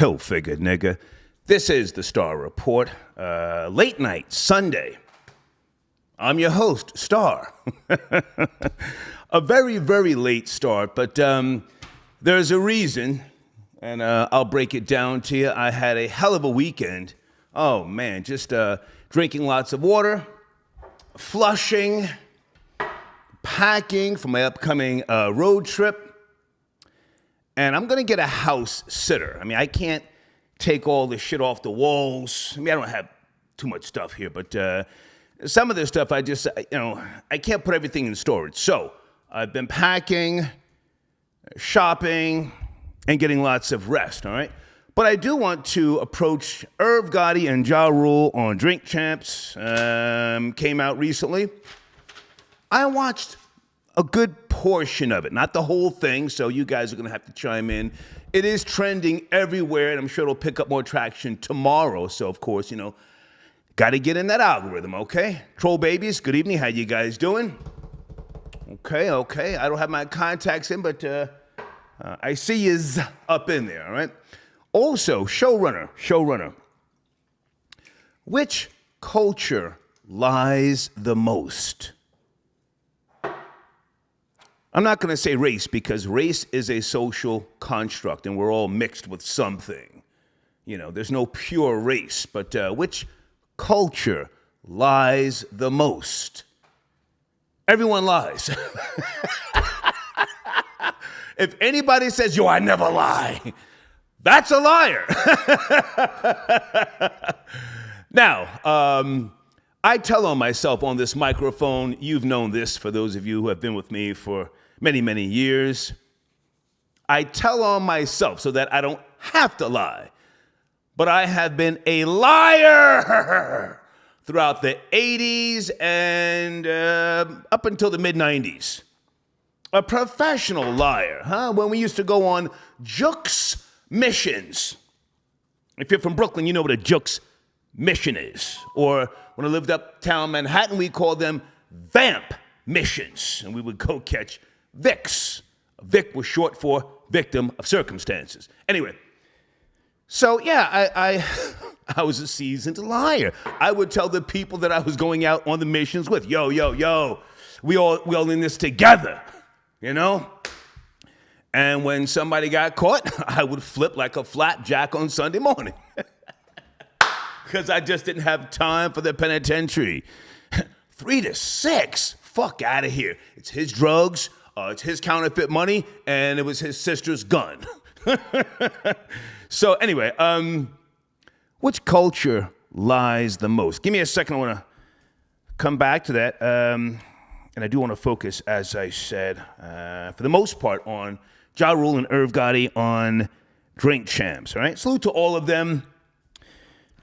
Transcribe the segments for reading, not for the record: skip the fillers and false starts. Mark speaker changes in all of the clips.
Speaker 1: Hill figure, nigga. This is the Star Report. Late night, Sunday. I'm your host, Star. A very, very late start, but there's a reason, and I'll break it down to you. I had a hell of a weekend. Oh, man, just drinking lots of water, flushing, packing for my upcoming road trip. And I'm going to get a house sitter. I mean, I can't take all the shit off the walls. I mean, I don't have too much stuff here, but some of this stuff I just, I can't put everything in storage. So I've been packing, shopping, and getting lots of rest, all right? But I do want to approach Irv Gotti and Ja Rule on Drink Champs. Came out recently. I watched a good portion of it, not the whole thing, so you guys are going to have to chime in. It is trending everywhere, and I'm sure it'll pick up more traction tomorrow. So, of course, got to get in that algorithm, okay? Troll babies, good evening. How you guys doing? Okay. I don't have my contacts in, but I see yous up in there, all right? Also, showrunner. Which culture lies the most? I'm not going to say race because race is a social construct and we're all mixed with something. There's no pure race, but which culture lies the most? Everyone lies. If anybody says, yo, I never lie, that's a liar. Now, I tell on myself on this microphone, you've known this for those of you who have been with me for many, many years. I tell on myself so that I don't have to lie. But I have been a liar throughout the 80s and up until the mid-90s. A professional liar, when we used to go on Jukes missions. If you're from Brooklyn, you know what a Jukes mission is. Or when I lived uptown Manhattan, we called them vamp missions. And we would go catch Vicks. Vic was short for victim of circumstances. Anyway, so yeah, I was a seasoned liar. I would tell the people that I was going out on the missions with, yo, we all in this together, And when somebody got caught, I would flip like a flapjack on Sunday morning. Because I just didn't have time for the penitentiary. 3 to 6? Fuck out of here. It's his drugs, it's his counterfeit money, and it was his sister's gun. So anyway, which culture lies the most? Give me a second. I want to come back to that. And I do want to focus, as I said, for the most part, on Ja Rule and Irv Gotti on Drink Champs. All right? Salute to all of them.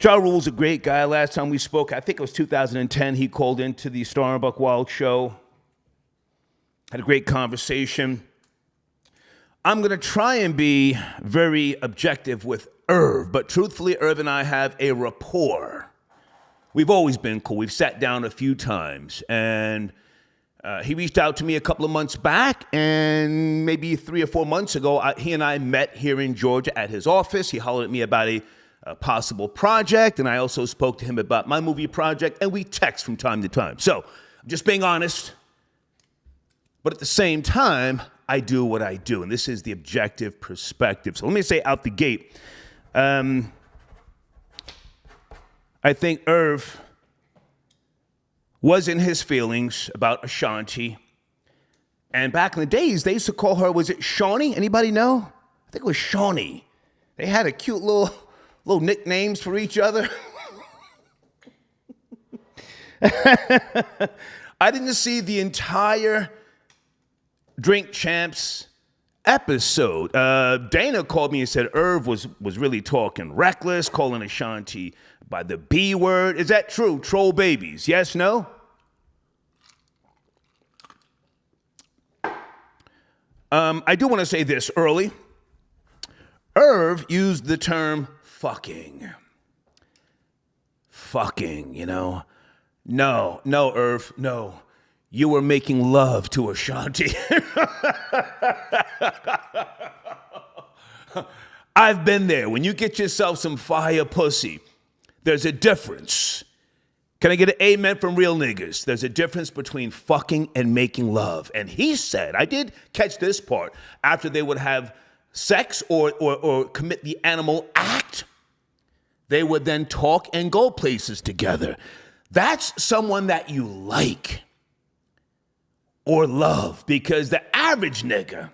Speaker 1: Ja Rule's a great guy. Last time we spoke, I think it was 2010, he called into the Star and Buck Wild show. Had a great conversation. I'm going to try and be very objective with Irv, but truthfully, Irv and I have a rapport. We've always been cool. We've sat down a few times, and he reached out to me a couple of months back, and maybe 3 or 4 months ago, he and I met here in Georgia at his office. He hollered at me about a possible project, and I also spoke to him about my movie project, and we text from time to time. So, I'm just being honest, but at the same time, I do what I do, and this is the objective perspective. So let me say out the gate, I think Irv was in his feelings about Ashanti, and back in the days, they used to call her, was it Shawnee? Anybody know? I think it was Shawnee. They had a cute little nicknames for each other. I didn't see the entire Drink Champs episode. Dana called me and said Irv was really talking reckless, calling Ashanti by the B word. Is that true? Troll babies. Yes, no? I do want to say this early. Irv used the term fucking. Fucking, No, Irv, no. You were making love to Ashanti. I've been there. When you get yourself some fire pussy, there's a difference. Can I get an amen from real niggas? There's a difference between fucking and making love. And he said, I did catch this part, after they would have sex or commit the animal act, they would then talk and go places together. That's someone that you like or love, because the average nigga,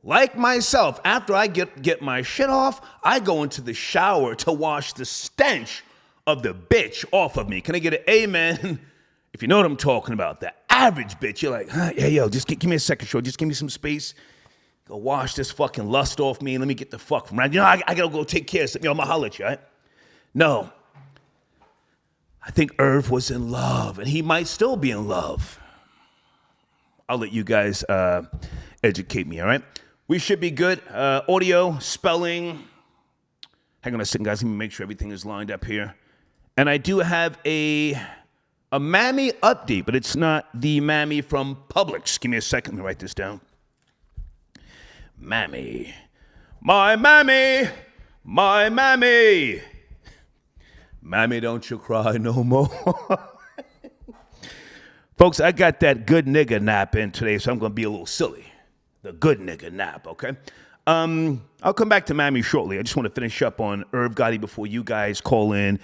Speaker 1: like myself, after I get my shit off, I go into the shower to wash the stench of the bitch off of me. Can I get an amen? If you know what I'm talking about. The average bitch, you're like, hey, yo, just give me a second, short. Just give me some space. Go wash this fucking lust off me and let me get the fuck from around. You know, I gotta go take care of something. Yo, I'm gonna holler at you, right? No. I think Irv was in love, and he might still be in love. I'll let you guys educate me, all right? We should be good. Audio, spelling. Hang on a second, guys. Let me make sure everything is lined up here. And I do have a mammy update, but it's not the mammy from Publix. Give me a second to write this down. Mammy. My mammy. My mammy. Mammy, don't you cry no more. Folks, I got that good nigga nap in today, so I'm going to be a little silly. The good nigga nap, okay? I'll come back to Mammy shortly. I just want to finish up on Irv Gotti before you guys call in.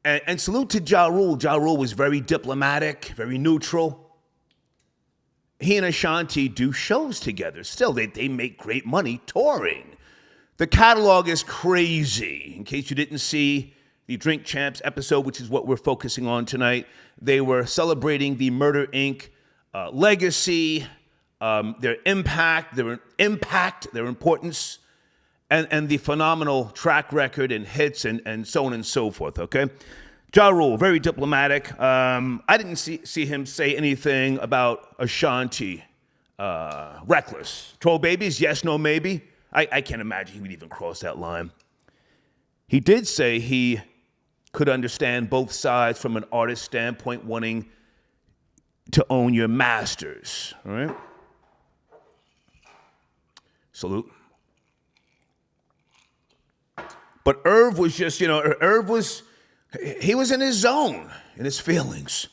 Speaker 1: And salute to Ja Rule. Ja Rule was very diplomatic, very neutral. He and Ashanti do shows together. Still, they make great money touring. The catalog is crazy. In case you didn't see the Drink Champs episode, which is what we're focusing on tonight, they were celebrating the Murder, Inc. Legacy, their impact, their importance, and the phenomenal track record and hits and so on and so forth, okay? Ja Rule, very diplomatic. I didn't see him say anything about Ashanti. Reckless. Troll babies, yes, no, maybe. I can't imagine he would even cross that line. He did say he could understand both sides from an artist standpoint, wanting to own your masters, all right? Salute. But Irv was just, he was in his zone, in his feelings.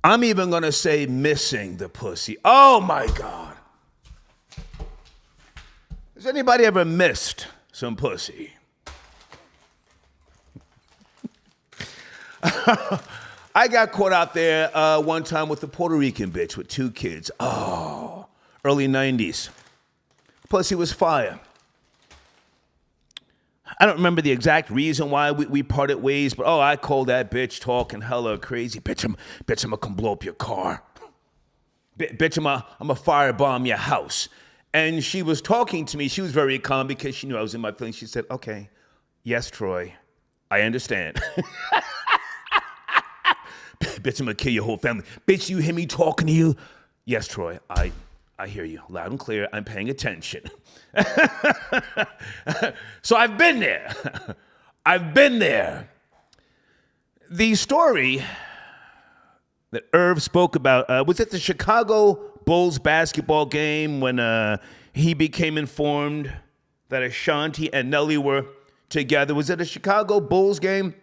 Speaker 1: I'm even going to say missing the pussy. Oh, my God. Has anybody ever missed some pussy? I got caught out there one time with a Puerto Rican bitch with 2 kids. Oh, early 90s. Pussy was fire. I don't remember the exact reason why we parted ways, but I called that bitch talking hella crazy. Bitch, I'm gonna come blow up your car. Bitch, I'm gonna firebomb your house. And she was talking to me. She was very calm because she knew I was in my feelings. She said, okay, yes, Troy, I understand. Bitch, I'm gonna kill your whole family. Bitch, you hear me talking to you? Yes, Troy, I hear you loud and clear. I'm paying attention. So I've been there. I've been there. The story that Irv spoke about was at the Chicago Bulls basketball game when he became informed that Ashanti and Nelly were together. Was it a Chicago Bulls game?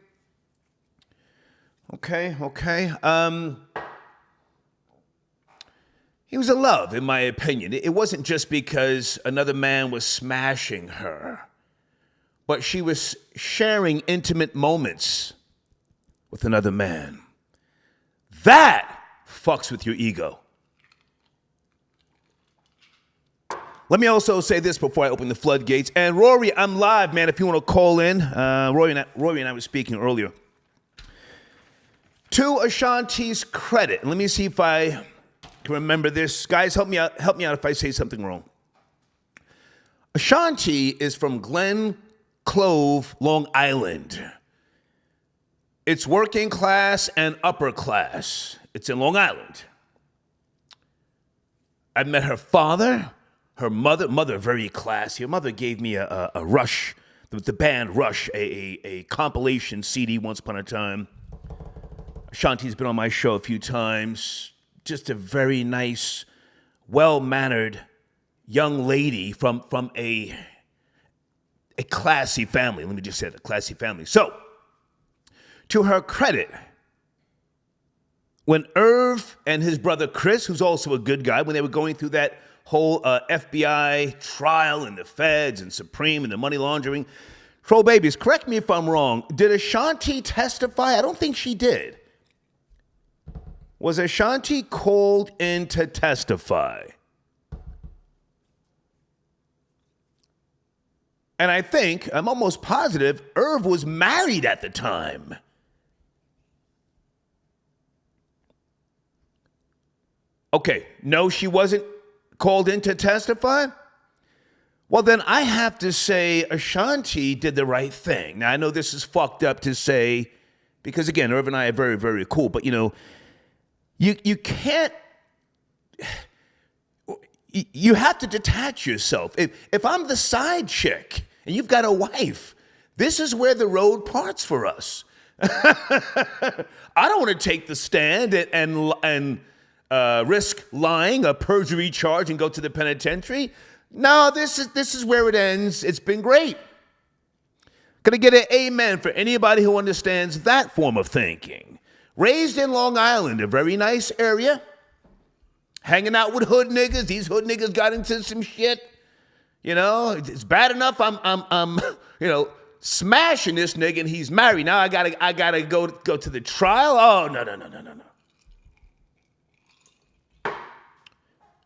Speaker 1: Okay. He was in love, in my opinion. It wasn't just because another man was smashing her, but she was sharing intimate moments with another man. That fucks with your ego. Let me also say this before I open the floodgates. And Rory, I'm live, man, if you want to call in. Rory and I were speaking earlier. To Ashanti's credit, let me see if I can remember this. Guys, help me out if I say something wrong. Ashanti is from Glen Clove, Long Island. It's working class and upper class. It's in Long Island. I met her father, her mother very classy. Her mother gave me a Rush, the band Rush, a compilation CD once upon a time. Ashanti's been on my show a few times. Just a very nice, well-mannered young lady from a classy family. Let me just say it, a classy family. So, to her credit, when Irv and his brother Chris, who's also a good guy, when they were going through that whole FBI trial and the feds and Supreme and the money laundering, Troll Babies, correct me if I'm wrong, did Ashanti testify? I don't think she did. Was Ashanti called in to testify? And I think, I'm almost positive, Irv was married at the time. Okay, no, she wasn't called in to testify? Well, then I have to say Ashanti did the right thing. Now, I know this is fucked up to say, because again, Irv and I are very, very cool, but you can't, you have to detach yourself. If I'm the side chick and you've got a wife, this is where the road parts for us. I don't want to take the stand and risk lying, a perjury charge, and go to the penitentiary. No, this is where it ends. It's been great. Can I get an amen for anybody who understands that form of thinking? Raised in Long Island, a very nice area. Hanging out with hood niggas. These hood niggas got into some shit. You know, it's bad enough I'm smashing this nigga and he's married. Now I gotta go to the trial. Oh, no.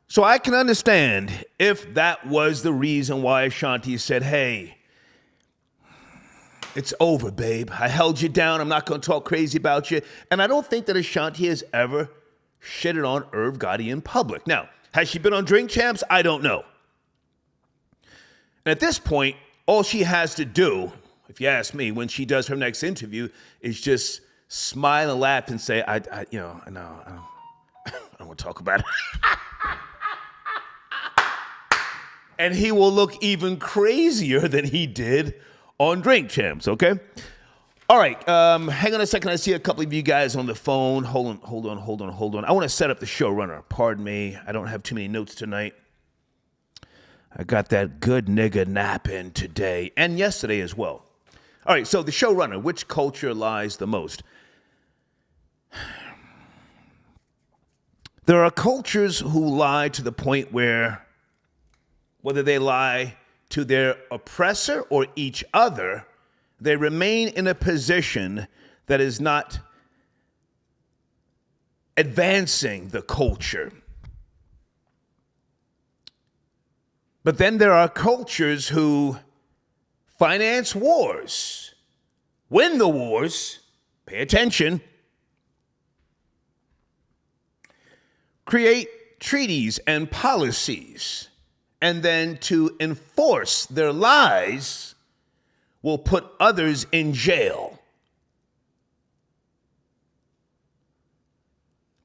Speaker 1: So I can understand if that was the reason why Ashanti said, hey, it's over, babe. I held you down. I'm not going to talk crazy about you. And I don't think that Ashanti has ever shitted on Irv Gotti in public. Now, has she been on Drink Champs? I don't know. And at this point, all she has to do, if you ask me, when she does her next interview, is just smile and laugh and say, I don't want to talk about it. And he will look even crazier than he did on Drink Champs, okay? All right, hang on a second. I see a couple of you guys on the phone. Hold on. I want to set up the showrunner. Pardon me. I don't have too many notes tonight. I got that good nigga nap in today and yesterday as well. All right, so the showrunner, which culture lies the most? There are cultures who lie to the point where, whether they lie to their oppressor or each other, they remain in a position that is not advancing the culture. But then there are cultures who finance wars, win the wars, pay attention, create treaties and policies, and then to enforce their lies will put others in jail.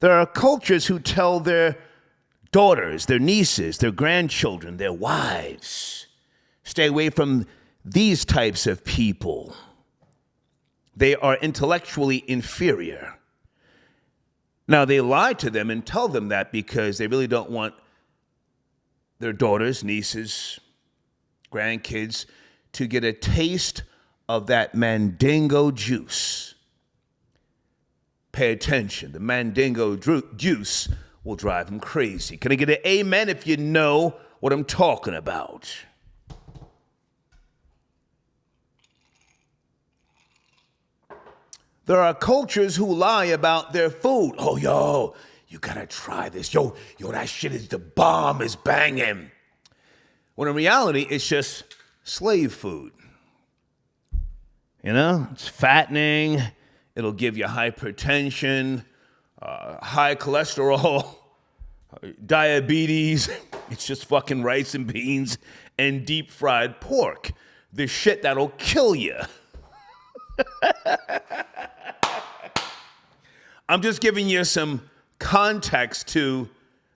Speaker 1: There are cultures who tell their daughters, their nieces, their grandchildren, their wives, stay away from these types of people. They are intellectually inferior. Now, they lie to them and tell them that because they really don't want their daughters, nieces, grandkids to get a taste of that mandingo juice. Pay attention. The mandingo juice will drive them crazy. Can I get an amen if you know what I'm talking about? There are cultures who lie about their food. Oh, yo, you gotta try this. Yo, that shit is the bomb, is banging. When in reality, it's just slave food. You know, it's fattening. It'll give you hypertension, high cholesterol, diabetes. It's just fucking rice and beans and deep fried pork. The shit that'll kill you. I'm just giving you some context to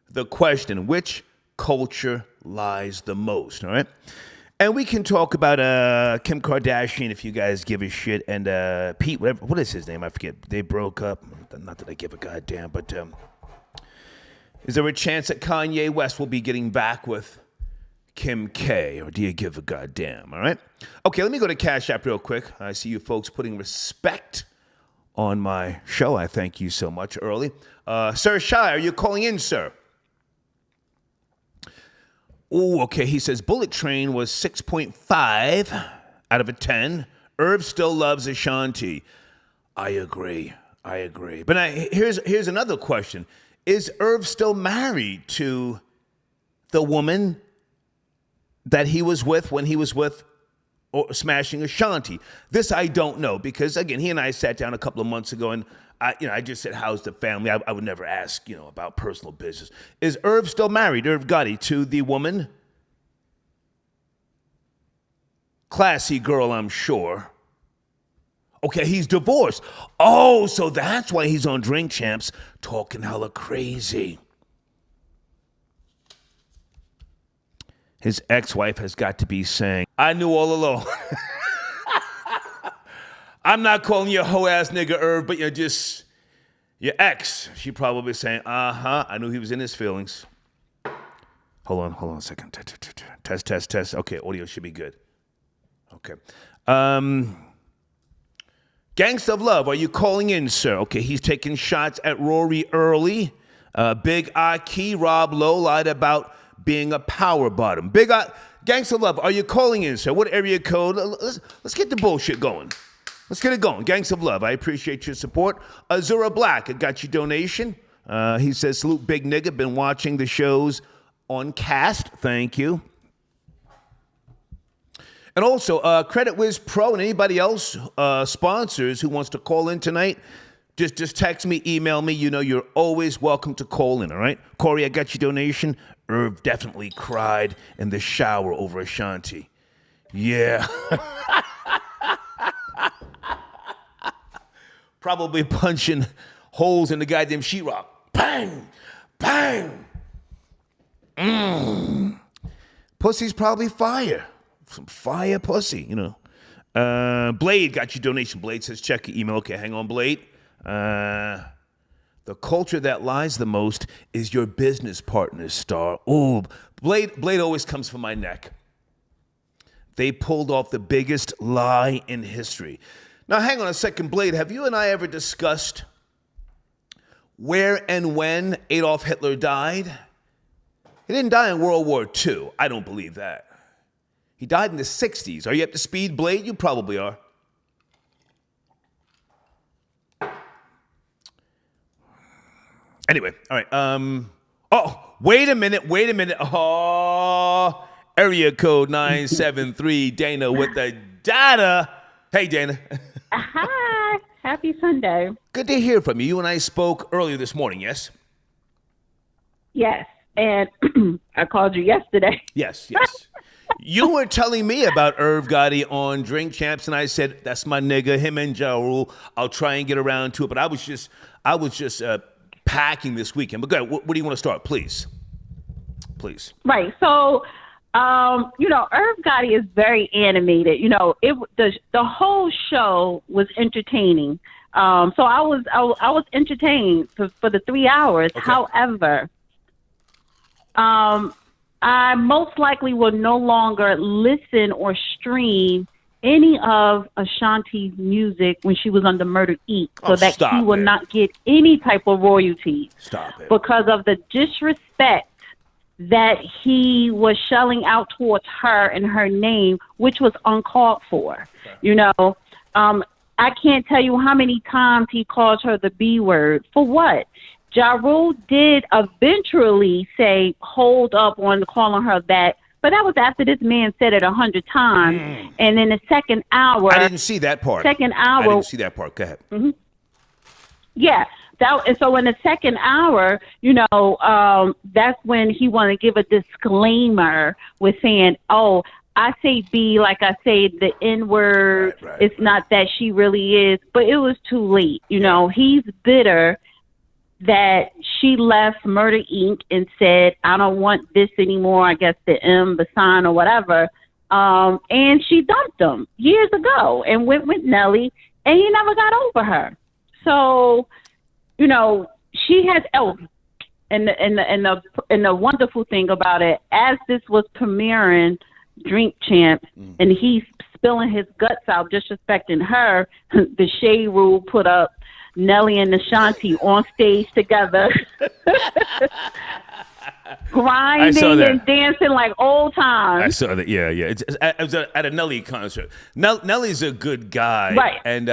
Speaker 1: the question, which culture lies the most, all right? And we can talk about Kim Kardashian if you guys give a shit, and Pete, whatever, what is his name? I forget. They broke up. Not that I give a goddamn, but is there a chance that Kanye West will be getting back with Kim K, or do you give a goddamn? All right. Okay, let me go to Cash App real quick. I see you folks putting respect on my show. I thank you so much early. Sir Shy, are you calling in, sir? Oh, okay. He says Bullet Train was 6.5 out of a 10. Irv still loves Ashanti. I agree. But here's another question. Is Irv still married to the woman that he was with when he was with smashing Ashanti? This I don't know, because again, he and I sat down a couple of months ago, and I just said, how's the family? I would never ask, about personal business. Is Irv still married, Irv Gotti, to the woman? Classy girl, I'm sure. Okay, he's divorced. Oh, so that's why he's on Drink Champs talking hella crazy. His ex-wife has got to be saying, I knew all along. I'm not calling you a hoe-ass nigga, Irv, but you're just your ex. She probably saying, I knew he was in his feelings. Hold on a second. Test. Okay, audio should be good. Okay. Gangsta of Love, are you calling in, sir? Okay, he's taking shots at Rory early. Big Aki, Rob Lowe lied about being a power bottom. Gangsta of Love, are you calling in, sir? What area code? Let's get the bullshit going. Let's get it going. Gangsta of Love, I appreciate your support. Azura Black, I got your donation. He says, salute big nigga, been watching the shows on Cast. Thank you. And also, Credit Wiz Pro and anybody else, sponsors who wants to call in tonight, just text me, email me. You're always welcome to call in, all right? Corey, I got your donation. Irv definitely cried in the shower over Ashanti. Yeah. Probably punching holes in the goddamn sheetrock. Bang! Bang! Pussy's probably fire. Some fire pussy, Blade got your donation. Blade says, check your email. Okay, hang on, Blade. The culture that lies the most is your business partner's star. Oh, Blade always comes for my neck. They pulled off the biggest lie in history. Now, hang on a second, Blade. Have you and I ever discussed where and when Adolf Hitler died? He didn't die in World War II. I don't believe that. He died in the 60s. Are you up to speed, Blade? You probably are. Anyway, all right. Wait a minute. Oh, area code 973, Dana with the data. Hey, Dana.
Speaker 2: Hi. Happy Sunday.
Speaker 1: Good to hear from you. You and I spoke earlier this morning, yes?
Speaker 2: Yes, and I called you yesterday.
Speaker 1: Yes. You were telling me about Irv Gotti on Drink Champs, and I said, that's my nigga, him and Ja Rule. I'll try and get around to it, but I was just packing this weekend. But go ahead, what do you want to start, please?
Speaker 2: Right. So, Irv Gotti is very animated. The whole show was entertaining. So I was entertained for the 3 hours. Okay. However, I most likely will no longer listen or stream any of Ashanti's music when she was under Murder Inc. so that he will not get any type of royalties.
Speaker 1: Stop it.
Speaker 2: Because of the disrespect that he was shelling out towards her and her name, which was uncalled for. Okay. I can't tell you how many times he called her the B word. For what? Ja Rule did eventually say, hold up on calling her that, but that was after this man said it 100 times. And in the second hour...
Speaker 1: I didn't see that part. I didn't see that part. Go ahead.
Speaker 2: Mm-hmm. Yeah. And so in the second hour, that's when he wanted to give a disclaimer with saying, oh, I say B like I say the N-word. Right, it's not that she really is. But it was too late. He's bitter that she left Murder Inc. and said, I don't want this anymore. I guess the M, the sign or whatever. And she dumped him years ago and went with Nelly, and he never got over her. So, she has, the wonderful thing about it, as this was premiering Drink Champs, and he's spilling his guts out, disrespecting her, the Shade Rule put up Nelly and Ashanti on stage together, grinding and dancing like old times.
Speaker 1: I saw that. Yeah. It was at a Nelly concert. Nelly's a good guy,
Speaker 2: right?
Speaker 1: And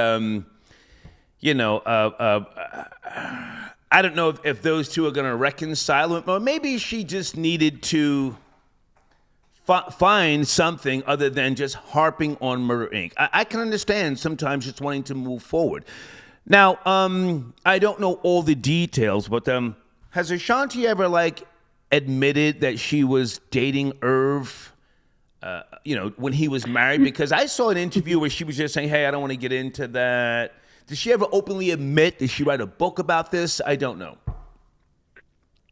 Speaker 1: I don't know if those two are going to reconcile, or maybe she just needed to find something other than just harping on Murder Inc. I can understand sometimes just wanting to move forward. Now, I don't know all the details, but has Ashanti ever admitted that she was dating Irv? When he was married, because I saw an interview where she was just saying, "Hey, I don't want to get into that." Did she ever openly admit? Did she write a book about this? I don't know.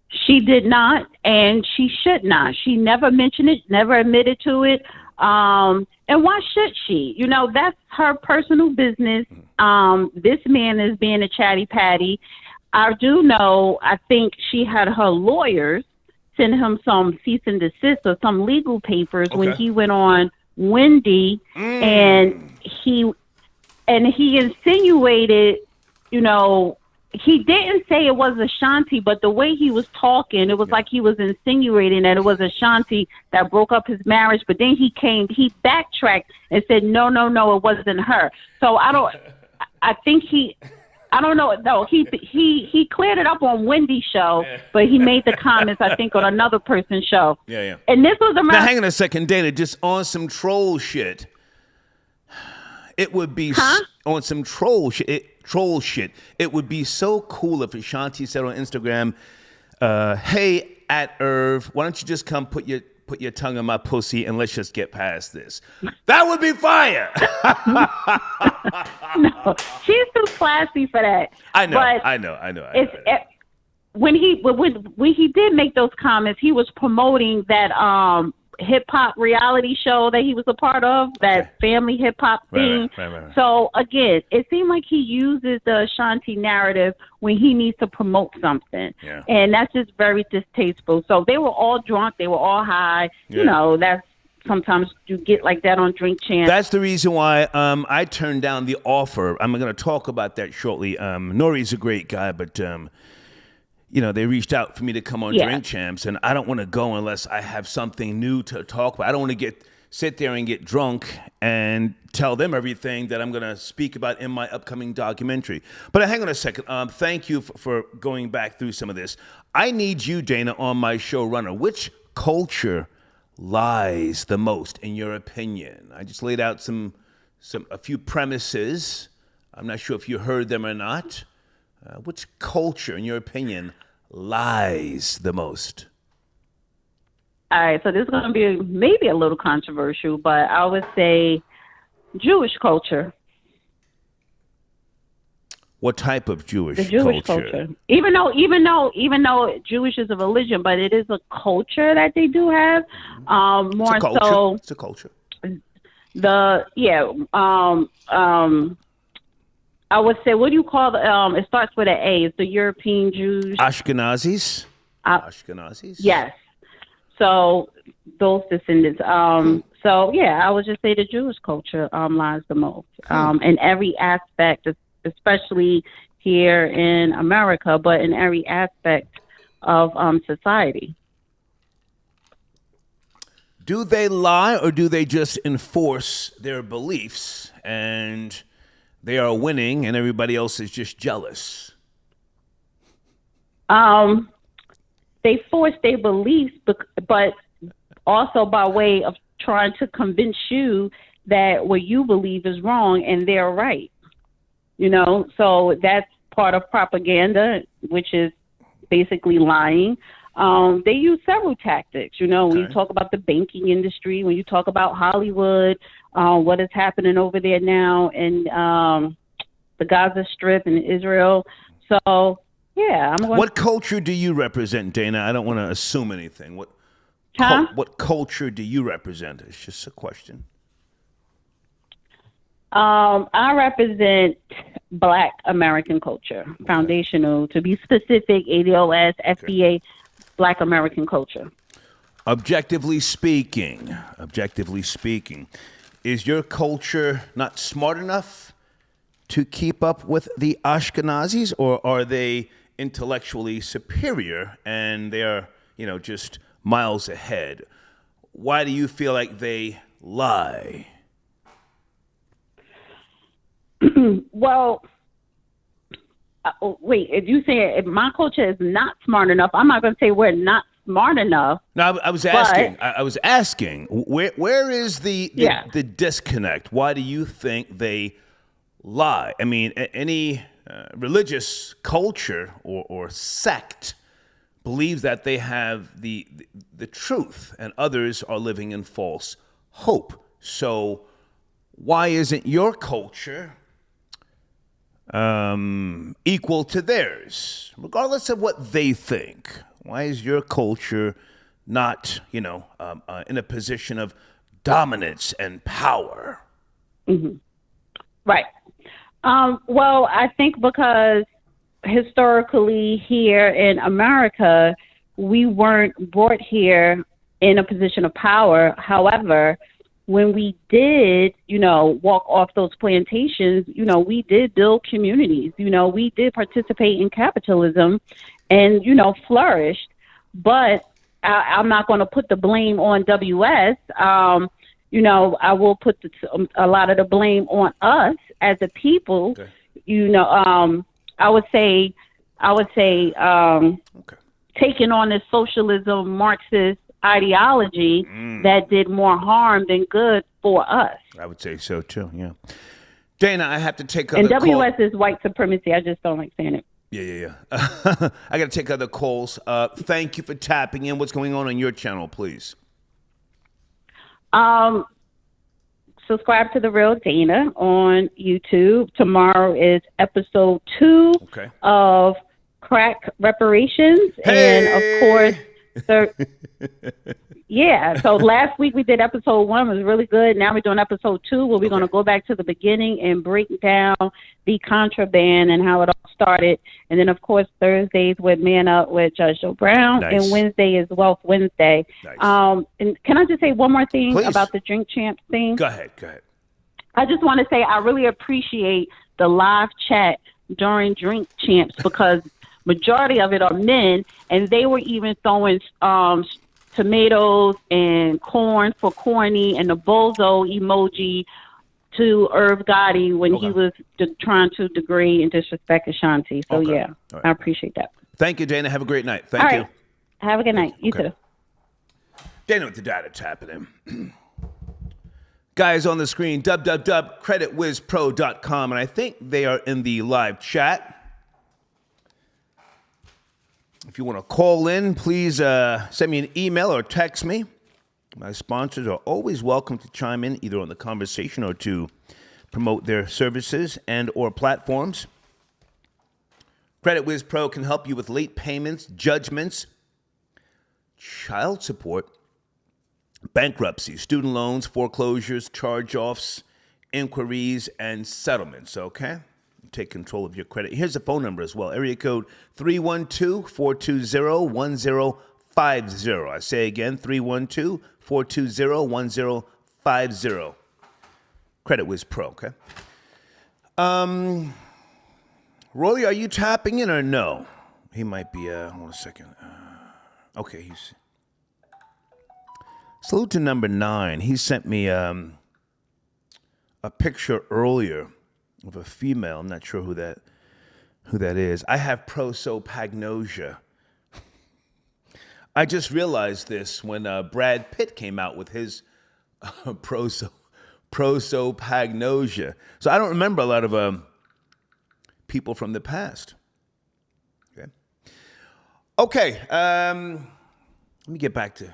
Speaker 2: She did not, and she should not. She never mentioned it, never admitted to it. And why should she? That's her personal business. This man is being a chatty patty. I do know, I think she had her lawyers send him some cease and desist or some legal papers when he went on Wendy, and he insinuated, he didn't say it was Ashanti, but the way he was talking, it was like he was insinuating that it was Ashanti that broke up his marriage. But then he backtracked and said, no, it wasn't her. So I don't know. No, he cleared it up on Wendy's show, but he made the comments, I think, on another person's show.
Speaker 1: Yeah.
Speaker 2: And this was around.
Speaker 1: Now, hang on a second, Dana, just on some troll shit. It would be on some troll shit. It would be so cool if Ashanti said on Instagram, "Hey, at Irv, why don't you just come put your tongue in my pussy and let's just get past this." That would be fire.
Speaker 2: No, she's too classy for that.
Speaker 1: I know.
Speaker 2: When he did make those comments, he was promoting that hip hop reality show that he was a part of, that family hip hop thing. Right. So again, it seemed like he uses the Ashanti narrative when he needs to promote something. Yeah. And that's just very distasteful. So they were all drunk, they were all high. Yeah. That's sometimes you get like that on Drink Champs.
Speaker 1: That's the reason why I turned down the offer. I'm going to talk about that shortly. Nori's a great guy, but they reached out for me to come on Drink Champs, and I don't want to go unless I have something new to talk about. I don't want to sit there and get drunk and tell them everything that I'm going to speak about in my upcoming documentary. But hang on a second. Thank you for going back through some of this. I need you, Dana, on my showrunner. Which culture lies the most, in your opinion? I just laid out a few premises. I'm not sure if you heard them or not. Which culture, in your opinion, lies the most?
Speaker 2: All right, so this is going to be maybe a little controversial, but I would say Jewish culture.
Speaker 1: What type of Jewish
Speaker 2: culture? The Jewish culture. Even though Jewish is a religion, but it is a culture that they do have. More so,
Speaker 1: it's a culture.
Speaker 2: I would say, what do you call it starts with an A. It's the European Jews.
Speaker 1: Ashkenazis? Ashkenazis?
Speaker 2: Yes. So those descendants. So yeah, I would just say the Jewish culture lies the most in every aspect, especially here in America, but in every aspect of society.
Speaker 1: Do they lie, or do they just enforce their beliefs and they are winning and everybody else is just jealous?
Speaker 2: They force their beliefs, but also by way of trying to convince you that what you believe is wrong and they're right. So that's part of propaganda, which is basically lying. They use several tactics, when you talk about the banking industry, when you talk about Hollywood, what is happening over there now in the Gaza Strip in Israel. So, yeah.
Speaker 1: What culture do you represent, Dana? I don't want to assume anything. What culture do you represent? It's just a question.
Speaker 2: I represent Black American culture, foundational, to be specific, ADOS, FBA, Black American culture.
Speaker 1: Objectively speaking, is your culture not smart enough to keep up with the Ashkenazis, or are they intellectually superior and they are, just miles ahead? Why do you feel like they lie?
Speaker 2: Well, wait, if you say if my culture is not smart enough, I'm not going to say we're not smart enough.
Speaker 1: No, I was asking. I was asking. Where is the disconnect? Why do you think they lie? I mean, any religious culture or sect believes that they have the truth, and others are living in false hope. So, why isn't your culture equal to theirs, regardless of what they think? Why is your culture not, in a position of dominance and power?
Speaker 2: Mm-hmm. Right. Well, I think because historically here in America, we weren't brought here in a position of power. However, when we did, walk off those plantations, we did build communities, we did participate in capitalism and, flourished. But I'm not going to put the blame on WS. I will put a lot of the blame on us as a people.
Speaker 1: Okay.
Speaker 2: I would say, taking on this socialism, Marxist ideology that did more harm than good for us.
Speaker 1: I would say so too. Yeah, Dana, I have to take other
Speaker 2: and
Speaker 1: calls.
Speaker 2: WS is white supremacy. I just don't like saying it.
Speaker 1: Yeah. I got to take other calls. Thank you for tapping in. What's going on your channel, please?
Speaker 2: Subscribe to The Real Dana on YouTube. Tomorrow is episode 2 of Crack Reparations.
Speaker 1: Hey!
Speaker 2: And of course, so last week we did episode 1. It was really good. Now we're doing episode 2, where we're going to go back to the beginning and break down the contraband and how it all started. And then, of course, Thursdays with Man Up with Judge Joe Brown.
Speaker 1: Nice.
Speaker 2: And Wednesday is Wealth Wednesday.
Speaker 1: Nice.
Speaker 2: And can I just say one more thing
Speaker 1: Please.
Speaker 2: about the Drink Champs thing?
Speaker 1: Go ahead.
Speaker 2: I just want to say I really appreciate the live chat during Drink Champs, because majority of it are men, and they were even throwing tomatoes and corn for corny and the bozo emoji to Irv Gotti when he was trying to degrade and disrespect Ashanti. So, right. I appreciate that.
Speaker 1: Thank you, Dana. Have a great night. Thank you.
Speaker 2: Have a good night. You too.
Speaker 1: Dana with the data tapping in. Guys on the screen, www.creditwizpro.com, and I think they are in the live chat. If you want to call in, please send me an email or text me. My sponsors are always welcome to chime in, either on the conversation or to promote their services and or platforms. Credit Wiz Pro can help you with late payments, judgments, child support, bankruptcy, student loans, foreclosures, charge-offs, inquiries, and settlements, okay? Take control of your credit. Here's the phone number as well. Area code 312-420-1050. I say again, 312-420-1050. Credit Wiz Pro, okay? Roy, are you tapping in or no? He might be, hold on a second. Okay, he's... Salute to number 9. He sent me a picture earlier of a female. I'm not sure who that is. I have prosopagnosia. I just realized this when Brad Pitt came out with his prosopagnosia. So I don't remember a lot of people from the past. Okay. Let me get back to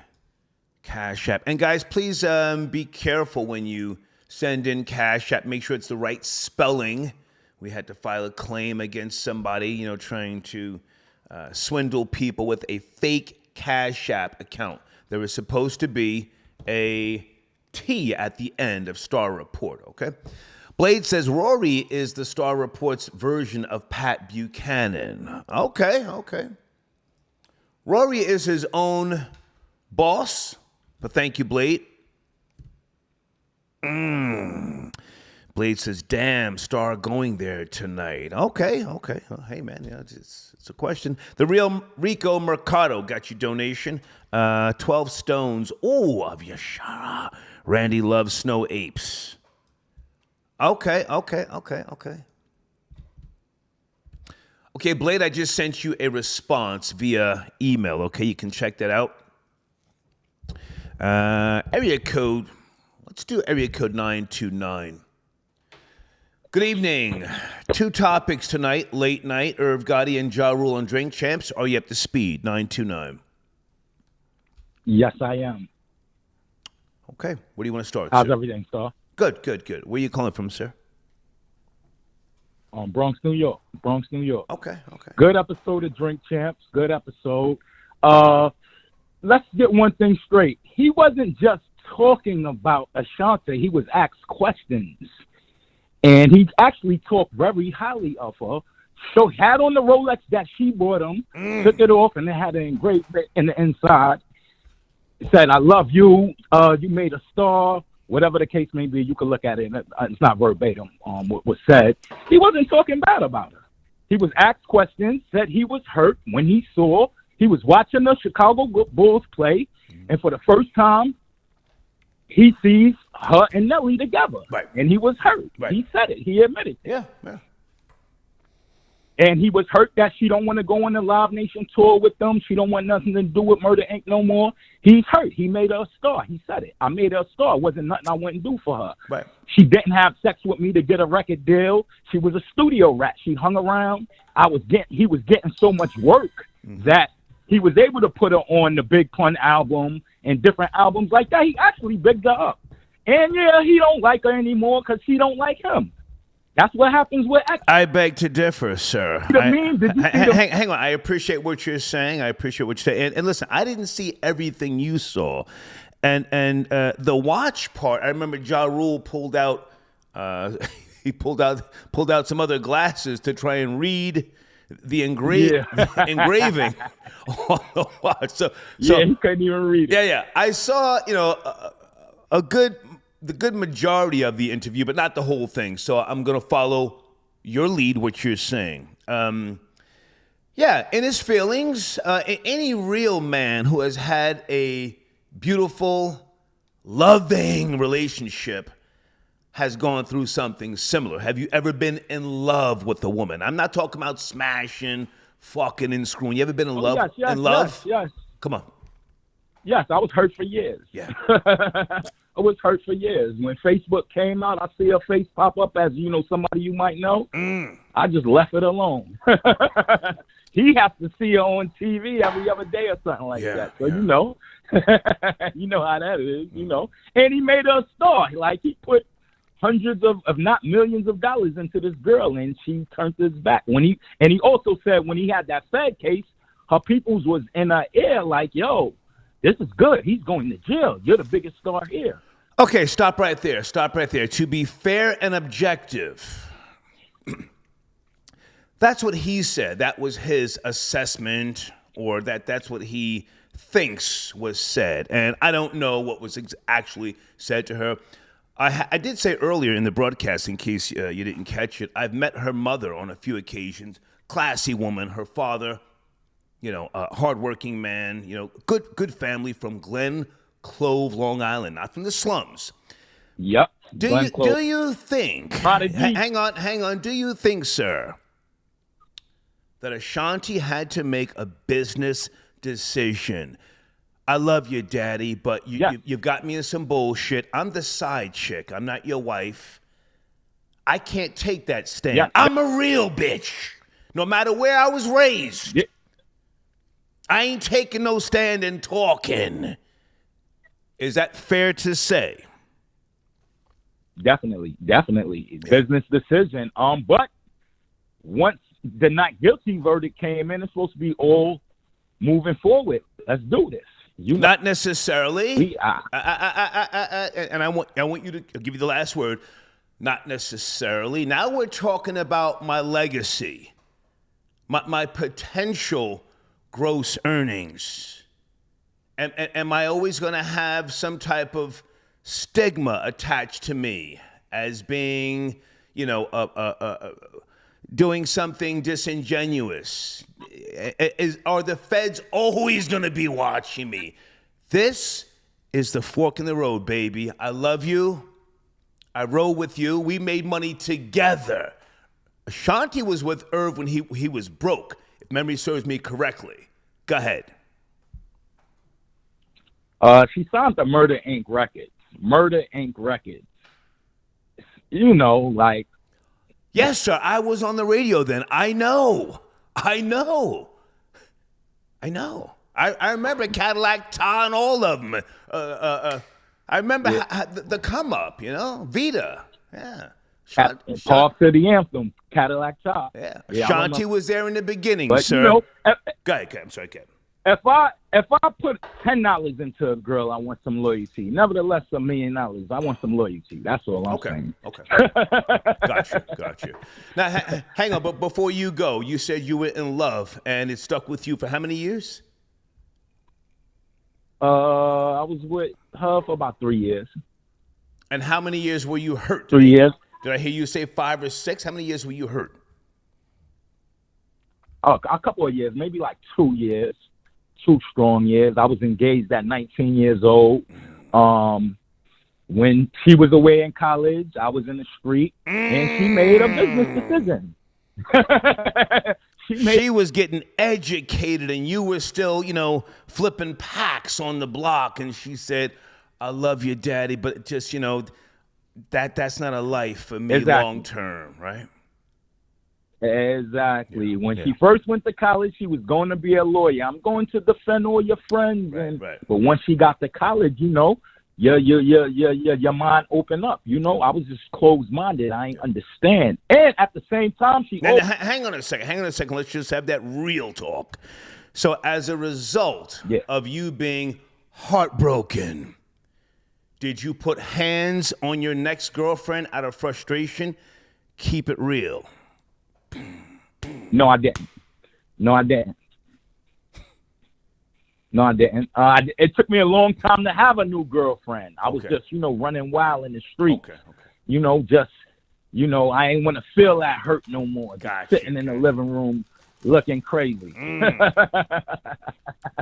Speaker 1: Cash App. And guys, please be careful when you send in Cash App. Make sure it's the right spelling. We had to file a claim against somebody, trying to swindle people with a fake Cash App account. There was supposed to be a T at the end of Star Report, okay? Blade says Rory is the Star Report's version of Pat Buchanan. Okay. Rory is his own boss, but thank you, Blade. Blade says, damn, Star going there tonight. Okay. Well, hey, man, it's a question. The real Rico Mercado got your donation. 12 stones. Ooh, of Yashara. Randy loves snow apes. Okay. Okay, Blade, I just sent you a response via email. Okay, you can check that out. Area code. Let's do area code 929. Good evening. 2 topics tonight, late night. Irv Gotti and Ja Rule on Drink Champs. Are you up to speed? 929.
Speaker 3: Yes, I am.
Speaker 1: Okay. Where do you want to start,
Speaker 3: How's
Speaker 1: sir?
Speaker 3: everything, sir?
Speaker 1: Good. Where are you calling from, sir?
Speaker 3: Bronx, New York.
Speaker 1: Okay.
Speaker 3: Good episode of Drink Champs. Good episode. Let's get one thing straight. He wasn't just talking about Ashanti. He was asked questions. And he actually talked very highly of her. So had on the Rolex that she bought him, took it off, and it had an engraving in the inside. He said, I love you. You made a star. Whatever the case may be, you can look at it. And it's not verbatim what was said. He wasn't talking bad about her. He was asked questions, said he was hurt when he saw. He was watching the Chicago Bulls play, and for the first time, he sees her and Nelly together.
Speaker 1: Right.
Speaker 3: And he was hurt.
Speaker 1: Right.
Speaker 3: He said it. He admitted it.
Speaker 1: Yeah.
Speaker 3: And he was hurt that she don't want to go on the Live Nation tour with them. She don't want nothing to do with Murder Inc. no more. He's hurt. He made her a star. He said it. I made her a star. It wasn't nothing I wouldn't do for her.
Speaker 1: Right.
Speaker 3: She didn't have sex with me to get a record deal. She was a studio rat. She hung around. He was getting so much work that he was able to put her on the Big Pun album and different albums like that. He actually bigged her up. And yeah, he don't like her anymore because she don't like him. That's what happens with actors.
Speaker 1: I beg to differ, sir. Hang on. I appreciate what you're saying. And listen, I didn't see everything you saw. And the watch part, I remember Ja Rule pulled out he pulled out some other glasses to try and read the engraving on the watch. So
Speaker 3: he couldn't even read it.
Speaker 1: Yeah. I saw, the good majority of the interview, but not the whole thing. So I'm going to follow your lead, what you're saying. In his feelings, any real man who has had a beautiful, loving relationship has gone through something similar. Have you ever been in love with a woman? I'm not talking about smashing, fucking, and screwing. You ever been in love?
Speaker 3: Yes.
Speaker 1: Come on.
Speaker 3: Yes, I was hurt for years.
Speaker 1: Yeah.
Speaker 3: I was hurt for years. When Facebook came out, I see her face pop up as, somebody you might know. I just left it alone. He has to see her on TV every other day or something like that. So, you know how that is, And he made her a star. Like, he put hundreds of not millions of dollars into this girl, and she turned his back. He also said when he had that Fed case, her peoples was in her ear like, yo, this is good. He's going to jail. You're the biggest star here.
Speaker 1: Okay, stop right there. To be fair and objective, that's what he said. That was his assessment, or that's what he thinks was said. And I don't know what was actually said to her. I did say earlier in the broadcast, in case you didn't catch it, I've met her mother on a few occasions. Classy woman. Her father, a hardworking man, good family from Glen Clove, Long Island, not from the slums.
Speaker 3: Yep.
Speaker 1: Do you think, hang on, do you think, sir, that Ashanti had to make a business decision? I love you, Daddy, but you've got me in some bullshit. I'm the side chick. I'm not your wife. I can't take that stand.
Speaker 3: Yeah.
Speaker 1: I'm a real bitch, no matter where I was raised.
Speaker 3: Yeah.
Speaker 1: I ain't taking no stand and talking. Is that fair to say?
Speaker 3: Definitely. Business decision. But once the not guilty verdict came in, it's supposed to be all moving forward. Let's do this.
Speaker 1: Not necessarily. And I want you to, I'll give you the last word. Not necessarily. Now we're talking about my legacy, my potential gross earnings. Am I always going to have some type of stigma attached to me as being, doing something disingenuous? Are the feds always going to be watching me? This is the fork in the road, baby. I love you. I roll with you. We made money together. Ashanti was with Irv when he was broke, if memory serves me correctly. Go ahead.
Speaker 3: She signed the Murder Inc. records. Murder Inc. records. You know, like.
Speaker 1: Yes, sir. I was on the radio then. I know. I remember Cadillac Tar and all of them. I remember the come up, Vita. Yeah.
Speaker 3: Talk to the anthem, Cadillac Tar.
Speaker 1: Yeah. Ashanti was there in the beginning,
Speaker 3: but,
Speaker 1: sir.
Speaker 3: Go
Speaker 1: ahead, I'm sorry, Kevin.
Speaker 3: If I put $10 into a girl, I want some loyalty. Nevertheless, $1 million, I want some loyalty. That's all I'm saying.
Speaker 1: Okay. Got you. Now, hang on, but before you go, you said you were in love, and it stuck with you for how many years?
Speaker 3: I was with her for about 3 years.
Speaker 1: And how many years were you hurt?
Speaker 3: 3 years.
Speaker 1: Did I hear you say 5 or 6? How many years were you hurt?
Speaker 3: A couple of years, maybe like 2 years. 2 strong years. I was engaged at 19 years old. When she was away in college, I was in the street, and she made a business decision.
Speaker 1: She was getting educated, and you were still, flipping packs on the block, and she said, I love you, Daddy, but just, that's not a life for me long term, right?
Speaker 3: Exactly. Yeah, when she first went to college, she was going to be a lawyer. I'm going to defend all your friends.
Speaker 1: Right.
Speaker 3: But once she got to college, your mind opened up. I was just closed-minded. I ain't understand. And at the same time,
Speaker 1: hang on a second. Let's just have that real talk. So as a result of you being heartbroken, did you put hands on your next girlfriend out of frustration? Keep it real.
Speaker 3: No, I didn't. It took me a long time to have a new girlfriend. I was just, running wild in the street.
Speaker 1: Okay.
Speaker 3: I ain't want to feel that hurt no more. Sitting in the living room looking crazy.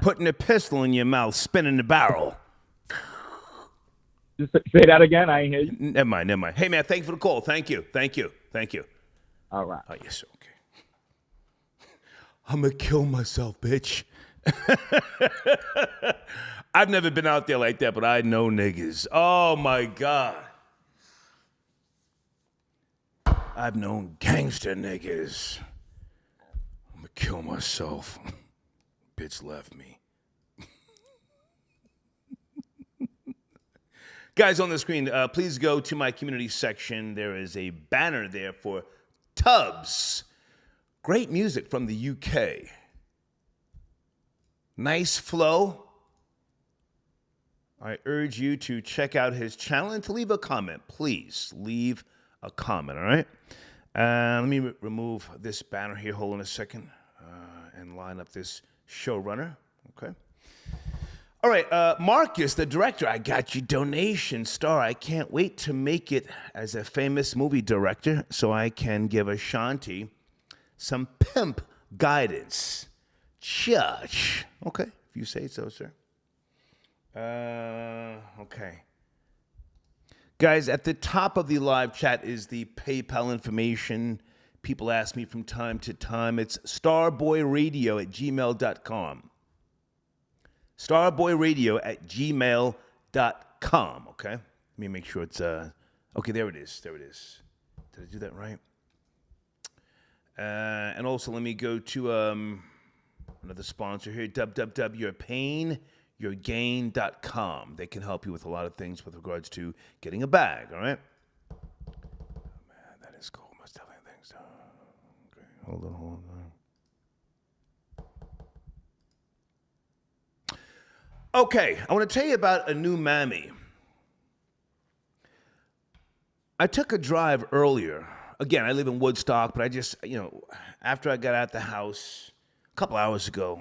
Speaker 1: Putting a pistol in your mouth, spinning the barrel.
Speaker 3: Just say that again. I ain't hear you.
Speaker 1: Never mind. Hey, man, thank you for the call. Thank you.
Speaker 3: All right.
Speaker 1: Oh, yes, okay. I'm going to kill myself, bitch. I've never been out there like that, but I know niggas. Oh, my God. I've known gangster niggas. I'm going to kill myself. Bitch left me. Guys on the screen, please go to my community section. There is a banner there for Tubbs. Great music from the UK. Nice flow. I urge you to check out his channel and to leave a comment. Please leave a comment, all right? Let me remove this banner here. Hold on a second and line up this showrunner, okay? All right, Marcus, the director, I got you donation star. I can't wait to make it as a famous movie director so I can give Ashanti some pimp guidance. Church. Okay, if you say so, sir. Okay. Guys, at the top of the live chat is the PayPal information. People ask me from time to time. It's starboyradio@gmail.com. starboyradio@gmail.com, okay? Let me make sure it's, okay, there it is. Did I do that right? And also let me go to another sponsor here, www.yourpainyourgain.com. They can help you with a lot of things with regards to getting a bag, all right? Oh, man, that is cool. Must have things. Okay, hold on. Okay, I want to tell you about a new mammy. I took a drive earlier. Again, I live in Woodstock, but I just, after I got out the house a couple hours ago,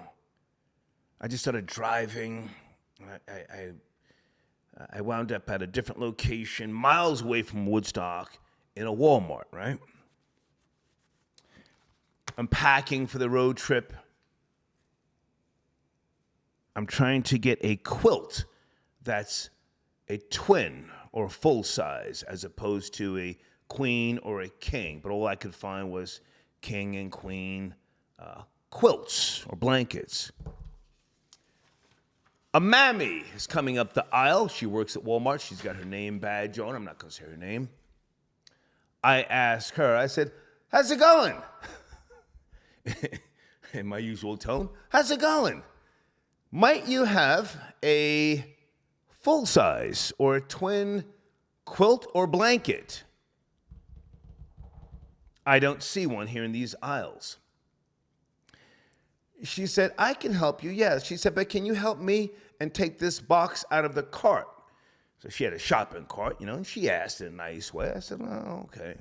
Speaker 1: I just started driving. I wound up at a different location, miles away from Woodstock, in a Walmart, right? I'm packing for the road trip. I'm trying to get a quilt that's a twin or full size as opposed to a queen or a king. But all I could find was king and queen quilts or blankets. A mammy is coming up the aisle. She works at Walmart. She's got her name badge on. I'm not going to say her name. I asked her, I said, how's it going? In my usual tone, how's it going? Might you have a full size or a twin quilt or blanket? I don't see one here in these aisles. She said, I can help you, yes. She said, but can you help me and take this box out of the cart? So she had a shopping cart, and she asked in a nice way. I said, oh, okay.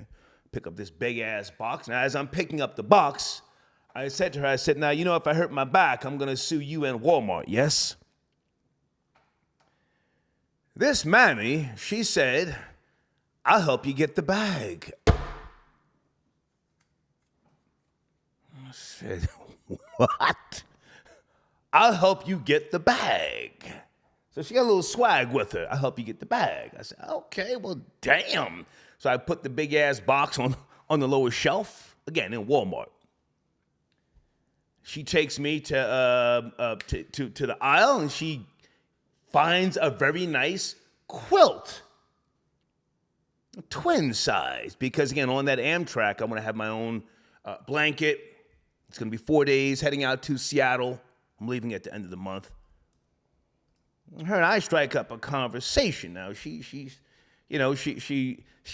Speaker 1: Pick up this big-ass box. Now, as I'm picking up the box, I said to her, now, if I hurt my back, I'm going to sue you and Walmart, yes? This mammy, she said, I'll help you get the bag. I said, what? I'll help you get the bag. So she got a little swag with her. I'll help you get the bag. I said, okay, well, damn. So I put the big-ass box on the lower shelf, again, in Walmart. She takes me to the aisle, and she finds a very nice quilt. Twin size. Because, again, on that Amtrak, I'm going to have my own blanket. It's going to be 4 days, heading out to Seattle. I'm leaving at the end of the month. Her and I strike up a conversation. Now, she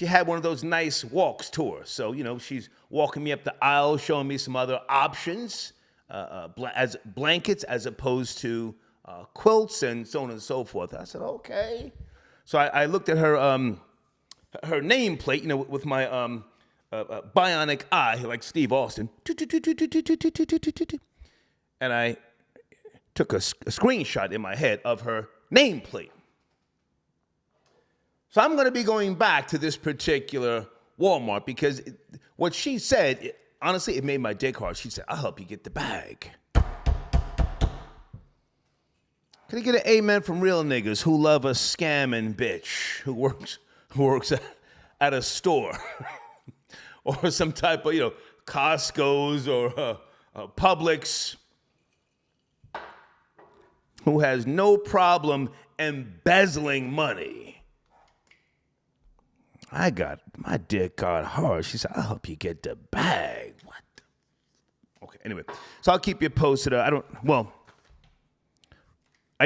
Speaker 1: had one of those nice walks to her. So, she's walking me up the aisle, showing me some other options, as blankets as opposed to quilts and so on and so forth. I said, okay. So I looked at her her nameplate, with my bionic eye, like Steve Austin. And I took a screenshot in my head of her nameplate. So I'm going to be going back to this particular Walmart because what she said, honestly, it made my dick hard. She said, I'll help you get the bag. Can I get an amen from real niggas who love a scamming bitch who works at a store or some type of, Costco's or Publix, who has no problem embezzling money? My dick got hard. She said, I'll help you get the bag. What? Okay, anyway. So I'll keep you posted. I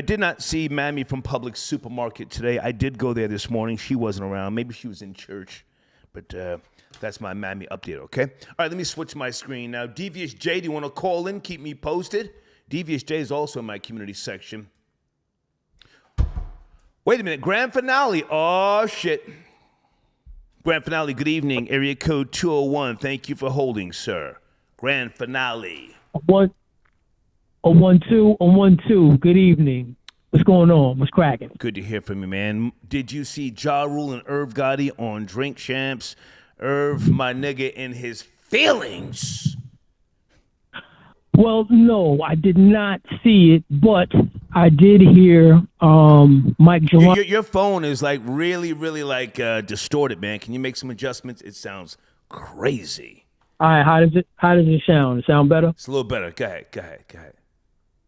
Speaker 1: did not see Mammy from Publix Supermarket today. I did go there this morning. She wasn't around. Maybe she was in church. But that's my Mammy update, okay? All right, let me switch my screen now. Devious J, do you want to call in? Keep me posted. Devious J is also in my community section. Wait a minute. Grand finale. Oh, shit. Grand finale, good evening. Area code 201. Thank you for holding, sir. Grand finale.
Speaker 4: 112. Good evening. What's going on? What's cracking?
Speaker 1: Good to hear from you, man. Did you see Ja Rule and Irv Gotti on Drink Champs? Irv, my nigga, in his feelings.
Speaker 4: Well, no, I did not see it, but I did hear Mike Geronimo.
Speaker 1: Your phone is like really, really like distorted, man. Can you make some adjustments? It sounds crazy.
Speaker 4: All right, how does it sound? It sound better?
Speaker 1: It's a little better. Go ahead.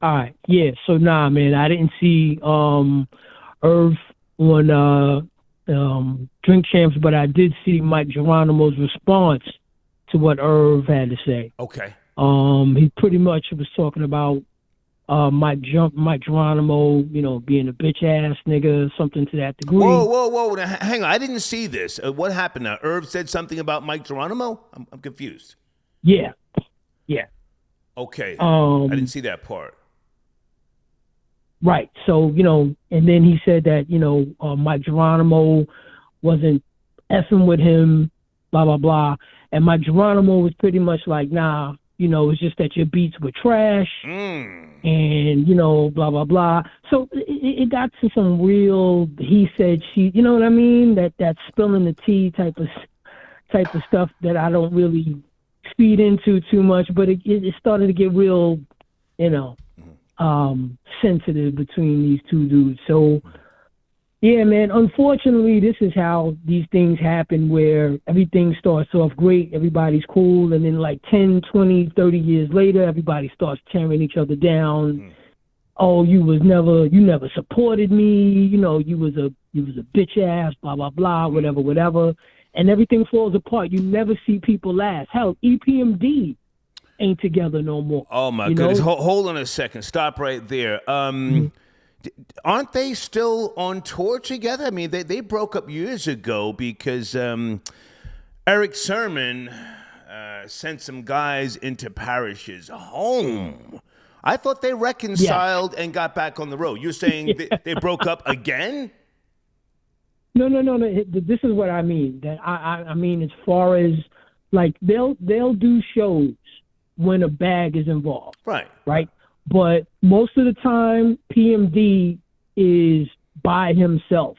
Speaker 4: All right, yeah. So nah, man, I didn't see Irv on Drink Champs, but I did see Mike Geronimo's response to what Irv had to say.
Speaker 1: Okay.
Speaker 4: He pretty much was talking about Mike Geronimo, being a bitch ass nigga, something to that degree.
Speaker 1: Whoa! Now, hang on, I didn't see this. What happened now? Irv said something about Mike Geronimo. I'm confused.
Speaker 4: Yeah.
Speaker 1: Okay. I didn't see that part.
Speaker 4: Right. So and then he said that Mike Geronimo wasn't effing with him, blah, blah, blah. And Mike Geronimo was pretty much like, nah, it's just that your beats were trash and, blah, blah, blah. So it got to some real he said, she, you know what I mean? That spilling the tea type of stuff that I don't really feed into too much, but it started to get real, sensitive between these two dudes. So, yeah, man, unfortunately, this is how these things happen where everything starts off great, everybody's cool, and then like 10, 20, 30 years later, everybody starts tearing each other down. Oh, you never supported me, you was a bitch ass, blah, blah, blah, whatever. And everything falls apart. You never see people last. Hell, EPMD ain't together no more.
Speaker 1: Oh, my goodness. Hold on a second. Stop right there. Aren't they still on tour together? I mean, they broke up years ago because Eric Sermon sent some guys into Parrish's home. I thought they reconciled and got back on the road. You're saying they broke up again?
Speaker 4: No. This is what I mean. That I mean, as far as like they'll do shows when a bag is involved. Right. But most of the time, PMD is by himself.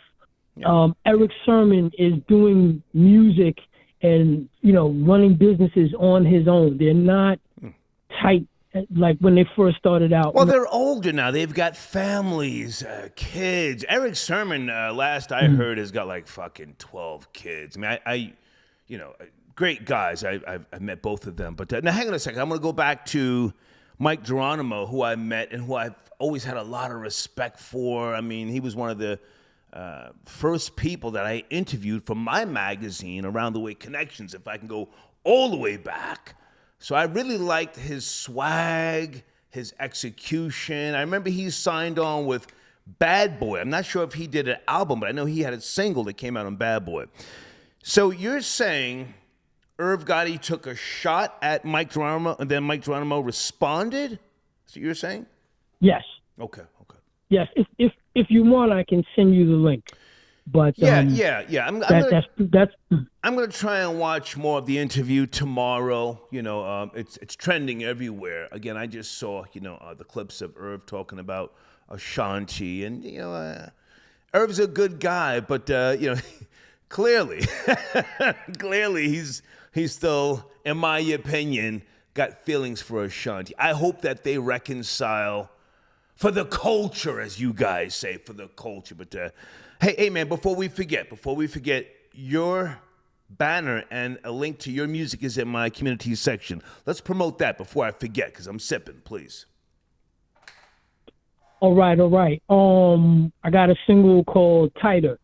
Speaker 4: Yeah. Eric Sermon is doing music and, running businesses on his own. They're not tight like when they first started out.
Speaker 1: Well, they're older now. They've got families, kids. Eric Sermon, last I heard, has got like fucking 12 kids. I mean, I great guys. I've met both of them. But now hang on a second. I'm going to go back to Mike Geronimo, who I met and who I've always had a lot of respect for. I mean, he was one of the first people that I interviewed for my magazine, Around the Way Connections, if I can go all the way back. So I really liked his swag, his execution. I remember he signed on with Bad Boy. I'm not sure if he did an album, but I know he had a single that came out on Bad Boy. So you're saying Irv Gotti took a shot at Mike Geronimo, and then Mike Geronimo responded? That's what you're saying?
Speaker 4: Yes.
Speaker 1: Okay.
Speaker 4: Yes. If you want, I can send you the link. But
Speaker 1: yeah. I'm gonna try and watch more of the interview tomorrow. It's trending everywhere. Again, I just saw the clips of Irv talking about Ashanti, and Irv's a good guy, but clearly he's still, in my opinion, got feelings for Ashanti. I hope that they reconcile for the culture, as you guys say, for the culture. But hey, man, before we forget, your banner and a link to your music is in my community section. Let's promote that before I forget, because I'm sipping, please.
Speaker 4: All right. I got a single called Tighter.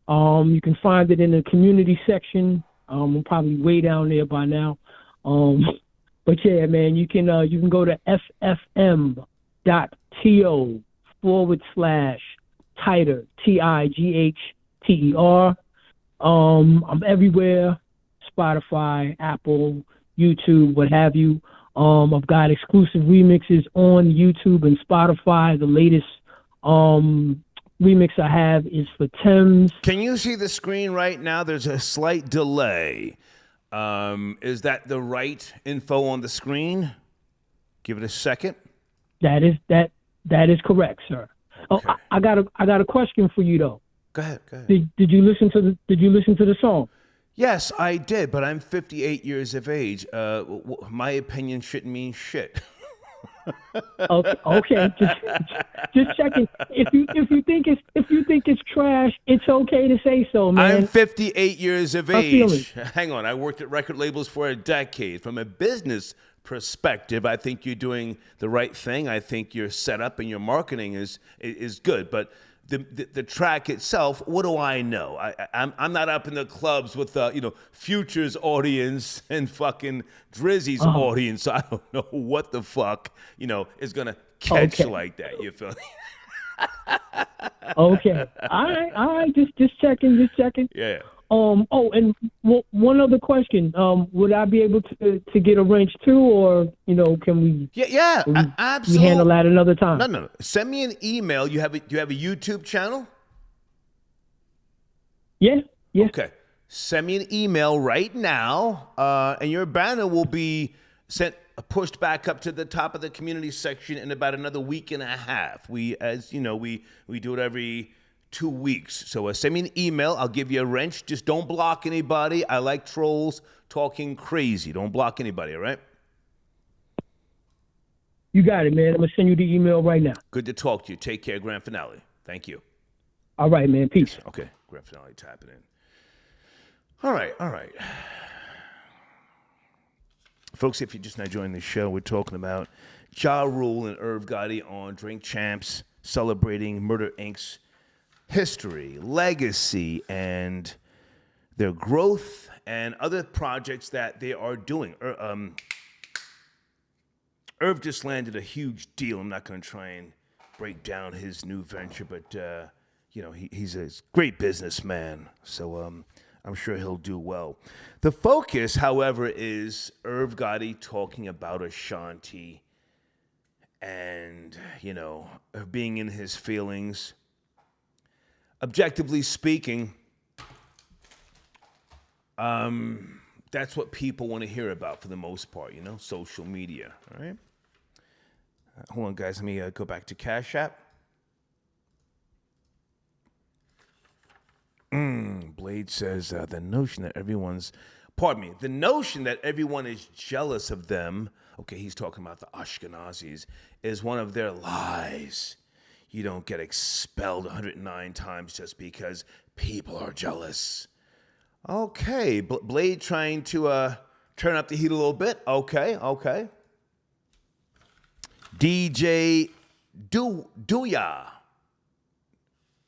Speaker 4: You can find it in the community section. I'm probably way down there by now. But yeah, man, you can go to ffm.to/tighter, TIGHTER. I'm everywhere, Spotify, Apple, YouTube, what have you. I've got exclusive remixes on YouTube and Spotify. The latest remix I have is for Thames.
Speaker 1: Can you see the screen right now? There's a slight delay. Is that the right info on the screen? Give it a second.
Speaker 4: That is correct, sir. Okay. Oh, I got a question for you though.
Speaker 1: Go ahead.
Speaker 4: Did you listen to the song?
Speaker 1: Yes, I did, but I'm 58 years of age. My opinion shouldn't mean shit.
Speaker 4: Okay. Just checking. If you think it's trash, it's okay to say so, man.
Speaker 1: I'm 58 years of age. Hang on, I worked at record labels for a decade. From a business perspective, I think you're doing the right thing. I think your setup and your marketing is good, but the track itself, what do I know? I'm not up in the clubs with Future's audience and fucking Drizzy's audience, so I don't know what the fuck is gonna catch like that. You feel me?
Speaker 4: Okay. All right. Just checking.
Speaker 1: Yeah.
Speaker 4: And one other question. Would I be able to get arranged too, or can we?
Speaker 1: Yeah. Absolutely.
Speaker 4: We handle that another time.
Speaker 1: No. Send me an email. You have a YouTube channel?
Speaker 4: Yeah.
Speaker 1: Okay. send me an email right now, and your banner will be pushed back up to the top of the community section in about another week and a half. As you know, we do it every 2 weeks. So send me an email. I'll give you a wrench. Just don't block anybody. I like trolls talking crazy. Don't block anybody, all right?
Speaker 4: You got it, man. I'm going to send you the email right now.
Speaker 1: Good to talk to you. Take care, Grand Finale. Thank you.
Speaker 4: All right, man. Peace.
Speaker 1: Okay, Grand Finale tapping in. All right. Folks, if you're just now joining the show, we're talking about Ja Rule and Irv Gotti on Drink Champs, celebrating Murder, Inc.'s history, legacy, and their growth and other projects that they are doing. Irv just landed a huge deal. I'm not going to try and break down his new venture, but he's a great businessman, so I'm sure he'll do well. The focus, however, is Irv Gotti talking about Ashanti and, being in his feelings. Objectively speaking, that's what people want to hear about for the most part, social media, all right? Hold on, guys. Let me go back to Cash App. Blade says the notion that everyone is jealous of them, okay, he's talking about the Ashkenazis, is one of their lies. You don't get expelled 109 times just because people are jealous. Okay, Blade trying to turn up the heat a little bit. Okay. DJ Duya.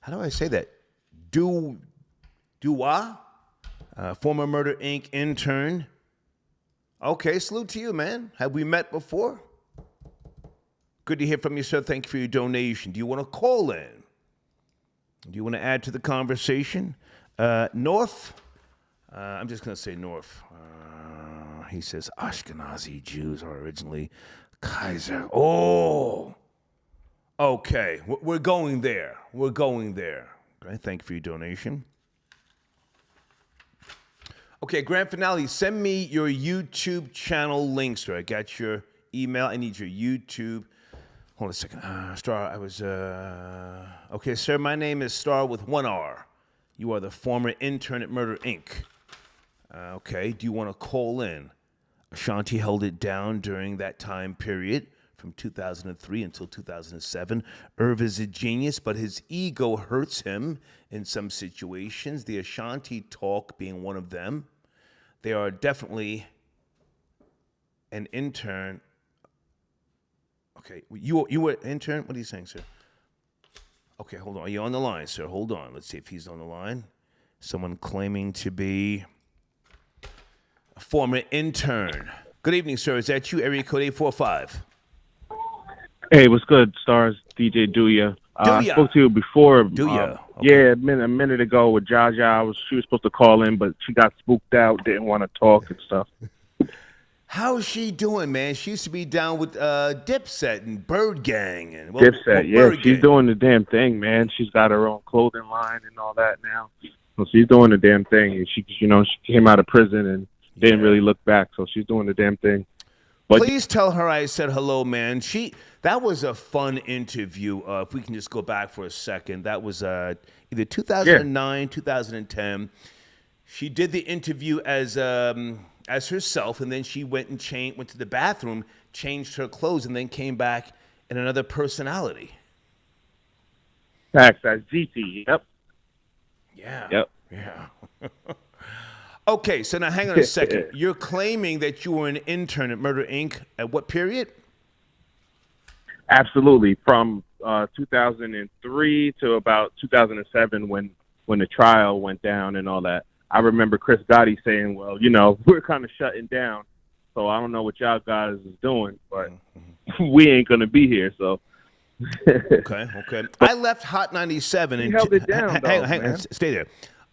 Speaker 1: How do I say that? Dua? Former Murder, Inc. intern. Okay, salute to you, man. Have we met before? Good to hear from you, sir. Thank you for your donation. Do you want to call in? Do you want to add to the conversation? North? I'm just going to say North. He says Ashkenazi Jews are originally Kaiser. Oh! Okay, we're going there. Okay, thank you for your donation. Okay, Grand Finale, send me your YouTube channel link, sir. I got your email. I need your YouTube. Hold on a second. Star, okay, sir, my name is Star with one R. You are the former intern at Murder, Inc. Okay, do you want to call in? Ashanti held it down during that time period from 2003 until 2007. Irv is a genius, but his ego hurts him in some situations, the Ashanti talk being one of them. They are definitely an intern. Okay, you were an intern? What are you saying, sir? Okay, hold on. Are you on the line, sir? Hold on. Let's see if he's on the line. Someone claiming to be a former intern. Good evening, sir. Is that you? Area code 845.
Speaker 5: Hey, what's good, Stars? DJ Duya. I spoke to you before.
Speaker 1: Duya. Okay.
Speaker 5: Yeah, a minute ago with Jaja. She was supposed to call in, but she got spooked out, didn't want to talk and stuff.
Speaker 1: How's she doing, man? She used to be down with Dipset and Bird Gang.
Speaker 5: Dipset, yeah. She's doing the damn thing, man. She's got her own clothing line and all that now. So she's doing the damn thing. And she came out of prison and didn't really look back. So she's doing the damn thing. But
Speaker 1: please tell her I said hello, man. That was a fun interview. If we can just go back for a second. That was either 2009, 2010. She did the interview as herself, and then she went to the bathroom, changed her clothes, and then came back in another personality.
Speaker 5: That's GT. Yep.
Speaker 1: Yeah.
Speaker 5: Yep.
Speaker 1: Yeah. Okay, so now hang on a second. You're claiming that you were an intern at Murder, Inc. At what period?
Speaker 5: Absolutely. From 2003 to about 2007 when the trial went down and all that. I remember Chris Gotti saying, well, we're kind of shutting down, so I don't know what y'all guys is doing, but we ain't going to be here, so.
Speaker 1: Okay. I left Hot 97.
Speaker 5: He held it down,
Speaker 1: hang on, stay there.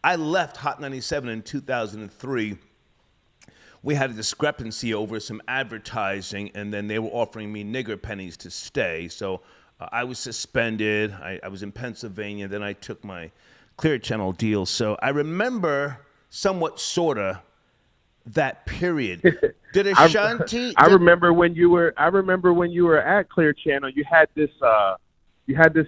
Speaker 1: I left Hot 97 in 2003. We had a discrepancy over some advertising, and then they were offering me nigger pennies to stay. So I was suspended. I was in Pennsylvania. Then I took my Clear Channel deal. So I remember somewhat sorta that period. Did Ashanti?
Speaker 5: I remember when you were at Clear Channel. You had this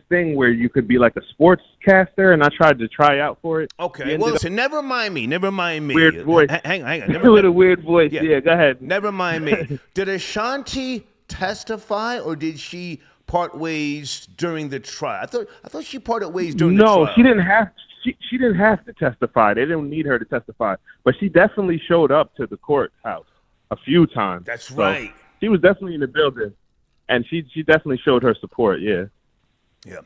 Speaker 5: thing where you could be like a sportscaster, and I tried to try out for it.
Speaker 1: Okay, well, listen, never mind me.
Speaker 5: Weird voice.
Speaker 1: Hang on.
Speaker 5: With a weird voice. Yeah, go ahead.
Speaker 1: Never mind me. Did Ashanti testify, or did she part ways during the trial? I thought she parted ways during the trial.
Speaker 5: No, she didn't have. She didn't have to testify. They didn't need her to testify, but she definitely showed up to the courthouse a few times.
Speaker 1: That's right.
Speaker 5: She was definitely in the building, and she definitely showed her support. Yeah.
Speaker 1: Yeah.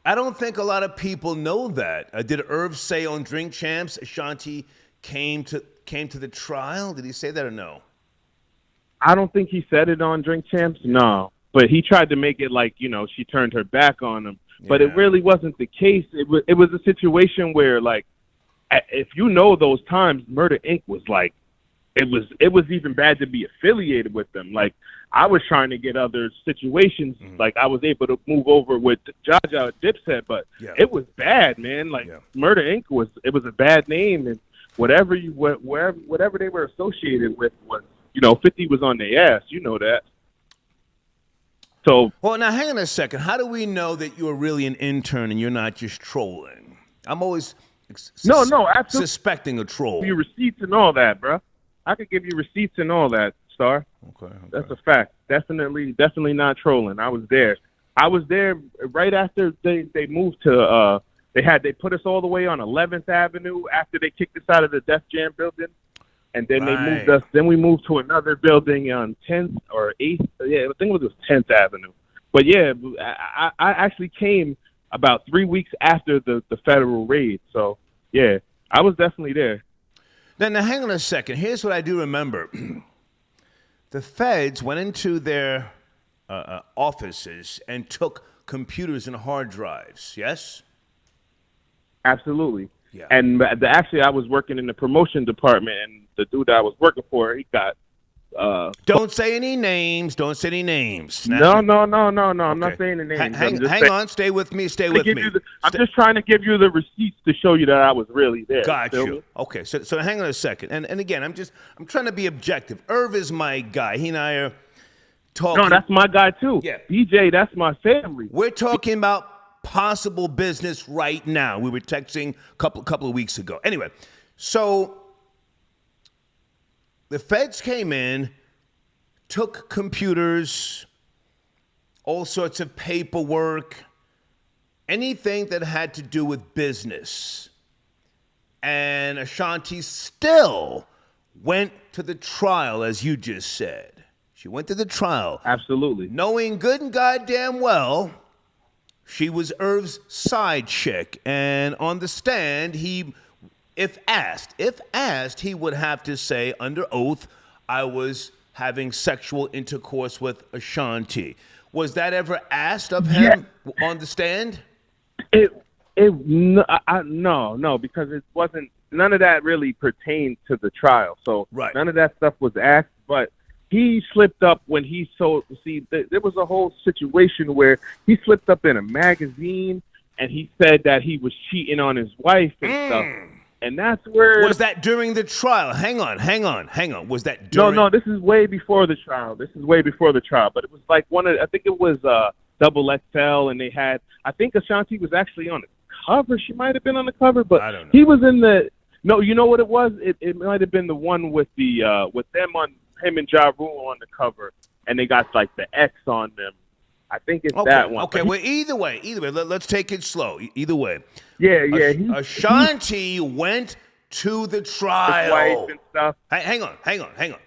Speaker 1: I don't think a lot of people know that. Did Irv say on Drink Champs Ashanti came to the trial? Did he say that or no?
Speaker 5: I don't think he said it on Drink Champs. No, but he tried to make it like she turned her back on him. But it really wasn't the case. It was a situation where, like, if those times, Murder Inc. was like, it was even bad to be affiliated with them. Like, I was trying to get other situations. Like, I was able to move over with Jaja Dipset, but it was bad, man. Like, Murder Inc. was a bad name, and whatever they were associated with was, 50 was on their ass. You know that. So,
Speaker 1: well, now hang on a second. How do we know that you're really an intern and you're not just trolling? I'm always
Speaker 5: absolutely
Speaker 1: suspecting a troll.
Speaker 5: Give you receipts and all that, bro. I could give you receipts and all that, Star.
Speaker 1: Okay.
Speaker 5: That's a fact. Definitely not trolling. I was there. I was there right after they moved to. They put us all the way on 11th Avenue after they kicked us out of the Def Jam building. And then they moved us. Then we moved to another building on 10th or 8th. Yeah, I think it was 10th Avenue. But yeah, I actually came about 3 weeks after the federal raid. So yeah, I was definitely there.
Speaker 1: Now hang on a second. Here's what I do remember: the feds went into their offices and took computers and hard drives. Yes.
Speaker 5: Absolutely.
Speaker 1: Yeah.
Speaker 5: And actually, I was working in the promotion department, and the dude that I was working for, he got.
Speaker 1: Don't say any names. No.
Speaker 5: I'm not saying the names.
Speaker 1: Hang on. Stay with me.
Speaker 5: I'm just trying to give you the receipts to show you that I was really there.
Speaker 1: Got you. Okay. So hang on a second. And again, I'm trying to be objective. Irv is my guy. He and I are talking.
Speaker 5: No, that's my guy too.
Speaker 1: Yeah.
Speaker 5: DJ, that's my family.
Speaker 1: We're talking about possible business right now. We were texting a couple of weeks ago. Anyway, so the feds came in, took computers, all sorts of paperwork, anything that had to do with business. And Ashanti still went to the trial, as you just said. She went to the trial.
Speaker 5: Absolutely.
Speaker 1: Knowing good and goddamn well she was Irv's side chick. And on the stand, if asked, he would have to say under oath, I was having sexual intercourse with Ashanti. Was that ever asked of him on the stand?
Speaker 5: No, because it wasn't. None of that really pertained to the trial. So none of that stuff was asked. But he slipped up when he there was a whole situation where he slipped up in a magazine and he said that he was cheating on his wife and stuff. And that's where...
Speaker 1: Was that during the trial? Hang on. Was that during...
Speaker 5: No, this is way before the trial. But it was like I think it was Double XL, and they had... I think Ashanti was actually on the cover. She might have been on the cover, but
Speaker 1: I don't know.
Speaker 5: He was in the... No, you know what it was? It might have been the one with them on... Him and Ja Rule on the cover, and they got like the X on them. I think it's that one.
Speaker 1: Okay, well, either way, let's take it slow. Either way.
Speaker 5: Yeah.
Speaker 1: Ashanti went to the trial.
Speaker 5: His wife and stuff.
Speaker 1: Hang on.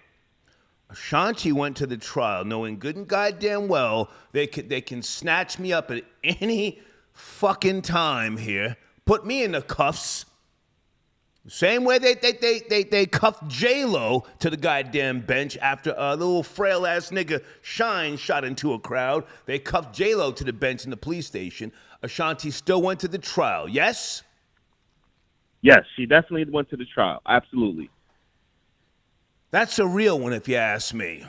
Speaker 1: Ashanti went to the trial knowing good and goddamn well they can snatch me up at any fucking time here, put me in the cuffs. Same way they cuffed J-Lo to the goddamn bench after a little frail-ass nigga Shine shot into a crowd. They cuffed J-Lo to the bench in the police station. Ashanti still went to the trial, yes?
Speaker 5: Yes, she definitely went to the trial. Absolutely.
Speaker 1: That's a real one, if you ask me.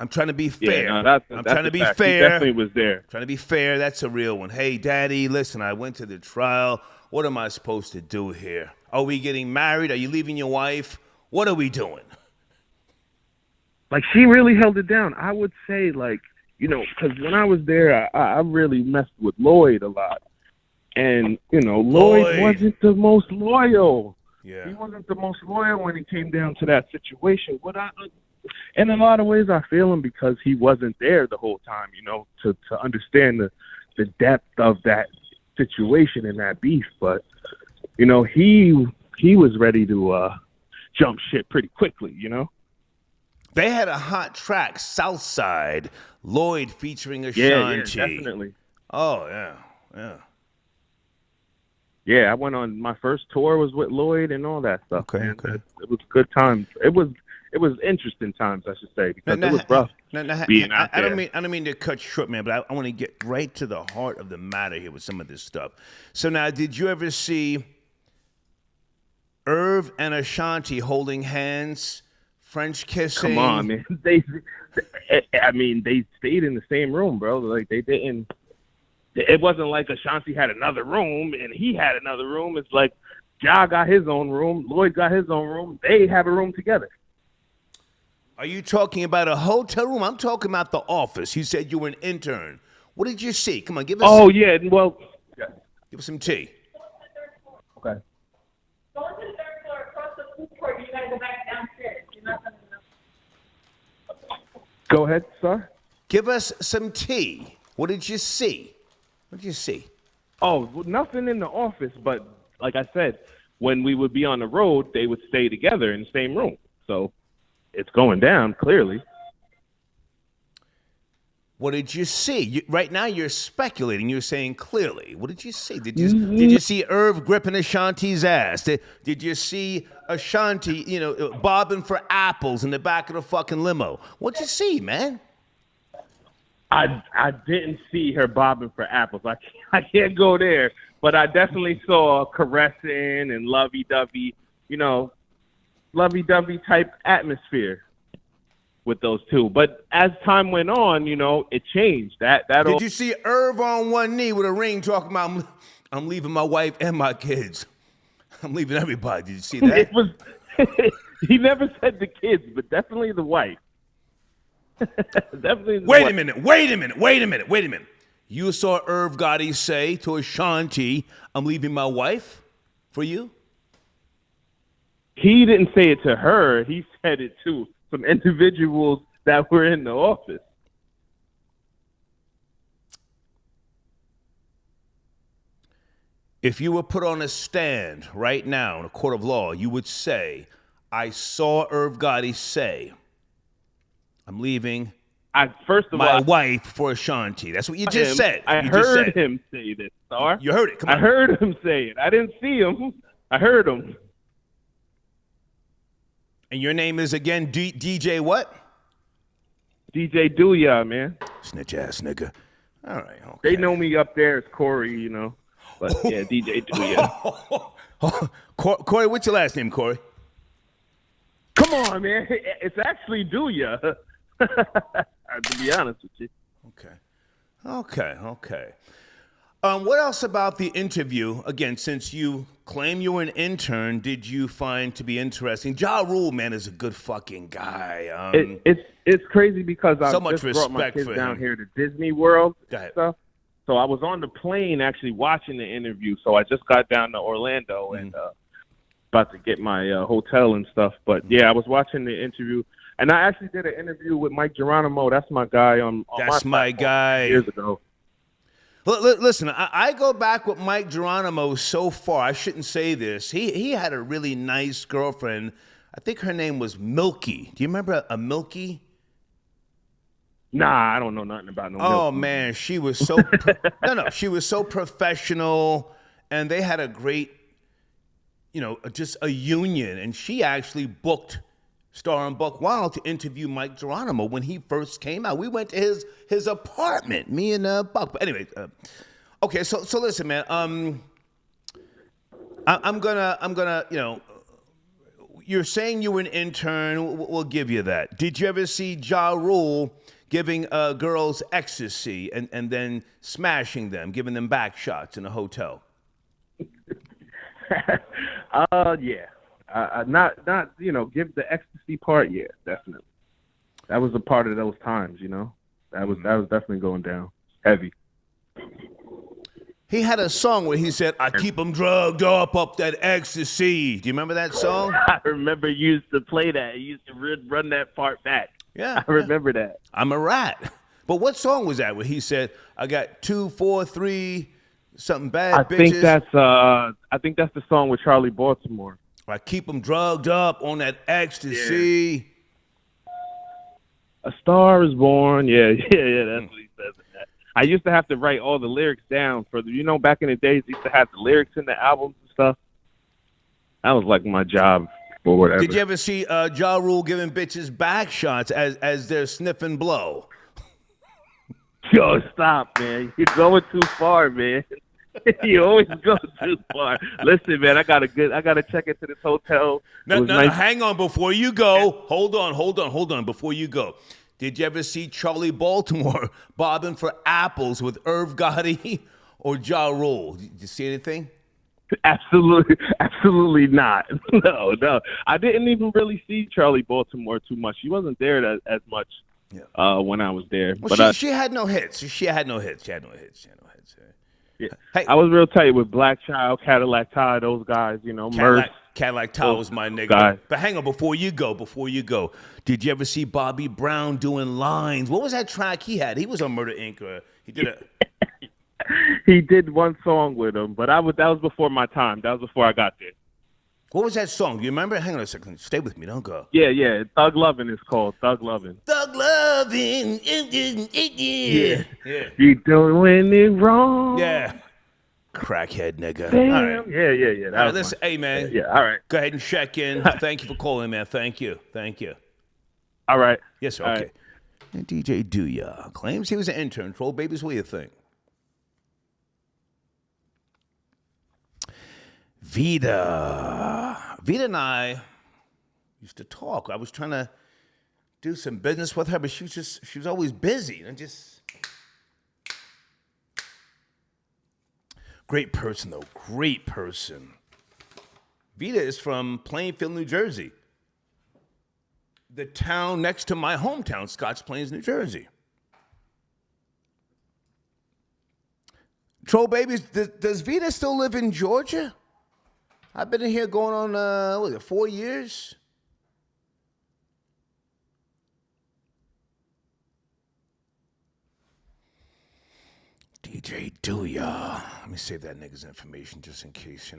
Speaker 1: I'm trying to be fair.
Speaker 5: Yeah, no,
Speaker 1: I'm trying to be fair.
Speaker 5: He definitely was there.
Speaker 1: Trying to be fair. That's a real one. Hey, Daddy, listen, I went to the trial. What am I supposed to do here? Are we getting married? Are you leaving your wife? What are we doing?
Speaker 5: Like, she really held it down. I would say, like, you know, because when I was there, I really messed with Lloyd a lot. And, you know, Lloyd wasn't the most loyal.
Speaker 1: Yeah.
Speaker 5: He wasn't the most loyal when it came down to that situation. In a lot of ways, I feel him because he wasn't there the whole time, you know, to understand the depth of that situation and that beef. But, you know, he was ready to jump ship pretty quickly, you know?
Speaker 1: They had a hot track, Southside, Lloyd featuring Ashanti.
Speaker 5: Yeah, definitely.
Speaker 1: Oh, yeah.
Speaker 5: Yeah, I went on my first tour was with Lloyd and all that stuff.
Speaker 1: Okay,
Speaker 5: man.
Speaker 1: okay.
Speaker 5: It was good times. It was interesting times, I should say, because it was rough being out there.
Speaker 1: I don't mean to cut you short, man, but I want to get right to the heart of the matter here with some of this stuff. So now, did you ever see Irv and Ashanti holding hands, French kissing?
Speaker 5: Come on, man. They stayed in the same room, bro. Like, they didn't. It wasn't like Ashanti had another room and he had another room. It's like Ja got his own room, Lloyd got his own room. They have a room together.
Speaker 1: Are you talking about a hotel room? I'm talking about the office. You said you were an intern. What did you see? Come on, give us.
Speaker 5: Oh yeah, well,
Speaker 1: give us some tea.
Speaker 5: Okay.
Speaker 2: Go to the third floor across the food court. You gotta go back downstairs. You're not gonna know.
Speaker 5: Go ahead, sir.
Speaker 1: Give us some tea. What did you see? What did you see?
Speaker 5: Oh, well, nothing in the office, but like I said, when we would be on the road, they would stay together in the same room. So it's going down, clearly.
Speaker 1: What did you see? Right now you're speculating. You're saying clearly. What did you see? Did you see Irv gripping Ashanti's ass? Did you see Ashanti, you know, bobbing for apples in the back of the fucking limo? What'd you see, man?
Speaker 5: I didn't see her bobbing for apples. I can't go there, but I definitely saw caressing and lovey-dovey, you know, lovey-dovey type atmosphere with those two. But as time went on, you know, it changed.
Speaker 1: Did you see Irv on one knee with a ring talking about, I'm leaving my wife and my kids. I'm leaving everybody. Did you see that?
Speaker 5: It was. He never said the kids, but definitely the wife. Definitely.
Speaker 1: Wait a minute. You saw Irv Gotti say to Ashanti, I'm leaving my wife for you?
Speaker 5: He didn't say it to her. He said it to some individuals that were in the office.
Speaker 1: If you were put on a stand right now in a court of law, you would say, I saw Irv Gotti say, I'm leaving my wife for Ashanti. That's what you just said.
Speaker 5: I heard him say this, Star.
Speaker 1: You heard it. Come on.
Speaker 5: I heard him say it. I didn't see him. I heard him.
Speaker 1: And your name is, again, DJ what?
Speaker 5: DJ Douya, man.
Speaker 1: Snitch ass nigga. All right. Okay.
Speaker 5: They know me up there as Corey, you know. But yeah, DJ Douya.
Speaker 1: Corey, what's your last name, Corey?
Speaker 5: Come on, man. It's actually Douya. To be honest with you.
Speaker 1: Okay. What else about the interview? Again, since you claim you were an intern, did you find to be interesting? Ja Rule, man, is a good fucking guy.
Speaker 5: It's crazy because I
Speaker 1: so much
Speaker 5: just brought my
Speaker 1: respect
Speaker 5: kids
Speaker 1: for
Speaker 5: down
Speaker 1: him.
Speaker 5: here to Disney World
Speaker 1: Go
Speaker 5: and
Speaker 1: ahead.
Speaker 5: stuff. So I was on the plane actually watching the interview. So I just got down to Orlando and about to get my hotel and stuff. But yeah, I was watching the interview. And I actually did an interview with Mike Geronimo. That's my guy on
Speaker 1: That's my guy.
Speaker 5: Years ago.
Speaker 1: Listen, I go back with Mike Geronimo so far. I shouldn't say this. He had a really nice girlfriend. I think her name was Milky. Do you remember a Milky?
Speaker 5: Nah, I don't know nothing about no
Speaker 1: Oh,
Speaker 5: Milky.
Speaker 1: man, she was so she was so professional, and they had a great, just a union. And she actually booked Star and Buck Wild to interview Mike Geronimo when he first came out. We went to his apartment, me and Buck. But anyway, okay. So listen, man. I'm gonna. You're saying you were an intern. We'll give you that. Did you ever see Ja Rule giving girls ecstasy and then smashing them, giving them back shots in a hotel?
Speaker 5: Yeah. Not give the ecstasy part. Yeah, definitely. That was a part of those times. That was definitely going down heavy.
Speaker 1: He had a song where he said, "I keep them drugged up that ecstasy." Do you remember that song?
Speaker 5: I remember you used to play that. You used to run that part back.
Speaker 1: Yeah,
Speaker 5: I remember that.
Speaker 1: I'm a rat. But what song was that where he said, "I got 2, 4, 3, something bad bitches"?
Speaker 5: I think that's the song with Charlie Baltimore.
Speaker 1: I keep them drugged up on that ecstasy.
Speaker 5: A Star Is Born. Yeah. That's what he says in that. I used to have to write all the lyrics down for back in the days, used to have the lyrics in the albums and stuff. That was like my job or whatever.
Speaker 1: Did you ever see Ja Rule giving bitches back shots as they're sniffing blow?
Speaker 5: Yo, stop, man. You're going too far, man. You always go too far. Listen, man, I gotta check into this hotel.
Speaker 1: No, hang on before you go. Hold on before you go. Did you ever see Charlie Baltimore bobbing for apples with Irv Gotti or Ja Rule? Did you see anything?
Speaker 5: Absolutely not. No. I didn't even really see Charlie Baltimore too much. She wasn't there as much when I was there.
Speaker 1: Well,
Speaker 5: but
Speaker 1: she had no hits. She had no hits.
Speaker 5: Yeah.
Speaker 1: Hey,
Speaker 5: I was real tight with Black Child, Cadillac Ty, those guys, Merce.
Speaker 1: Cadillac Ty was my nigga.
Speaker 5: Guys.
Speaker 1: But hang on, before you go, did you ever see Bobby Brown doing lines? What was that track he had? He was on Murder Inc. He did a...
Speaker 5: He did one song with him, but that was before my time. That was before I got there.
Speaker 1: What was that song? Do you remember? Hang on a second. Stay with me. Don't go.
Speaker 5: Yeah. Thug Lovin' is called. Thug Lovin'.
Speaker 1: Thug Lovin'. Yeah.
Speaker 5: You doing it wrong.
Speaker 1: Yeah. Crackhead nigga.
Speaker 5: Damn.
Speaker 1: All right.
Speaker 5: Yeah.
Speaker 1: All right, listen, hey, man.
Speaker 5: Yeah, all right.
Speaker 1: Go ahead and check in. Thank you for calling, man. Thank you.
Speaker 5: All right.
Speaker 1: Yes, sir.
Speaker 5: All
Speaker 1: Okay.
Speaker 5: right.
Speaker 1: And DJ Douya claims he was an intern. Troll babies, what do you think? Vida and I used to talk. I was trying to do some business with her, but she was always busy. And just great person, though. Great person. Vida is from Plainfield, New Jersey. The town next to my hometown, Scotch Plains, New Jersey. Troll babies, does Vida still live in Georgia? I've been in here going on, 4 years? DJ Douya. Let me save that nigga's information just in case,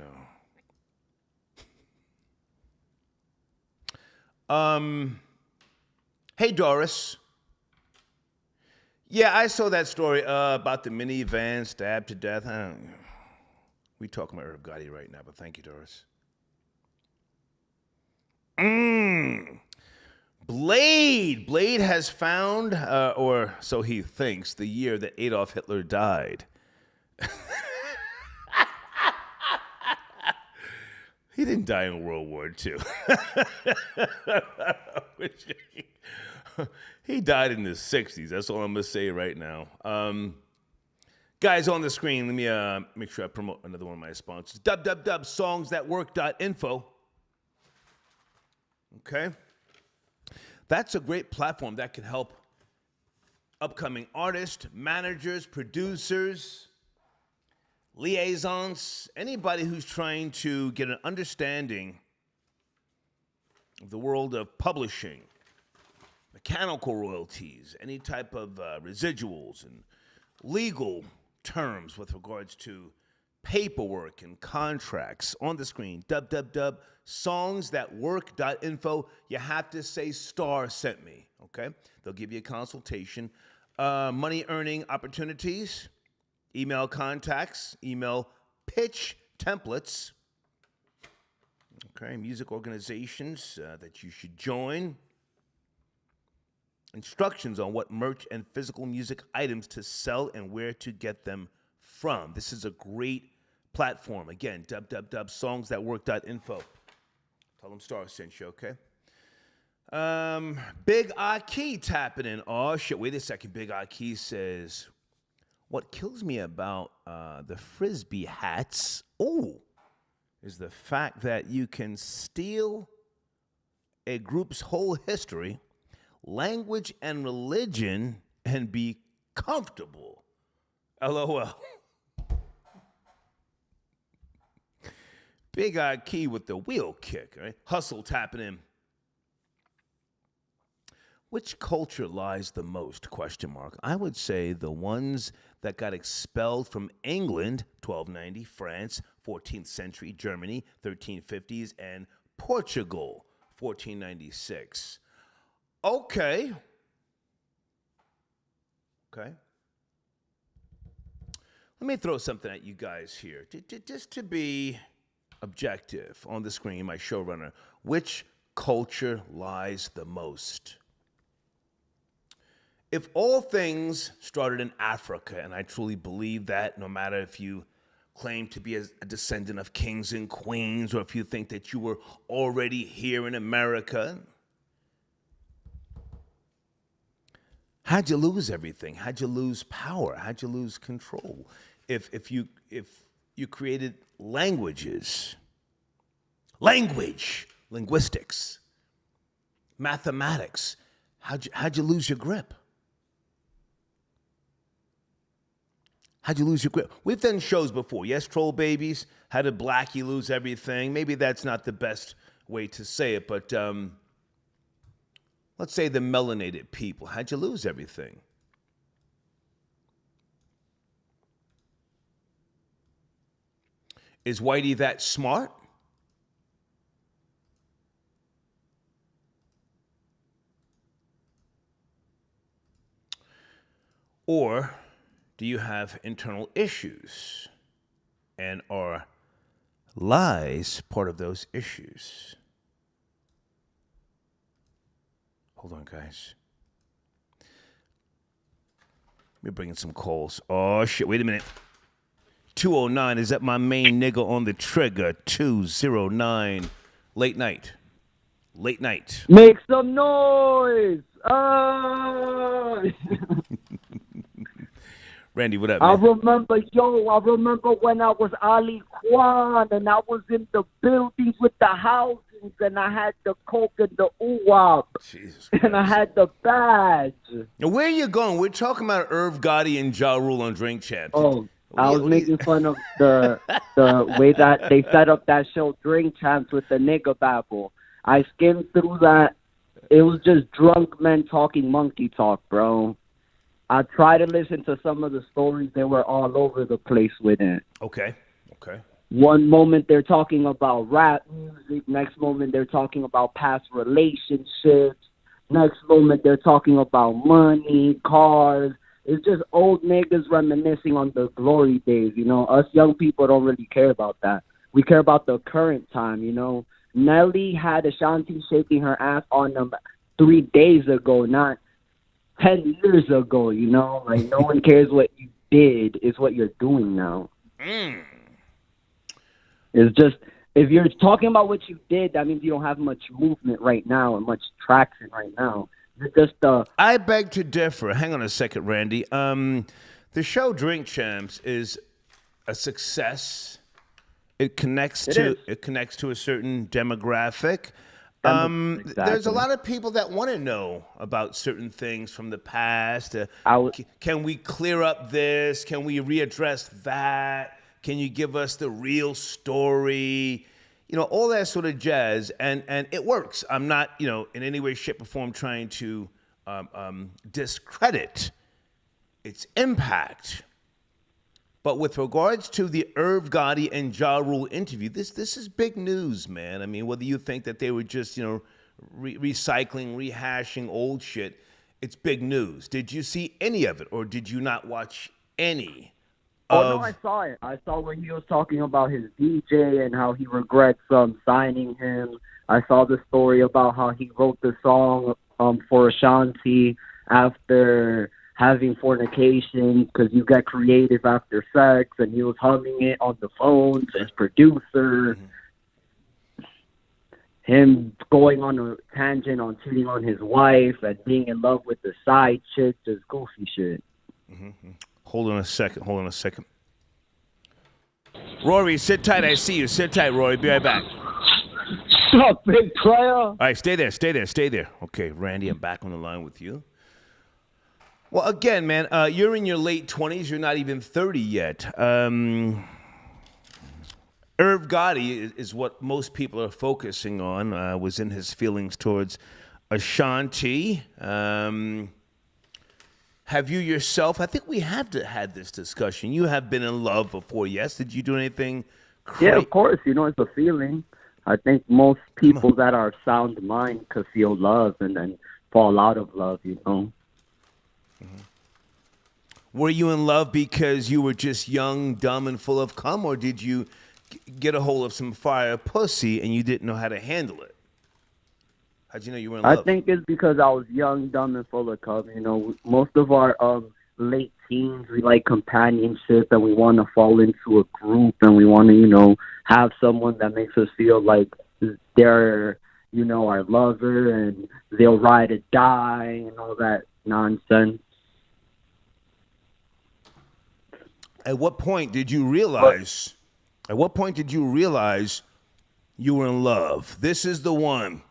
Speaker 1: Hey, Doris. Yeah, I saw that story about the minivan stabbed to death. We talking about Irv Gotti right now, but thank you, Doris. Blade has found, or so he thinks, the year that Adolf Hitler died. He didn't die in World War II. He died in the 60s. That's all I'm going to say right now. Guys, on the screen, let me make sure I promote another one of my sponsors. www.songsthatwork.info. Okay? That's a great platform that can help upcoming artists, managers, producers, liaisons, anybody who's trying to get an understanding of the world of publishing, mechanical royalties, any type of residuals and legal terms with regards to paperwork and contracts. On the screen, www.songsthatwork.info. You have to say Star sent me, okay? They'll give you a consultation. Money earning opportunities, email contacts, email pitch templates, okay? Music organizations that you should join. Instructions on what merch and physical music items to sell and where to get them from. This is a great platform. Again, www.songsthatwork.info. Tell them Star sent you, okay? Big Aki tapping in. Oh, shit, wait a second. Big Aki says, what kills me about the Frisbee hats, is the fact that you can steal a group's whole history, language, and religion and be comfortable. LOL. Big Eye Key with the wheel kick, right? Hustle tapping in. Which culture lies the most, question mark? I would say the ones that got expelled from England, 1290, France, 14th century, Germany, 1350s, and Portugal, 1496. Okay. Let me throw something at you guys here. Just to be objective on the screen, my showrunner. Which culture lies the most? If all things started in Africa, and I truly believe that, no matter if you claim to be a descendant of kings and queens, or if you think that you were already here in America, how'd you lose everything? How'd you lose power? How'd you lose control? If you created languages, linguistics, mathematics, how'd you lose your grip? How'd you lose your grip? We've done shows before. Yes, Troll Babies. How did Blackie lose everything? Maybe that's not the best way to say it, but let's say the melanated people. How'd you lose everything? Is Whitey that smart? Or do you have internal issues? And are lies part of those issues? Hold on, guys. Let me bring in some calls. Oh, shit. Wait a minute. 209. Is that my main nigga on the trigger? 209. Late night.
Speaker 6: Make some noise.
Speaker 1: Randy, what up,
Speaker 6: I
Speaker 1: man?
Speaker 6: remember when I was Ali Kwan and I was in the buildings with the housings and I had the coke and the ooh-wop.
Speaker 1: Jesus
Speaker 6: and I had the badge.
Speaker 1: Now, where are you going? We're talking about Irv Gotti and Ja Rule on Drink Champs.
Speaker 6: Oh, I was making fun of the way that they set up that show Drink Champs with the nigga babble. I skimmed through that. It was just drunk men talking monkey talk, bro. I tried to listen to some of the stories. They were all over the place with it.
Speaker 1: Okay.
Speaker 6: One moment they're talking about rap music. Next moment they're talking about past relationships. Next moment they're talking about money, cars. It's just old niggas reminiscing on the glory days. You know, us young people don't really care about that. We care about the current time, you know. Nelly had Ashanti shaking her ass on them 3 days ago, not 10 years ago, you know? Like, no one cares what you did. It's what you're doing now. It's just, if you're talking about what you did, that means you don't have much movement right now and much traction right now. You're just
Speaker 1: I beg to differ. Hang on a second, Randy. The show Drink Champs is a success. It connects to a certain demographic.
Speaker 6: Exactly.
Speaker 1: There's a lot of people that want to know about certain things from the past. Can we clear up this? Can we readdress that? Can you give us the real story? You know, all that sort of jazz, and it works. I'm not, you know, in any way, shape, or form trying to discredit its impact. But with regards to the Irv Gotti and Ja Rule interview, this is big news, man. I mean, whether you think that they were just, you know, recycling, rehashing old shit, it's big news. Did you see any of it, or did you not watch any?
Speaker 6: No, I saw it. I saw when he was talking about his DJ and how he regrets signing him. I saw the story about how he wrote the song for Ashanti after having fornication because you get creative after sex, and he was humming it on the phone to his producer. Him going on a tangent on cheating on his wife and being in love with the side chick, just goofy shit.
Speaker 1: Hold on a second. Rory, sit tight. I see you. Sit tight, Rory. Be right back.
Speaker 3: What's up, big player?
Speaker 1: All right, stay there. Okay, Randy, I'm back on the line with you. Well, again, man, you're in your late 20s. You're not even 30 yet. Irv Gotti is what most people are focusing on, was in his feelings towards Ashanti. Have you yourself, I think we have had this discussion. You have been in love before, yes? Did you do anything crazy?
Speaker 6: Yeah, of course. You know, it's a feeling. I think most people that are sound mind could feel love and then fall out of love, you know.
Speaker 1: Were you in love because you were just young, dumb, and full of cum, or did you get a hold of some fire pussy and you didn't know how to handle it? How'd you know you were in love?
Speaker 6: I think it's because I was young, dumb, and full of cum. You know, most of our late teens, we like companionship and we want to fall into a group and we want to, you know, have someone that makes us feel like they're, you know, our lover and they'll ride or die and all that nonsense.
Speaker 1: At what point did you realize? At what point did you realize you were in love? This is the one.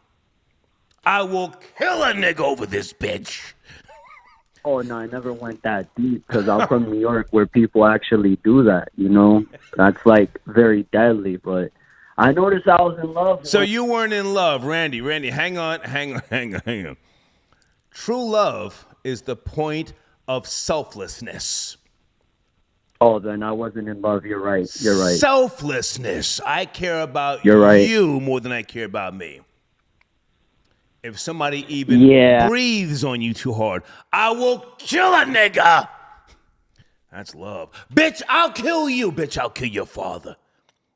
Speaker 1: I will kill a nigga over this bitch.
Speaker 6: Oh, no, I never went that deep because I'm from New York where people actually do that, you know? That's, like, very deadly, but I noticed I was in love.
Speaker 1: So you weren't in love, Randy. Randy, hang on. True love is the point of selflessness.
Speaker 6: Oh, then I wasn't in love. You're right.
Speaker 1: Selflessness. I care about
Speaker 6: right.
Speaker 1: you more than I care about me. If somebody even breathes on you too hard, I will kill a nigga. That's love. Bitch, I'll kill you. Bitch, I'll kill your father.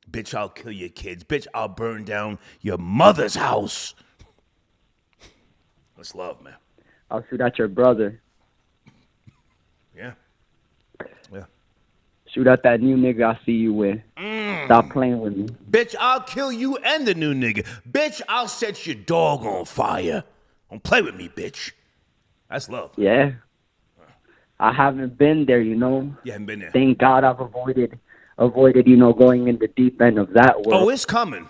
Speaker 1: Bitch, I'll kill your kids. Bitch, I'll burn down your mother's house. That's love, man.
Speaker 6: I'll shoot at your brother.
Speaker 1: Yeah.
Speaker 6: Shoot at that new nigga I see you with. Stop playing with me.
Speaker 1: Bitch, I'll kill you and the new nigga. Bitch, I'll set your dog on fire. Don't play with me, bitch. That's love.
Speaker 6: Yeah. I haven't been there, you know.
Speaker 1: You haven't been there.
Speaker 6: Thank God I've avoided, you know, going in the deep end of that world.
Speaker 1: Oh, it's coming.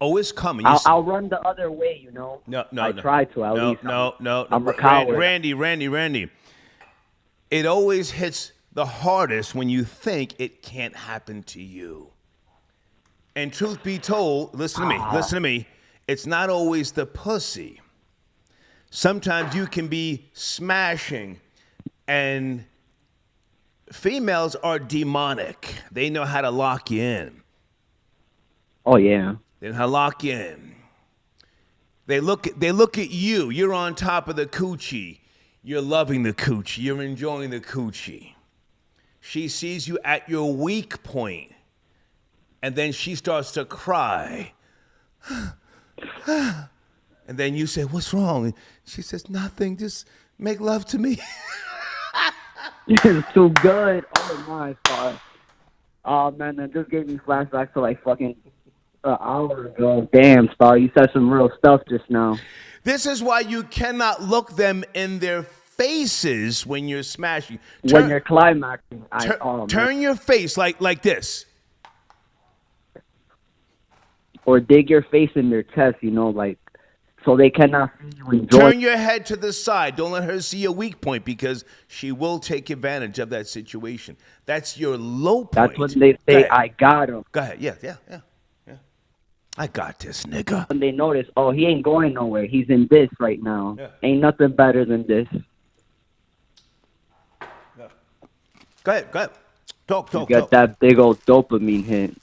Speaker 6: I'll run the other way, you know.
Speaker 1: No.
Speaker 6: I try to, at least.
Speaker 1: No.
Speaker 6: I'm a coward.
Speaker 1: Randy. It always hits the hardest when you think it can't happen to you. And truth be told, listen to me, it's not always the pussy. Sometimes you can be smashing, and females are demonic. They know how to lock you in.
Speaker 6: Oh, yeah.
Speaker 1: They know how to lock you in. They look at you. You're on top of the coochie. You're loving the coochie. You're enjoying the coochie. She sees you at your weak point, and then she starts to cry. And then you say, "What's wrong?" And she says, "Nothing. Just make love to me."
Speaker 6: It's too good. Oh, my God. Oh, man, that just gave me flashbacks to, like, fucking an hour ago. Damn, Star, you said some real stuff just now.
Speaker 1: This is why you cannot look them in their faces when you're smashing.
Speaker 6: When you're climaxing.
Speaker 1: Turn your face like this.
Speaker 6: Or dig your face in their chest, you know, like, so they cannot see you enjoy.
Speaker 1: Turn your head to the side. Don't let her see your weak point because she will take advantage of that situation. That's your low point.
Speaker 6: That's when they say, I got him.
Speaker 1: Go ahead. Yeah. I got this, nigga.
Speaker 6: When they notice, oh, he ain't going nowhere. He's in this right now.
Speaker 1: Yeah.
Speaker 6: Ain't nothing better than this.
Speaker 1: Go ahead. Talk.
Speaker 6: Get that big old dopamine hit.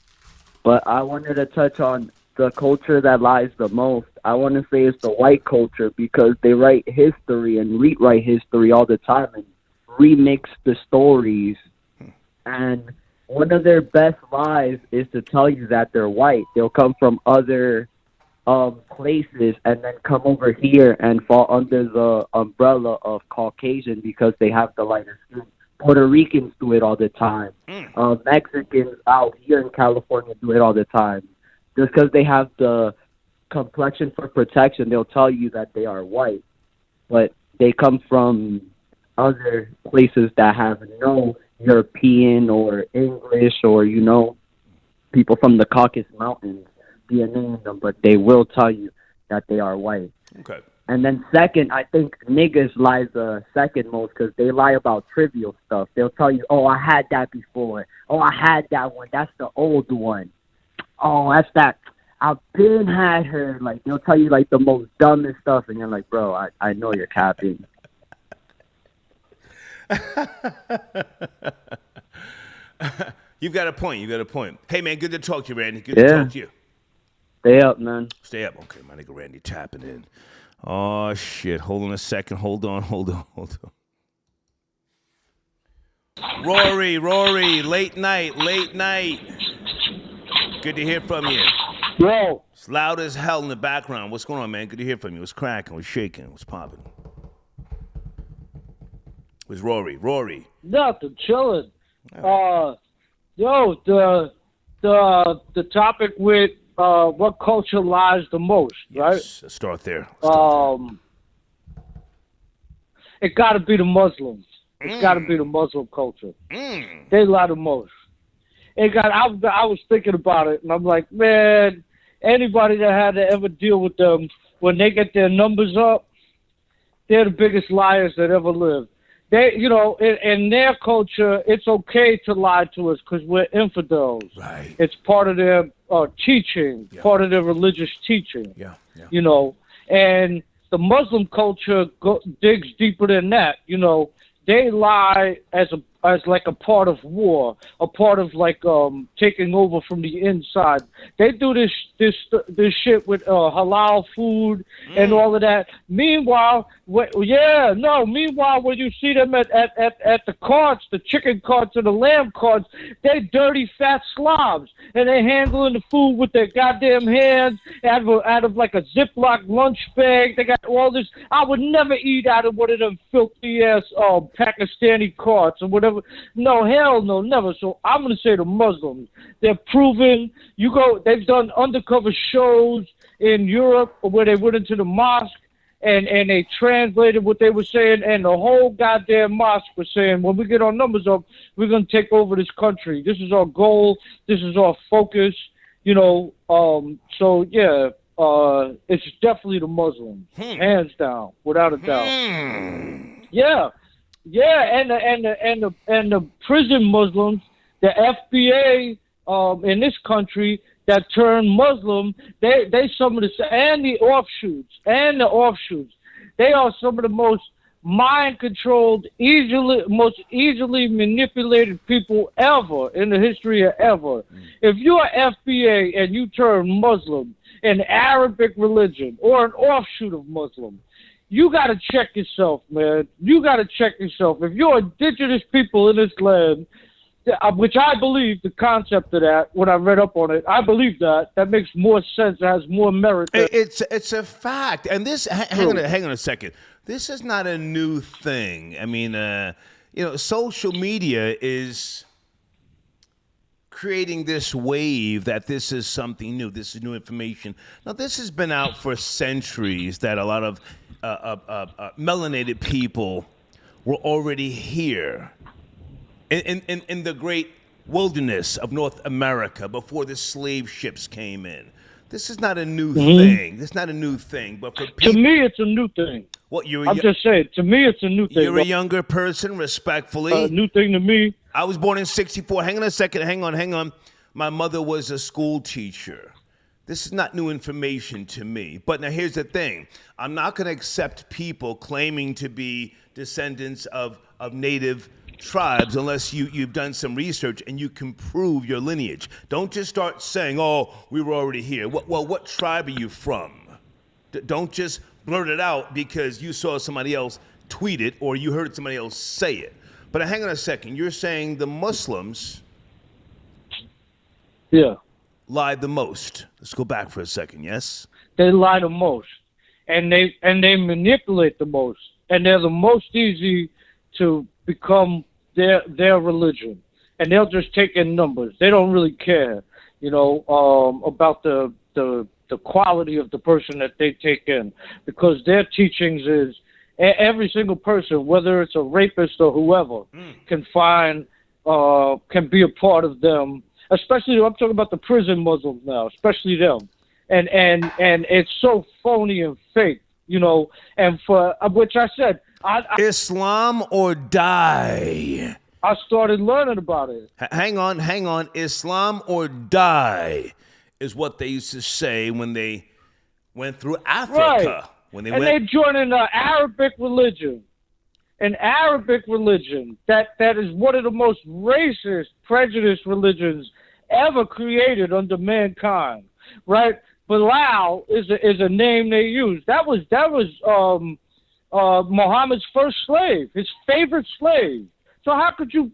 Speaker 6: But I wanted to touch on the culture that lies the most. I want to say it's the white culture because they write history and rewrite history all the time and remix the stories. And one of their best lies is to tell you that they're white. They'll come from other places and then come over here and fall under the umbrella of Caucasian because they have the lighter skin. Puerto Ricans do it all the time. Mexicans out here in California do it all the time. Just because they have the complexion for protection, they'll tell you that they are white. But they come from other places that have no European or English or, you know, people from the Caucasus Mountains being named them, but they will tell you that they are white.
Speaker 1: Okay.
Speaker 6: And then second, I think niggas lie the second most because they lie about trivial stuff. They'll tell you, oh, I had that before. Oh, I had that one. That's the old one. Oh, that's that. I've been had her. Like, they'll tell you, like, the most dumbest stuff. And you're like, bro, I know you're capping.
Speaker 1: You've got a point. You've got a point. Hey, man, good to talk to you, Randy. Good to talk to you.
Speaker 6: Stay up, man.
Speaker 1: Stay up. Okay, my nigga Randy tapping in. Oh, shit. Hold on a second. Hold on. Rory, late night. Good to hear from you.
Speaker 7: Yo.
Speaker 1: It's loud as hell in the background. What's going on, man? Good to hear from you. What's cracking? What's shaking? What's popping? Where's Rory?
Speaker 7: Nothing, chilling. The topic with what culture lies the most, right?
Speaker 1: Yes, let's start there.
Speaker 7: It got to be the Muslims. It's got to be the Muslim culture. They lie the most. I was thinking about it, and I'm like, man, anybody that had to ever deal with them, when they get their numbers up, they're the biggest liars that ever lived. They, in their culture, it's okay to lie to us because we're infidels.
Speaker 1: Right.
Speaker 7: It's part of their teaching, part of their religious teaching.
Speaker 1: Yeah.
Speaker 7: And the Muslim culture digs deeper than that. They lie as like a part of war, a part of like taking over from the inside. They do this shit with halal food and all of that. Meanwhile, when you see them at the carts, the chicken carts and the lamb carts, they dirty fat slobs, and they handling the food with their goddamn hands out of like a Ziploc lunch bag. They got all this. I would never eat out of one of them filthy ass Pakistani carts or whatever. No, hell no, never. So I'm going to say the Muslims. They're proven. They've done undercover shows in Europe where they went into the mosque and they translated what they were saying, and the whole goddamn mosque was saying, when we get our numbers up, we're going to take over this country. This is our goal. This is our focus. It's definitely the Muslims, hands down, without a doubt. Yeah, and the prison Muslims, the FBA in this country that turned Muslim, they some of the, and the offshoots, they are some of the most mind-controlled, most easily manipulated people ever in the history of ever. If you're FBA and you turn Muslim, an Arabic religion or an offshoot of Muslim, you got to check yourself, man. You got to check yourself. If you're indigenous people in this land, which I believe the concept of that, when I read up on it, I believe that makes more sense. It has more merit.
Speaker 1: It's a fact. And this, hang on a second. This is not a new thing. I mean, social media is creating this wave that this is something new. This is new information. Now, this has been out for centuries, that a lot of melanated people were already here in the great wilderness of North America before the slave ships came in. This is not a new thing. This is not a new thing. But for people,
Speaker 7: to me, it's a new thing. I'm just saying. To me, it's a new thing.
Speaker 1: You're a younger person, respectfully.
Speaker 7: New thing to me.
Speaker 1: I was born in '64. Hang on a second. Hang on. My mother was a school teacher. This is not new information to me. But now here's the thing. I'm not going to accept people claiming to be descendants of native tribes unless you've done some research and you can prove your lineage. Don't just start saying, oh, we were already here. What tribe are you from? Don't just blurt it out because you saw somebody else tweet it or you heard somebody else say it. But hang on a second. You're saying the Muslims lied the most. Let's go back for a second, yes?
Speaker 7: They lie the most. And they manipulate the most. And they're the most easy to become their religion. And they'll just take in numbers. They don't really care, about the quality of the person that they take in. Because their teachings is every single person, whether it's a rapist or whoever, can be a part of them especially I'm talking about the prison Muslims now, especially them, and it's so phony and fake, and for which I said,
Speaker 1: Islam or die.
Speaker 7: I started learning about it.
Speaker 1: Hang on. Islam or die is what they used to say when they went through Africa.
Speaker 7: Right. They joined in the Arabic religion. An Arabic religion that is one of the most racist, prejudiced religions ever created under mankind, right? Bilal is a name they use. That was Muhammad's first slave, his favorite slave. So how could you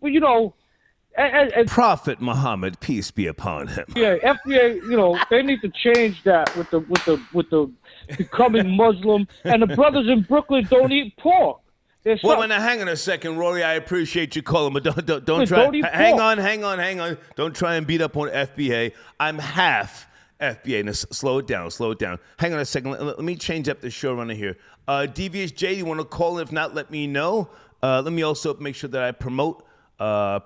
Speaker 1: Prophet Muhammad, peace be upon him.
Speaker 7: Yeah, FBA, they need to change that with the becoming Muslim, and the brothers in Brooklyn don't eat pork.
Speaker 1: Well, now hang on a second, Rory. I appreciate you calling, but don't try. Hang on. Don't try and beat up on FBA. I'm half FBA. Now, slow it down. Hang on a second. Let me change up the showrunner here. Devious J, you want to call? If not, let me know. Let me also make sure that I promote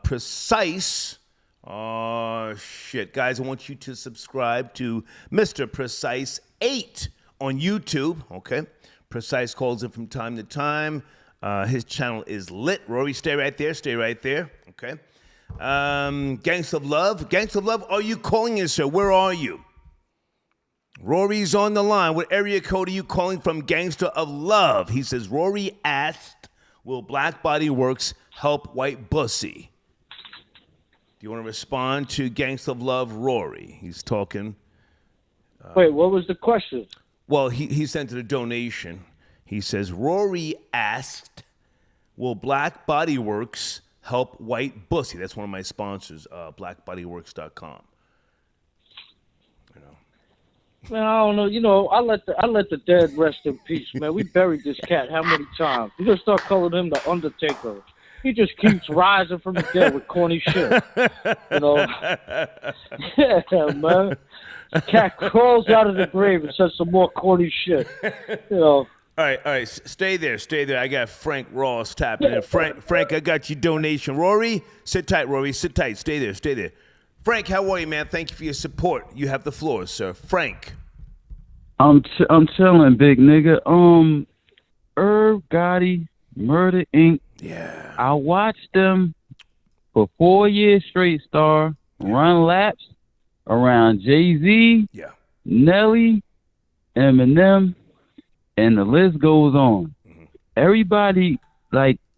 Speaker 1: Precise. Oh, shit. Guys, I want you to subscribe to Mr. Precise 8 on YouTube. Okay. Precise calls in from time to time. His channel is lit. Rory, stay right there. Okay. Gangsta of Love, are you calling in, sir? Where are you? Rory's on the line. What area code are you calling from, Gangsta of Love? He says, Rory asked, will Black Body Works help white bussy? Do you want to respond to Gangsta of Love, Rory? He's talking.
Speaker 7: Wait, what was the question?
Speaker 1: Well, he sent it a donation. He says, Rory asked, will Black Body Works help white bussy? That's one of my sponsors, blackbodyworks.com.
Speaker 7: Man, I don't know. I let the dead rest in peace, man. We buried this cat how many times? You just start calling him the Undertaker. He just keeps rising from the dead with corny shit. Yeah, man. The cat crawls out of the grave and says some more corny shit. All
Speaker 1: right. Stay there. I got Frank Ross tapping in. Frank, I got your donation. Rory, sit tight, Stay there. Frank, how are you, man? Thank you for your support. You have the floor, sir. Frank.
Speaker 8: I'm chilling, big nigga. Irv Gotti, Murder Inc.
Speaker 1: Yeah.
Speaker 8: I watched them for 4 years straight, run laps around Jay-Z, Nelly, Eminem, and the list goes on. Mm-hmm. Everybody,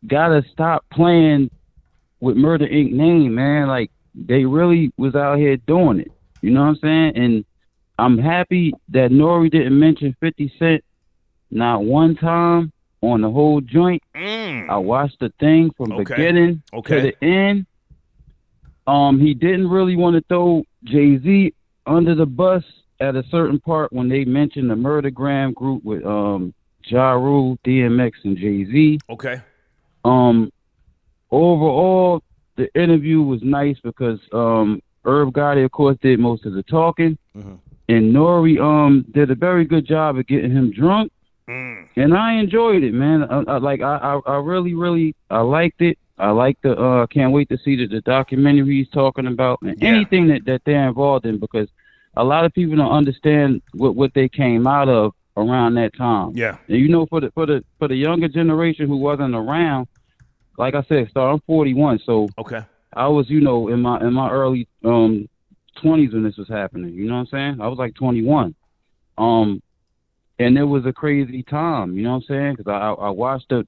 Speaker 8: gotta stop playing with Murder Inc. name, man. They really was out here doing it. You know what I'm saying? And I'm happy that Nori didn't mention 50 Cent not one time on the whole joint. I watched the thing from beginning to the end. He didn't really want to throw Jay-Z under the bus at a certain part when they mentioned the Murdergram group with Ja Rule, DMX, and Jay-Z.
Speaker 1: Okay.
Speaker 8: Overall, the interview was nice because Irv Gotti, of course, did most of the talking, and Nori did a very good job of getting him drunk, and I enjoyed it, man. I really liked it. I like the can't wait to see the documentary he's talking about and anything that they're involved in, because a lot of people don't understand what they came out of around that time.
Speaker 1: Yeah,
Speaker 8: and for the younger generation who wasn't around. Like I said, I'm 41, so I was, in my early 20s when this was happening. You know what I'm saying? I was like 21, and it was a crazy time. You know what I'm saying? Because I watched them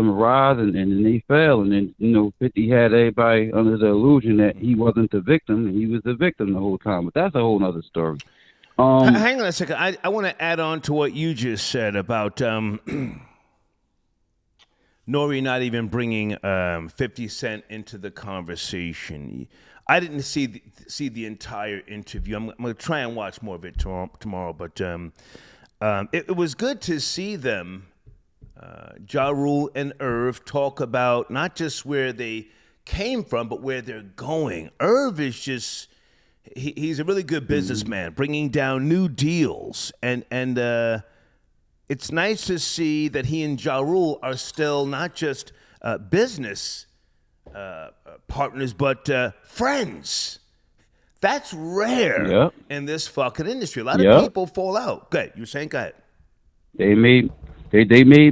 Speaker 8: rise and then they fell, and then 50 had everybody under the illusion that he wasn't the victim, and he was the victim the whole time. But that's a whole other story.
Speaker 1: Hang on a second. I want to add on to what you just said about. Nori not even bringing 50 Cent into the conversation. I didn't see the entire interview. I'm going to try and watch more of it tomorrow. But it was good to see them, Ja Rule and Irv, talk about not just where they came from, but where they're going. Irv is just he's a really good businessman, bringing down new deals and it's nice to see that he and Ja Rule are still not just business partners, but friends. That's rare
Speaker 8: Yep.
Speaker 1: in this fucking industry. A lot
Speaker 8: Yep.
Speaker 1: of people fall out. Good. You were saying, go ahead.
Speaker 8: They made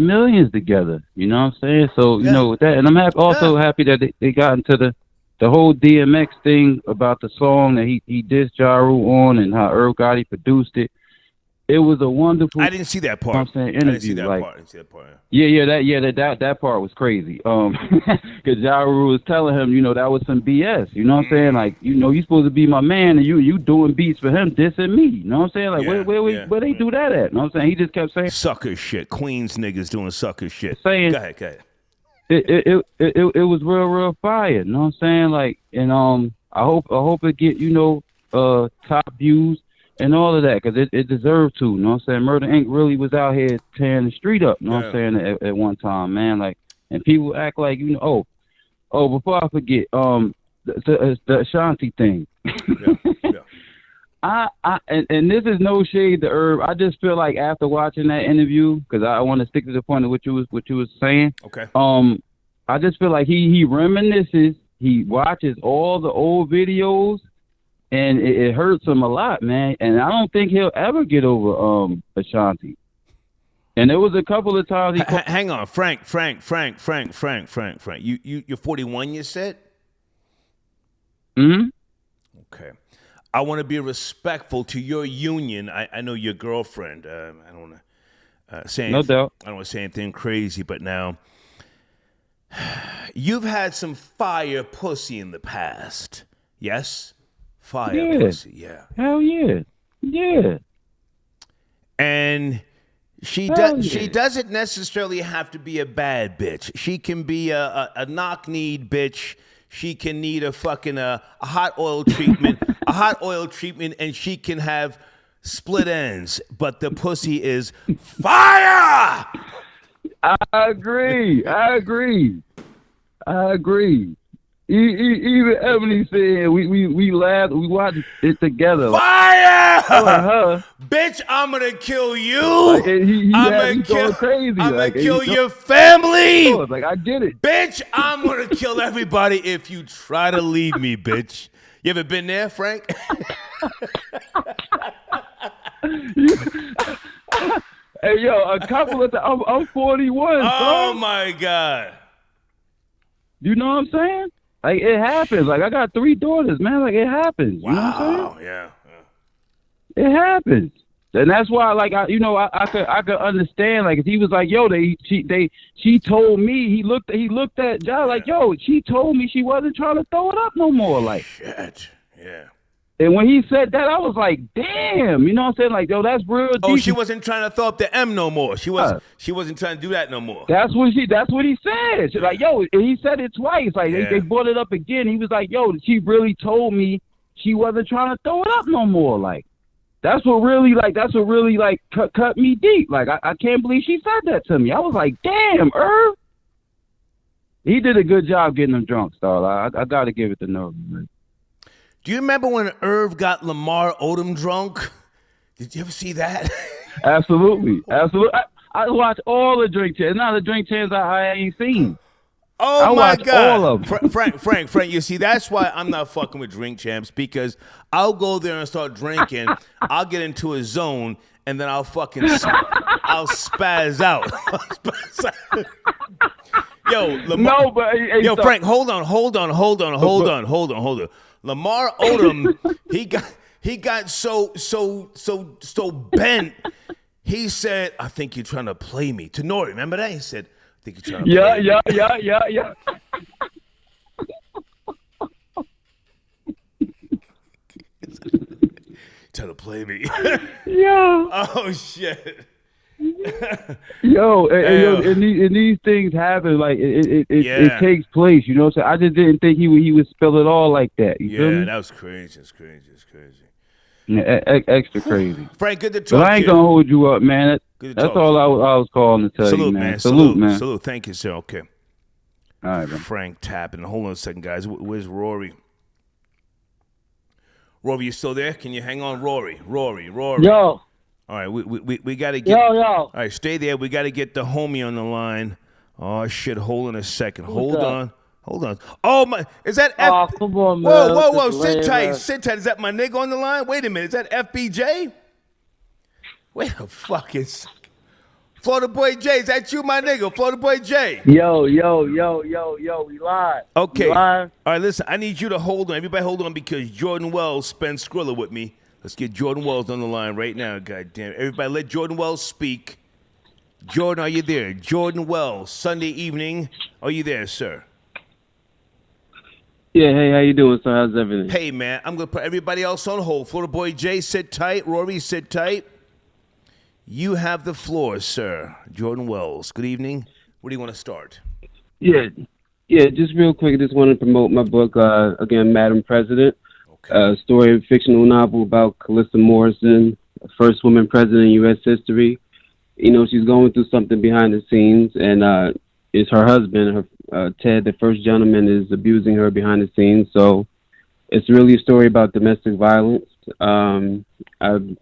Speaker 8: millions together. You know what I'm saying? So you know with that, and I'm also happy that they got into the whole DMX thing about the song that he dissed Ja Rule on, and how Irv Gotti produced it. It was a wonderful.
Speaker 1: I didn't see that part.
Speaker 8: I'm saying interview.
Speaker 1: I didn't see that part. I didn't see that part.
Speaker 8: That part was crazy. Because Ja Rule was telling him, you know, that was some BS. You know what I'm saying? Like, you know, you supposed to be my man, and you doing beats for him, dissing me. You know what I'm saying? Like, where they do that at? You know what I'm saying? He just kept saying
Speaker 1: sucker shit. Queens niggas doing sucker shit.
Speaker 8: Saying,
Speaker 1: go ahead.
Speaker 8: It was real fire. You know what I'm saying? Like, and I hope it get, you know, top views and all of that, because it deserved to. You know what I'm saying? Murder Inc. really was out here tearing the street up. You know what I'm saying? At one time, man. Like, and people act like, you know, before I forget, the Ashanti thing. And this is no shade to Irv. I just feel like after watching that interview, because I want to stick to the point of what you was saying.
Speaker 1: Okay.
Speaker 8: I just feel like he reminisces. He watches all the old videos, and it hurts him a lot, man. And I don't think he'll ever get over Ashanti. And there was a couple of times he
Speaker 1: hang on, Frank. You're 41, you said?
Speaker 8: Mm-hmm.
Speaker 1: Okay. I want to be respectful to your union. I know your girlfriend. I don't want to say anything.
Speaker 8: No doubt.
Speaker 1: I don't want to say anything crazy, but now you've had some fire pussy in the past. Yes? Fire pussy, yeah.
Speaker 8: Hell yeah. Yeah.
Speaker 1: And she doesn't necessarily have to be a bad bitch. She can be a knock-kneed bitch. She can need a fucking a hot oil treatment, and she can have split ends. But the pussy is fire.
Speaker 8: I agree. Even Ebony said we laughed, we watched it together.
Speaker 1: Fire! Bitch, I'm gonna kill you.
Speaker 8: Like,
Speaker 1: I'm gonna kill your family.
Speaker 8: Like, I get it.
Speaker 1: Bitch, I'm gonna kill everybody if you try to leave me, bitch. You ever been there, Frank?
Speaker 8: Hey, yo, a couple of times. I'm 41.
Speaker 1: Oh,
Speaker 8: bro.
Speaker 1: my God.
Speaker 8: You know what I'm saying? Like, it happens. Like, I got 3 daughters, man. Like, it happens.
Speaker 1: Wow.
Speaker 8: You know what I'm saying?
Speaker 1: Yeah.
Speaker 8: It happens. And that's why, like, I could understand, like, if he was like, yo, she told me, he looked at Ja like, yo, she told me she wasn't trying to throw it up no more. Like,
Speaker 1: shit. Yeah.
Speaker 8: And when he said that, I was like, damn. You know what I'm saying? Like, yo, that's real deep.
Speaker 1: Oh, she wasn't trying to throw up the M no more. She wasn't trying to do that no more.
Speaker 8: That's what he said. She's like, yo, and he said it twice. Like, they brought it up again. He was like, yo, she really told me she wasn't trying to throw it up no more. Like, that's what really cut me deep. Like, I can't believe she said that to me. I was like, damn, Irv. He did a good job getting them drunk, Star. I got to give it to Irv.
Speaker 1: Do you remember when Irv got Lamar Odom drunk? Did you ever see that?
Speaker 8: Absolutely. I watch all the drink champs. Not the drink champs I ain't seen.
Speaker 1: Oh, my God.
Speaker 8: All of them.
Speaker 1: Frank, you see, that's why I'm not fucking with drink champs, because I'll go there and start drinking. I'll get into a zone, and then I'll fucking I'll spaz out. Yo, Lamar.
Speaker 8: No, but
Speaker 1: yo, Frank, hold on. Lamar Odom, he got so bent. He said, "I think you're trying to play me." To Nori, remember that? He said, "I think you're trying to play me."
Speaker 8: Yeah.
Speaker 1: Trying to play me.
Speaker 8: Yeah.
Speaker 1: Oh shit.
Speaker 8: Yo, and these things happen. Like it takes place. You know what I'm saying? I just didn't think he would spill it all like that. You feel me?
Speaker 1: That was crazy. It's crazy.
Speaker 8: Yeah, extra crazy.
Speaker 1: Frank, good to talk.
Speaker 8: But I ain't gonna hold you up, man. That's all I was calling to tell you, man. Salute, man.
Speaker 1: Salute. Thank you, sir. Okay.
Speaker 8: All right, man.
Speaker 1: Frank tapping. Hold on a second, guys. Where's Rory? Rory, you still there? Can you hang on, Rory?
Speaker 7: Yo.
Speaker 1: All right, we got to get...
Speaker 7: Yo.
Speaker 1: All right, stay there. We got to get the homie on the line. Oh, shit, hold on a second. Hold on. Hold on. Oh my, is that
Speaker 7: Oh, come on, man.
Speaker 1: Whoa,
Speaker 7: This
Speaker 1: sit
Speaker 7: lame
Speaker 1: tight,
Speaker 7: ass.
Speaker 1: sit tight. Is that my nigga on the line? Wait a minute, is that FBJ? Wait a fucking second. Florida Boy J, is that you, my nigga? Florida Boy J.
Speaker 8: Yo, we live.
Speaker 1: Okay.
Speaker 8: We live.
Speaker 1: All right, listen, I need you to hold on. Everybody hold on because Jordan Wells spent Skrilla with me. Let's get Jordan Wells on the line right now, goddamn. Everybody let Jordan Wells speak. Jordan, are you there? Jordan Wells, Sunday evening. Are you there, sir?
Speaker 8: Yeah, hey, how you doing, sir? How's everything?
Speaker 1: Hey, man, I'm going to put everybody else on hold. Florida Boy J, sit tight. Rory, sit tight. You have the floor, sir. Jordan Wells, good evening. Where do you want to start?
Speaker 8: Yeah, just real quick, I just want to promote my book, again, Madam President.
Speaker 1: Okay.
Speaker 8: Story, fictional novel about Calissa Morrison, first woman president in U.S. history. You know, she's going through something behind the scenes, and it's her husband, Ted, the first gentleman, is abusing her behind the scenes. So it's really a story about domestic violence. I've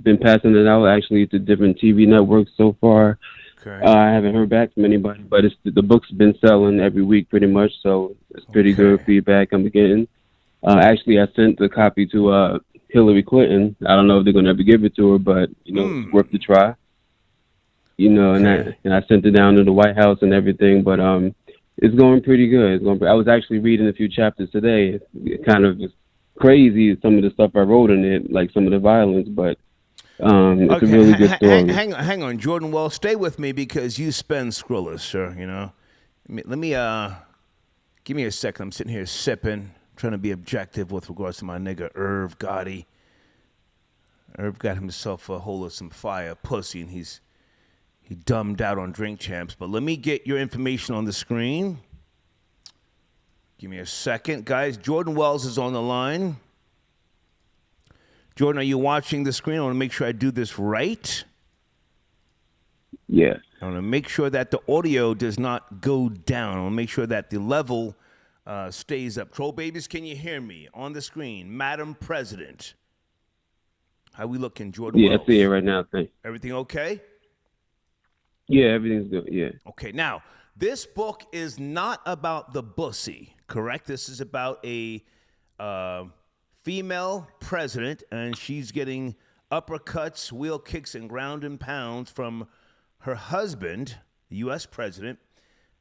Speaker 8: been passing it out actually to different TV networks so far.
Speaker 1: Okay.
Speaker 8: I haven't heard back from anybody, but the book's been selling every week pretty much, so it's pretty good feedback I'm getting. Actually, I sent the copy to Hillary Clinton. I don't know if they're going to ever give it to her, but, you know, it's worth the try. You know, and I sent it down to the White House and everything, but it's going pretty good. I was actually reading a few chapters today. It kind of crazy, some of the stuff I wrote in it, like some of the violence, but it's a really good story.
Speaker 1: Hang on, Jordan Wells, stay with me because you spend Skrilla, sir, you know. Let me, give me a second. I'm sitting here sipping, trying to be objective with regards to my nigga Irv Gotti. Irv got himself a hold of some fire pussy, and he dumbed out on Drink Champs. But let me get your information on the screen. Give me a second. Guys, Jordan Wells is on the line. Jordan, are you watching the screen? I want to make sure I do this right.
Speaker 8: Yeah.
Speaker 1: I want to make sure that the audio does not go down. I want to make sure that the level stays up. Troll babies, can you hear me? On the screen, Madam President. How we looking, Jordan Wells?
Speaker 8: Yeah, I see it right now. Thanks.
Speaker 1: Everything okay?
Speaker 8: Yeah, everything's good, yeah.
Speaker 1: Okay, now, this book is not about the bussy, correct? This is about a female president, and she's getting uppercuts, wheel kicks, and ground and pounds from her husband, the U.S. president.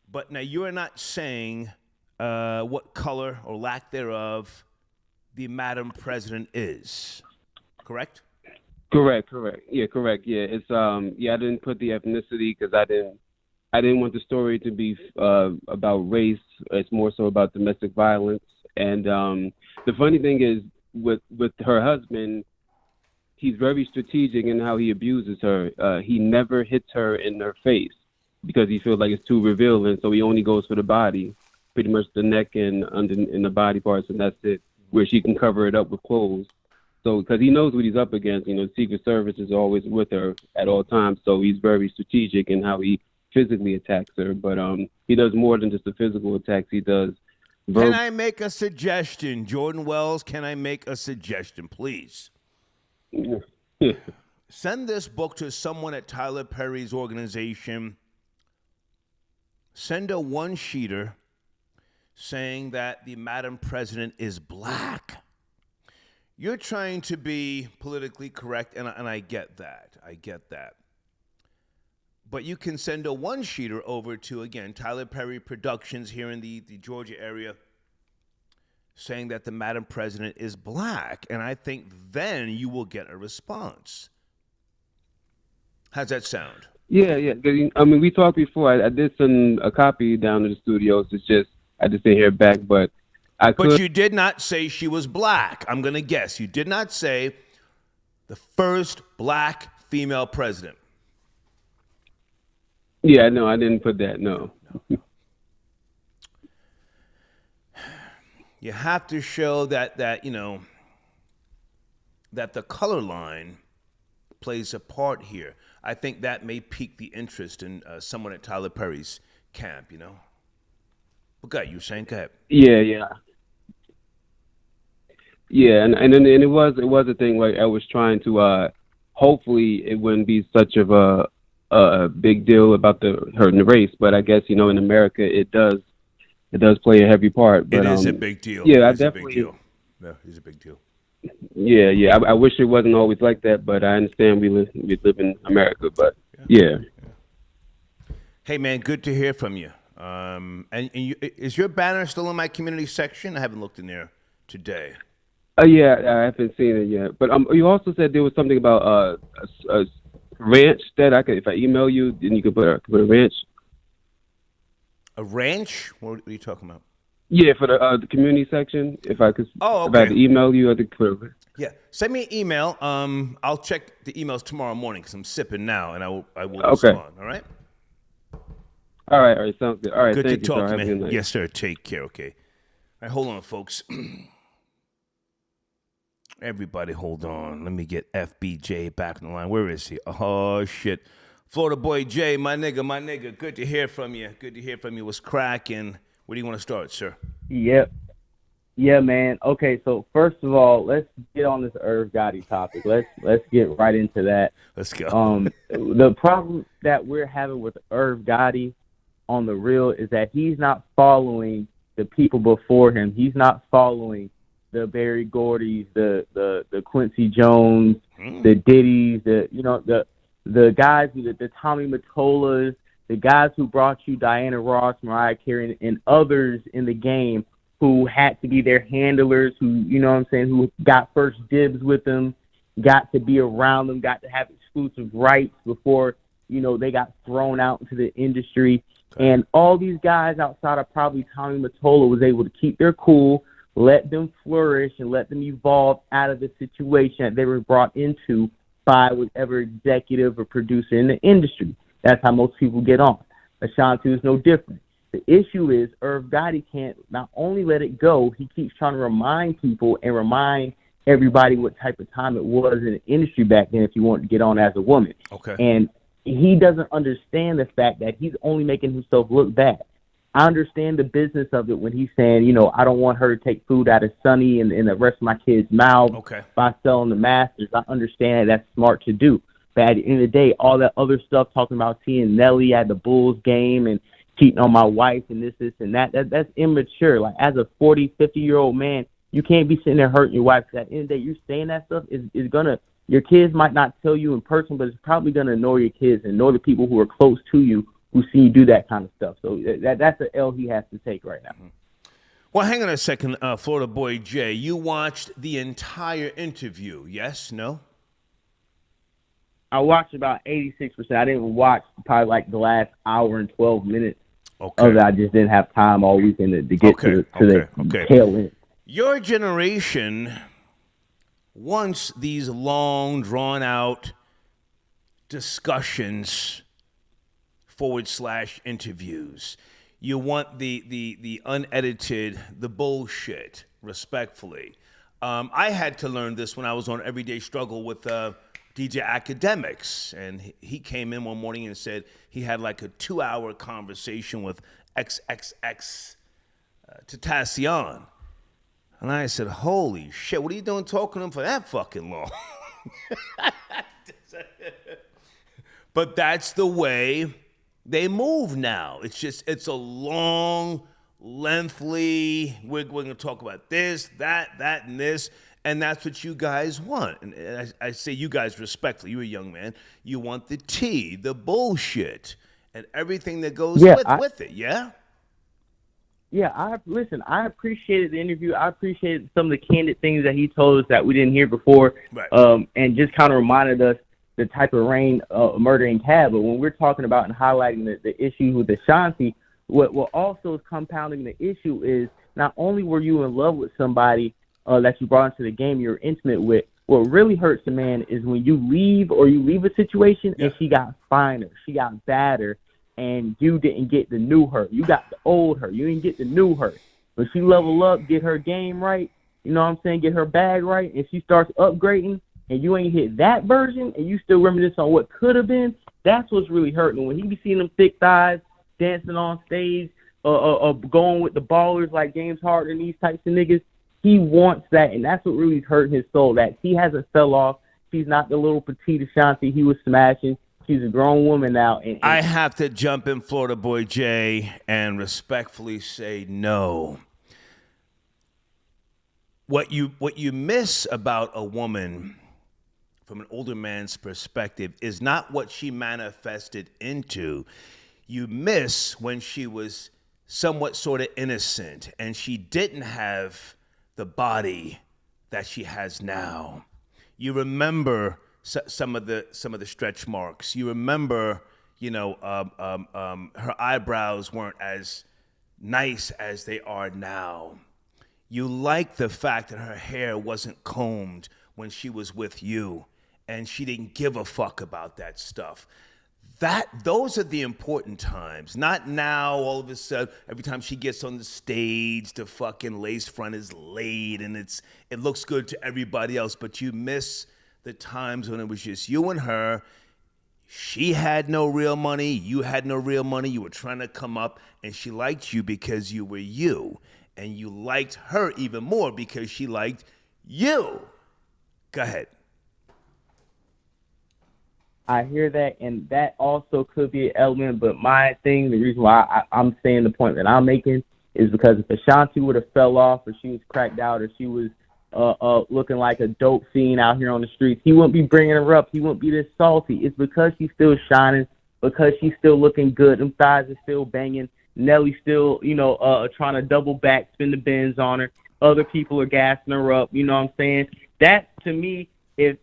Speaker 1: But now you're not saying what color or lack thereof the Madam President is, correct?
Speaker 8: Correct. Yeah, correct. Yeah, it's I didn't put the ethnicity because I didn't want the story to be about race. It's more so about domestic violence. And the funny thing is, with her husband, he's very strategic in how he abuses her. He never hits her in her face because he feels like it's too revealing. So he only goes for the body, pretty much the neck and in the body parts, and that's it. Where she can cover it up with clothes. So, because he knows what he's up against, you know, Secret Service is always with her at all times. So he's very strategic in how he physically attacks her. But he does more than just the physical attacks. He does.
Speaker 1: Can I make a suggestion, Jordan Wells? Can I make a suggestion, please? Send this book to someone at Tyler Perry's organization. Send a one-sheeter saying that the Madam President is black. You're trying to be politically correct, and I get that. I get that. But you can send a one-sheeter over to, again, Tyler Perry Productions here in the Georgia area saying that the Madam President is black. And I think then you will get a response. How's that sound?
Speaker 8: Yeah. I mean, we talked before. I did send a copy down to the studios. It's just, I just didn't hear back, but
Speaker 1: But you did not say she was black. I'm going to guess. You did not say the first black female president.
Speaker 8: Yeah, no, I didn't put that, no.
Speaker 1: You have to show that you know, that the color line plays a part here. I think that may pique the interest in someone at Tyler Perry's camp, you know. But go ahead, you were saying, go ahead.
Speaker 8: Yeah. Yeah, and then it was a thing where I was trying to hopefully it wouldn't be such of a big deal about her in the race, but I guess, you know, in America it does
Speaker 9: it does play a heavy part. But
Speaker 1: it is a big deal.
Speaker 9: Yeah,
Speaker 1: it's
Speaker 9: definitely.
Speaker 1: A big deal. Yeah, it's a big deal.
Speaker 9: Yeah. I wish it wasn't always like that, but I understand we live in America. But yeah.
Speaker 1: Hey man, good to hear from you. And is your banner still in my community section? I haven't looked in there today.
Speaker 9: Yeah, I haven't seen it yet. But you also said there was something about a ranch that I could, if I email you, then you could put a ranch.
Speaker 1: A ranch? What are you talking about?
Speaker 9: Yeah, for the community section. If I could,
Speaker 1: okay.
Speaker 9: If I could email you, I could put a.
Speaker 1: Yeah, send me an email. I'll check the emails tomorrow morning because I'm sipping now, and I will respond. All right.
Speaker 9: All right, sounds good. All right,
Speaker 1: good
Speaker 9: thank
Speaker 1: to
Speaker 9: you,
Speaker 1: talk,
Speaker 9: sir.
Speaker 1: man. Yes, sir. Take care. Okay. All right, hold on, folks. Everybody, hold on. Let me get FBJ back on the line. Where is he? Oh shit, Florida boy Jay, my nigga. Good to hear from you. What's cracking? Where do you want to start, sir?
Speaker 10: Yep. Yeah, man. Okay, so first of all, let's get on this Irv Gotti topic. Let's get right into that.
Speaker 1: Let's go.
Speaker 10: The problem that we're having with Irv Gotti on the real is that he's not following the people before him. He's not following the Barry Gordys, the Quincy Jones, the Diddy's, the guys, the Tommy Mottolas, the guys who brought you Diana Ross, Mariah Carey, and others in the game who had to be their handlers, who got first dibs with them, got to be around them, got to have exclusive rights before, they got thrown out into the industry. Okay. And all these guys outside of probably Tommy Mottola was able to keep their cool, let them flourish, and let them evolve out of the situation that they were brought into by whatever executive or producer in the industry. That's how most people get on. Ashanti is no different. The issue is Irv Gotti can't not only let it go, he keeps trying to remind people and remind everybody what type of time it was in the industry back then if you wanted to get on as a woman.
Speaker 1: Okay.
Speaker 10: And he doesn't understand the fact that he's only making himself look bad. I understand the business of it when he's saying, I don't want her to take food out of Sonny and the rest of my kids' mouths by selling the masters. I understand that's smart to do. But at the end of the day, all that other stuff, talking about seeing Nelly at the Bulls game and cheating on my wife and this and that's immature. Like, as a 40, 50-year-old man, you can't be sitting there hurting your wife. At the end of the day, you're saying that stuff is going to, your kids might not tell you in person, but it's probably going to annoy your kids and annoy the people who are close to you who see you do that kind of stuff. So that's an L he has to take right now. Mm-hmm.
Speaker 1: Well, hang on a second, Florida boy Jay. You watched the entire interview, yes? No?
Speaker 10: I watched about 86%. I didn't watch probably like the last hour and 12 minutes of it. I just didn't have time all weekend to get to the tail end.
Speaker 1: Your generation wants these long, drawn-out discussions / interviews. You want the unedited, the bullshit, respectfully. I had to learn this when I was on Everyday Struggle with DJ Academics, and he came in one morning and said he had like a 2-hour conversation with XXX Tentacion. And I said, holy shit, what are you doing talking to him for that fucking long? But that's the way they move now. It's a long, lengthy, we're going to talk about this, that, and this. And that's what you guys want. And I say you guys respectfully. You're a young man. You want the tea, the bullshit, and everything that goes with it, yeah?
Speaker 10: Yeah, I appreciated the interview. I appreciated some of the candid things that he told us that we didn't hear before,
Speaker 1: right.
Speaker 10: And just kind of reminded us the type of reign Murder in Cab. But when we're talking about and highlighting the issue with Ashanti, what also is compounding the issue is not only were you in love with somebody that you brought into the game you're intimate with, what really hurts a man is when you leave a situation and she got finer, she got badder, and you didn't get the new her. You got the old her. You didn't get the new her. When she level up, get her game right, you know what I'm saying, get her bag right, and she starts upgrading, and you ain't hit that version, and you still reminisce on what could have been, that's what's really hurting. When he be seeing them thick thighs, dancing on stage, going with the ballers like James Harden and these types of niggas, he wants that, and that's what really hurt his soul, that he hasn't fell off. She's not the little petite Ashanti he was smashing. She's a grown woman now. And
Speaker 1: I have to jump in, Florida Boy Jay, and respectfully say no. What you miss about a woman from an older man's perspective is not what she manifested into. You miss when she was somewhat sort of innocent and she didn't have the body that she has now. You remember some of the stretch marks. You remember, her eyebrows weren't as nice as they are now. You like the fact that her hair wasn't combed when she was with you, and she didn't give a fuck about that stuff. Those are the important times. Not now, all of a sudden, every time she gets on the stage, the fucking lace front is laid and it looks good to everybody else, but you miss the times when it was just you and her. She had no real money, you had no real money, you were trying to come up, and she liked you because you were you. And you liked her even more because she liked you. Go ahead.
Speaker 10: I hear that, and that also could be an element. But my thing, the reason why I'm saying the point that I'm making is because if Ashanti would have fell off, or she was cracked out, or she was looking like a dope fiend out here on the streets, he wouldn't be bringing her up. He wouldn't be this salty. It's because she's still shining, because she's still looking good. Them thighs are still banging. Nelly's still, trying to double back, spin the bins on her. Other people are gassing her up. You know what I'm saying? That, to me, if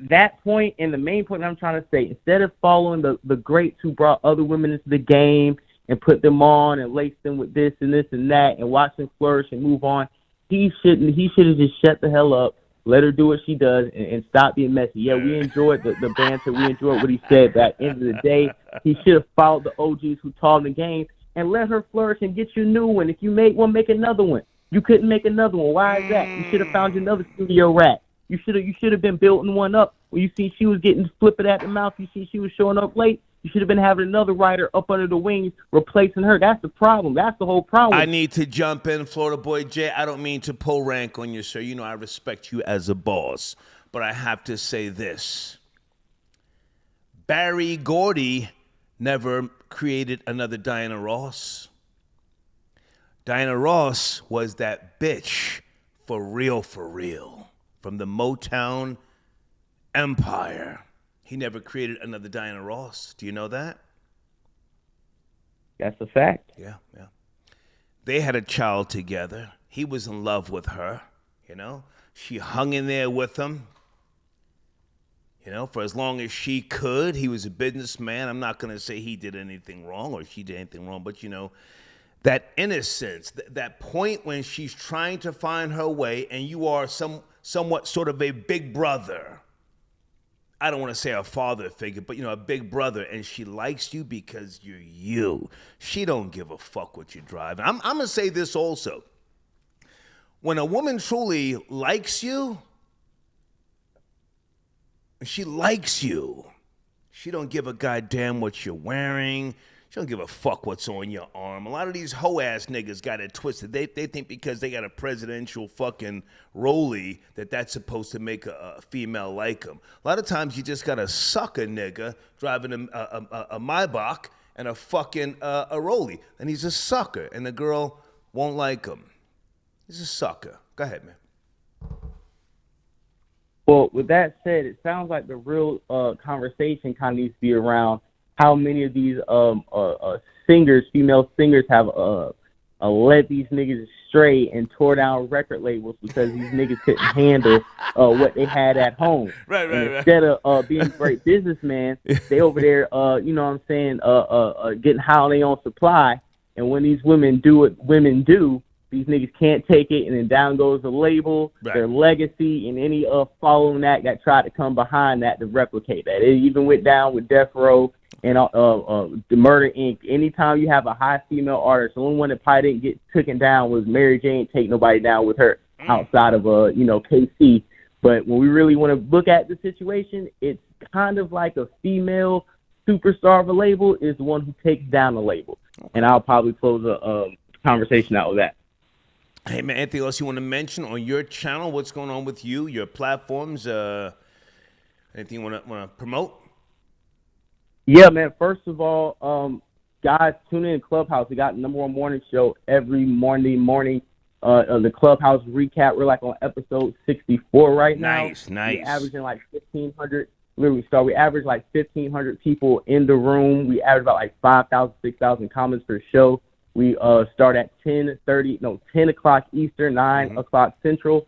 Speaker 10: that point and the main point I'm trying to say, instead of following the greats who brought other women into the game and put them on and laced them with this and this and that and watch them flourish and move on, he should have just shut the hell up, let her do what she does, and stop being messy. Yeah, we enjoyed the banter. We enjoyed what he said. But at the end of the day, he should have followed the OGs who taught him the game and let her flourish and get you a new one. If you made one, make another one. You couldn't make another one. Why is that? You should have found you another studio rat. You should have been building one up. When you see she was getting flipping at the mouth, you see she was showing up late, you should have been having another writer up under the wings replacing her. That's the problem. That's the whole problem.
Speaker 1: I need to jump in, Florida Boy Jay. I don't mean to pull rank on you, sir. You know I respect you as a boss. But I have to say this. Barry Gordy never created another Diana Ross. Diana Ross was that bitch for real, from the Motown empire. He never created another Diana Ross. Do you know that?
Speaker 10: That's a fact.
Speaker 1: Yeah. They had a child together. He was in love with her, She hung in there with him, for as long as she could. He was a businessman. I'm not going to say he did anything wrong or she did anything wrong, but, that innocence, that point when she's trying to find her way and you are somewhat sort of a big brother. I don't want to say a father figure, but, a big brother, and she likes you because you're you. She don't give a fuck what you drive. I'm going to say this also. When a woman truly likes you, she likes you. She don't give a goddamn what you're wearing. She don't give a fuck what's on your arm. A lot of these hoe-ass niggas got it twisted. They think because they got a presidential fucking rollie that's supposed to make a female like them. A lot of times you just got a sucker nigga driving a Maybach and a fucking a rollie. And he's a sucker. And the girl won't like him. He's a sucker. Go ahead, man.
Speaker 10: Well, with that said, it sounds like the real conversation kind of needs to be around how many of these singers, female singers, have led these niggas astray and tore down record labels because these niggas couldn't handle what they had at home.
Speaker 1: Right.
Speaker 10: Instead of being great businessmen, they over there, getting high on their own supply. And when these women do what women do, these niggas can't take it, and then down goes the label, their legacy, and any following that tried to come behind that to replicate that. It even went down with Death Row and the Murder Inc. Anytime you have a high female artist, the only one that probably didn't get taken down was Mary Jane. Take nobody down with her outside of KC. But when we really want to look at the situation, it's kind of like a female superstar of a label is the one who takes down the label. And I'll probably close a conversation out with that.
Speaker 1: Hey, man, anything else you want to mention on your channel? What's going on with you, your platforms? Anything you want to promote?
Speaker 10: Yeah, man. First of all, guys, tune in Clubhouse. We got the #1 morning show every morning. The Clubhouse recap. We're like on episode 64 right now.
Speaker 1: Nice.
Speaker 10: We're averaging like 1,500. We average like 1,500 people in the room. We average about like 5,000, 6,000 comments per show. We start at 10 o'clock Eastern, 9 o'clock Central.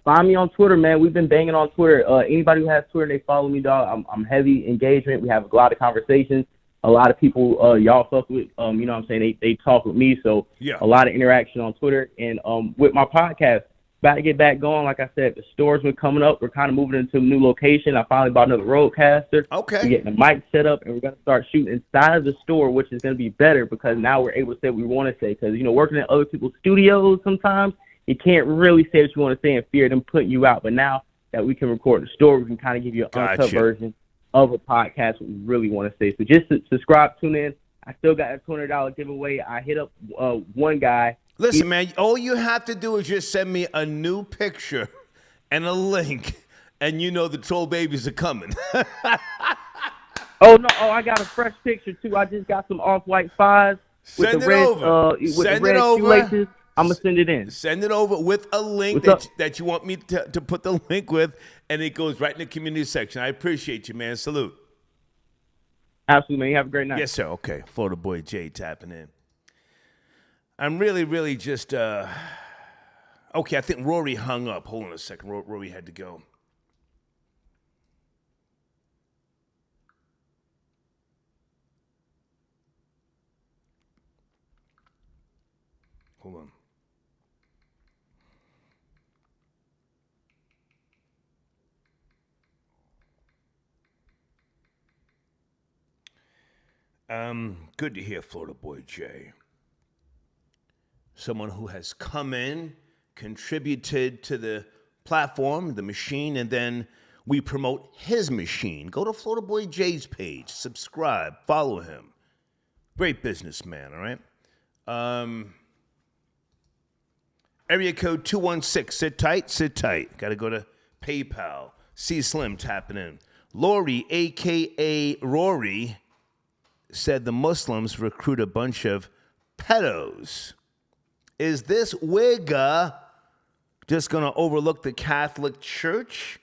Speaker 10: Find me on Twitter, man. We've been banging on Twitter. Anybody who has Twitter, they follow me, dog. I'm heavy engagement. We have a lot of conversations. A lot of people y'all fuck with, you know what I'm saying? They talk with me, so a lot of interaction on Twitter. And with my podcast, about to get back going. Like I said, the store's been coming up. We're kind of moving into a new location. I finally bought another roadcaster.
Speaker 1: Okay.
Speaker 10: We're getting the mic set up, and we're going to start shooting inside of the store, which is going to be better because now we're able to say what we want to say. Because, you know, working in other people's studios sometimes, you can't really say what you want to say in fear of them putting you out. But now that we can record in the store, we can kind of give you an uncut version of a podcast what we really want to say. So just subscribe, tune in. I still got a $200 giveaway. I hit up one guy.
Speaker 1: Listen, man, all you have to do is just send me a new picture and a link, and you know the troll babies are coming.
Speaker 10: I got a fresh picture, too. I just got some off-white 5s with
Speaker 1: Send
Speaker 10: the
Speaker 1: it
Speaker 10: red,
Speaker 1: over.
Speaker 10: with
Speaker 1: Send
Speaker 10: the red
Speaker 1: it over.
Speaker 10: shoelaces. I'm going to send it in.
Speaker 1: Send it over with a link that you want me to put the link with, and it goes right in the community section. I appreciate you, man. Salute.
Speaker 10: Absolutely, man. You have a great night.
Speaker 1: Yes, sir. Okay. Florida boy Jay tapping in. I'm really just, okay, I think Rory hung up. Hold on a second. Rory had to go. Hold on. Good to hear Florida boy Jay. Someone who has come in, contributed to the platform, the machine, and then we promote his machine. Go to Florida Boy Jay's page, subscribe, follow him. Great businessman, all right? Area code 216, sit tight. Got to go to PayPal. C Slim tapping in. Lori, a.k.a. Rory, said the Muslims recruit a bunch of pedos. Is this wigger just going to overlook the Catholic Church?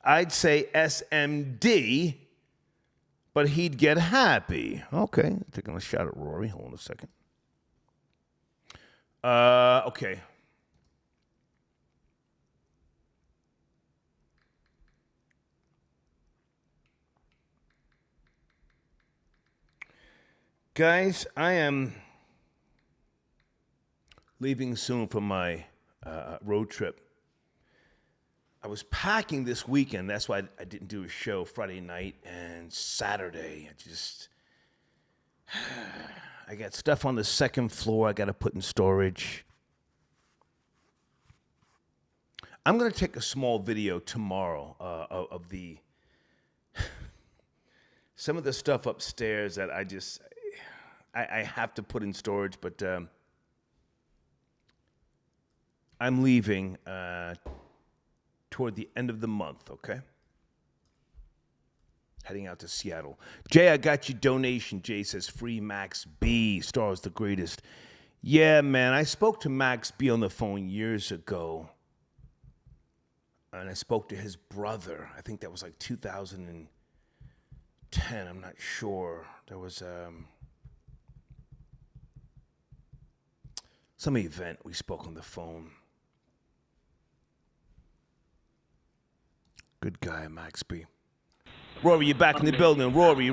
Speaker 1: I'd say SMD, but he'd get happy. Okay, taking a shot at Rory. Hold on a second. Okay. Guys, I am leaving soon for my road trip. I was packing this weekend. That's why I didn't do a show Friday night and Saturday. I got stuff on the second floor I got to put in storage. I'm going to take a small video tomorrow of the some of the stuff upstairs that I have to put in storage, but I'm leaving toward the end of the month, okay? Heading out to Seattle. Jay, I got your donation. Jay says, free Max B, Star's the greatest. Yeah, man, I spoke to Max B on the phone years ago, and I spoke to his brother. I think that was like 2010. I'm not sure. There was some event we spoke on the phone. Good guy, Max B. Rory, you back in the building. Rory.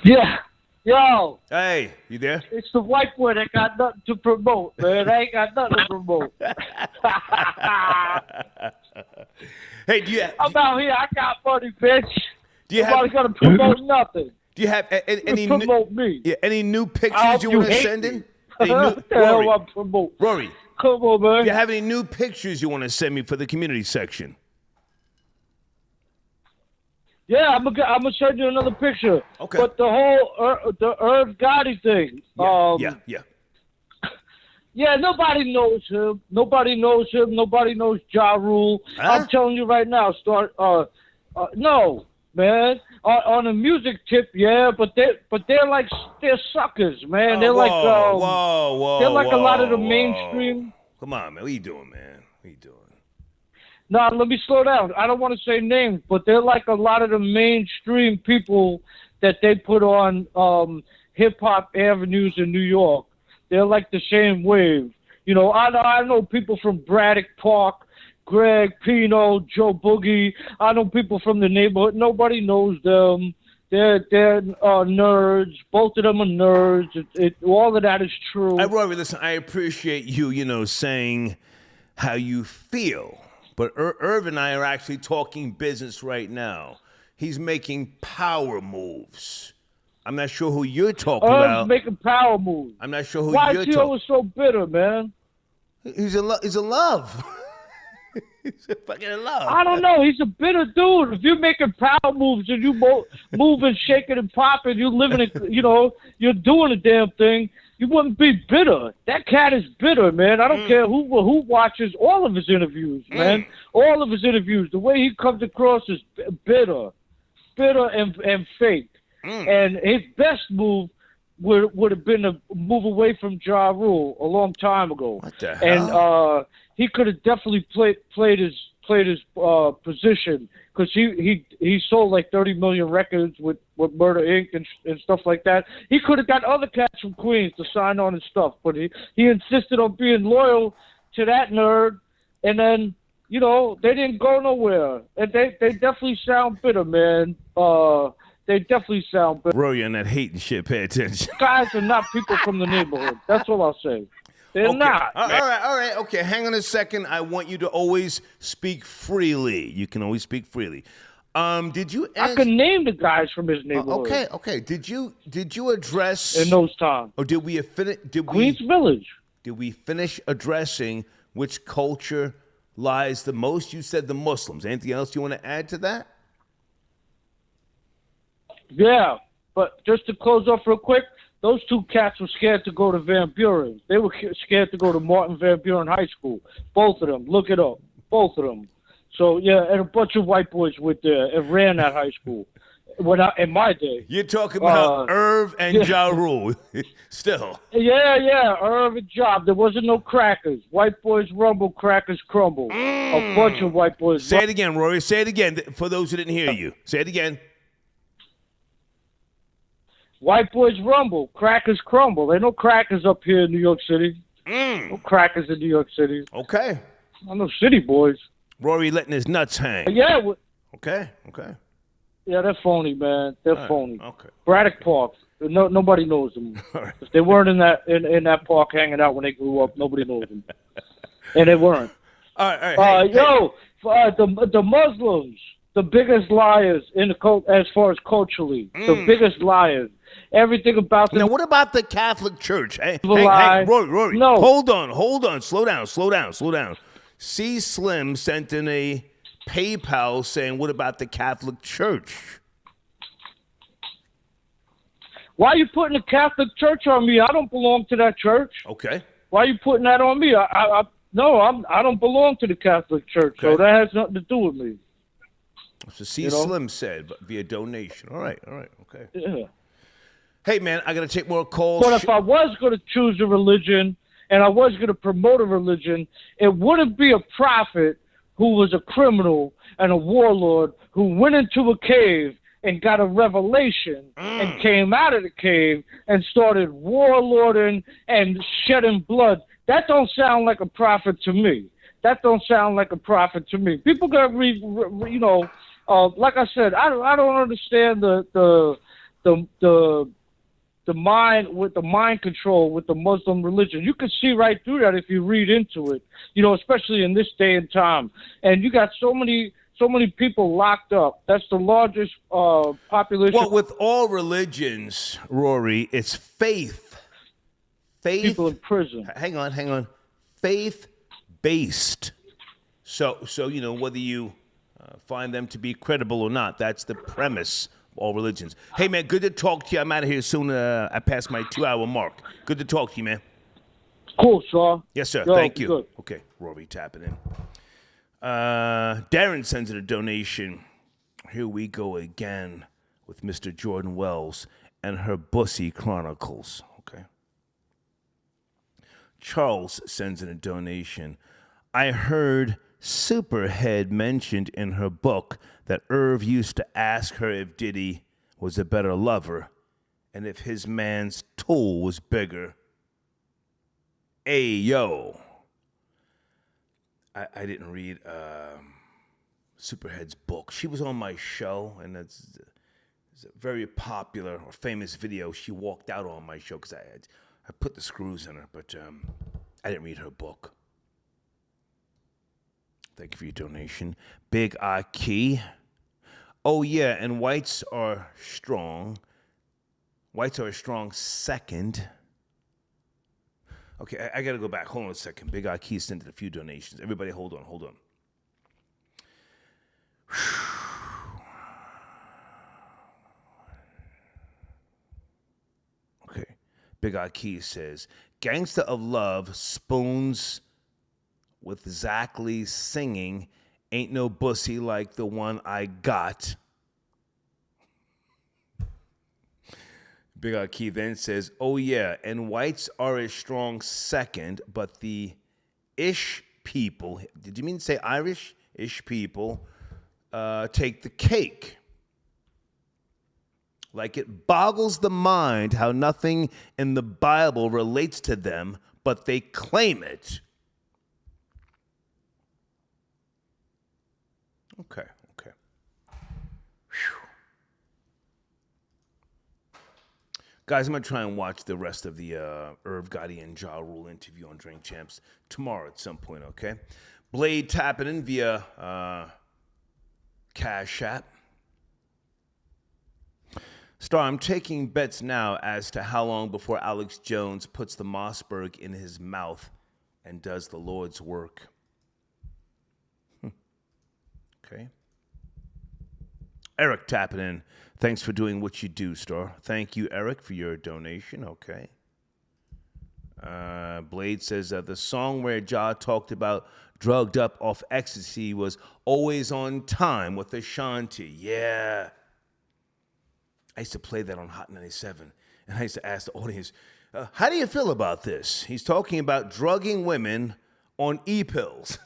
Speaker 7: Yeah. Yo.
Speaker 1: Hey, you there?
Speaker 7: It's the white boy that got nothing to promote, man. I ain't got nothing to promote.
Speaker 1: Hey,
Speaker 7: I'm out here. I got money, bitch. Nobody's gonna promote nothing.
Speaker 1: Do you have any
Speaker 7: promote me?
Speaker 1: Yeah, any new pictures you want to send in?
Speaker 7: What the hell I promote?
Speaker 1: Rory,
Speaker 7: come on, man.
Speaker 1: Do you have any new pictures you want to send me for the community section?
Speaker 7: Yeah, I'm gonna send you another picture.
Speaker 1: Okay.
Speaker 7: But the whole the Irv Gotti thing.
Speaker 1: Yeah.
Speaker 7: Yeah, nobody knows him. Nobody knows Ja Rule. I'm telling you right now, No, man. On a music tip, yeah, but they're suckers, man. They're like
Speaker 1: whoa,
Speaker 7: they're like a lot of the
Speaker 1: whoa.
Speaker 7: mainstream.
Speaker 1: Come on, man. What you doing, man? What you doing?
Speaker 7: No, let me slow down. I don't want to say names, but they're like a lot of the mainstream people that they put on hip hop avenues in New York. They're like the same wave. You know, I know people from Braddock Park, Greg, Pino, Joe Boogie. I know people from the neighborhood. Nobody knows them. They're nerds. Both of them are nerds. All of that is true.
Speaker 1: Rory, listen, I appreciate you, saying how you feel. But Irv and I are actually talking business right now. He's making power moves. I'm not sure who you're talking about.
Speaker 7: Irv's making power moves.
Speaker 1: I'm not sure who
Speaker 7: Why
Speaker 1: you're
Speaker 7: is he
Speaker 1: talking
Speaker 7: always so bitter, man?
Speaker 1: He's in love. He's fucking in love.
Speaker 7: I don't know. He's a bitter dude. If you're making power moves and you moving, shaking, and popping, you're living it, you're doing a damn thing, you wouldn't be bitter. That cat is bitter, man. I don't care who watches all of his interviews, man. All of his interviews. The way he comes across is bitter and fake. And his best move would have been to move away from Ja Rule a long time ago.
Speaker 1: What the hell?
Speaker 7: And he could have definitely played his position, because he sold like 30 million records with Murder Inc. and stuff like that. He could have got other cats from Queens to sign on his stuff, but he insisted on being loyal to that nerd, and then they didn't go nowhere, and they definitely sound bitter, man. They definitely sound bitter.
Speaker 1: Rory, on that hate and shit, pay attention.
Speaker 7: Guys are not people from the neighborhood. That's all I'll say. They're not.
Speaker 1: All right. Okay, hang on a second. I want you to always speak freely. You can always speak freely. Did you?
Speaker 7: I can name the guys from his neighborhood.
Speaker 1: Okay. Did you address
Speaker 7: in those times?
Speaker 1: Or did we finish?
Speaker 7: Queens Village.
Speaker 1: Did we finish addressing which culture lies the most? You said the Muslims. Anything else you want to add to that?
Speaker 7: Yeah, but just to close off real quick, those two cats were scared to go to Van Buren. They were scared to go to Martin Van Buren High School. Both of them. Look it up. Both of them. So, yeah, and a bunch of white boys went there and ran that high school. In my day.
Speaker 1: You're talking about Irv and Ja Rule. Still.
Speaker 7: Yeah, Irv and Ja. There wasn't no crackers. White boys rumble, crackers crumble. A bunch of white boys.
Speaker 1: Say it again, Rory. Say it again for those who didn't hear you. Say it again.
Speaker 7: White boys rumble, crackers crumble. There ain't no crackers up here in New York City. No crackers in New York City.
Speaker 1: Okay.
Speaker 7: I know city boys.
Speaker 1: Rory letting his nuts hang.
Speaker 7: Yeah.
Speaker 1: Okay.
Speaker 7: Yeah, they're phony, man. They're phony.
Speaker 1: Okay.
Speaker 7: Braddock Park. Nobody knows them.
Speaker 1: Right.
Speaker 7: If they weren't in that park hanging out when they grew up, nobody knows them. And they weren't.
Speaker 1: All right.
Speaker 7: The Muslims, the biggest liars in the as far as culturally, the biggest liars. Everything about them.
Speaker 1: Now, what about the Catholic Church? Hey, Rory.
Speaker 7: No.
Speaker 1: Hold on. Slow down. C. Slim sent in a PayPal saying, what about the Catholic Church?
Speaker 7: Why are you putting the Catholic Church on me? I don't belong to that church.
Speaker 1: Okay.
Speaker 7: Why are you putting that on me? I don't belong to the Catholic Church, so that has nothing to do with me.
Speaker 1: So C. Slim said, but via donation. All right. Okay.
Speaker 7: Yeah.
Speaker 1: Hey, man, I got to take more calls.
Speaker 7: But if I was going to choose a religion and I was going to promote a religion, it wouldn't be a prophet who was a criminal and a warlord who went into a cave and got a revelation and came out of the cave and started warlording and shedding blood. That don't sound like a prophet to me. People got to read, like I said, I don't understand the mind control with the Muslim religion. You can see right through that if you read into it, especially in this day and time. And you got so many people locked up. That's the largest population.
Speaker 1: Well, with all religions, Rory, it's faith.
Speaker 7: People in prison.
Speaker 1: Hang on. Faith-based. So whether you find them to be credible or not, that's the premise. All religions. Hey, man, good to talk to you. I'm out of here soon. I passed my 2-hour mark. Good to talk to you, man.
Speaker 7: Cool, Shaw.
Speaker 1: Yes, sir.
Speaker 7: Yo,
Speaker 1: thank you.
Speaker 7: Good.
Speaker 1: Okay, Rory tapping in. Darren sends in a donation. Here we go again with Mr. Jordan Wells and her Bussy Chronicles. Okay. Charles sends in a donation. I heard Superhead mentioned in her book that Irv used to ask her if Diddy was a better lover and if his man's tool was bigger. Yo. I didn't read Superhead's book. She was on my show, and it's a very popular or famous video. She walked out on my show because I put the screws in her, but I didn't read her book. Thank you for your donation. Big Aki. Oh, yeah, and whites are strong. Whites are a strong second. Okay, I got to go back. Hold on a second. Big Aki sent a few donations. Everybody, hold on. Okay. Big Aki says, Gangsta of Love spoons with Zachley singing Ain't No Bussy Like the One I Got. Big Aki then says, oh yeah, and whites are a strong second, but the ish people, did you mean to say Irish? Ish people take the cake. Like it boggles the mind how nothing in the Bible relates to them, but they claim it. Okay. Whew. Guys, I'm going to try and watch the rest of the Irv Gotti and Ja Rule interview on Drink Champs tomorrow at some point, okay? Blade tapping in via Cash App. Star, I'm taking bets now as to how long before Alex Jones puts the Mossberg in his mouth and does the Lord's work. Okay. Eric tapping in. Thanks for doing what you do, Star. Thank you, Eric, for your donation. Okay. Blade says the song where Ja talked about drugged up off ecstasy was Always on Time with Ashanti. Yeah. I used to play that on Hot 97, and I used to ask the audience, how do you feel about this? He's talking about drugging women on e-pills.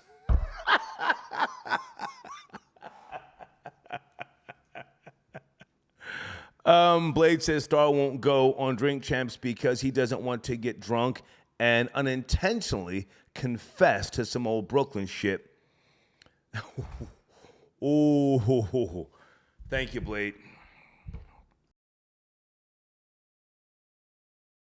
Speaker 1: Blade says Star won't go on Drink Champs because he doesn't want to get drunk and unintentionally confess to some old Brooklyn shit. Oh, thank you, Blade.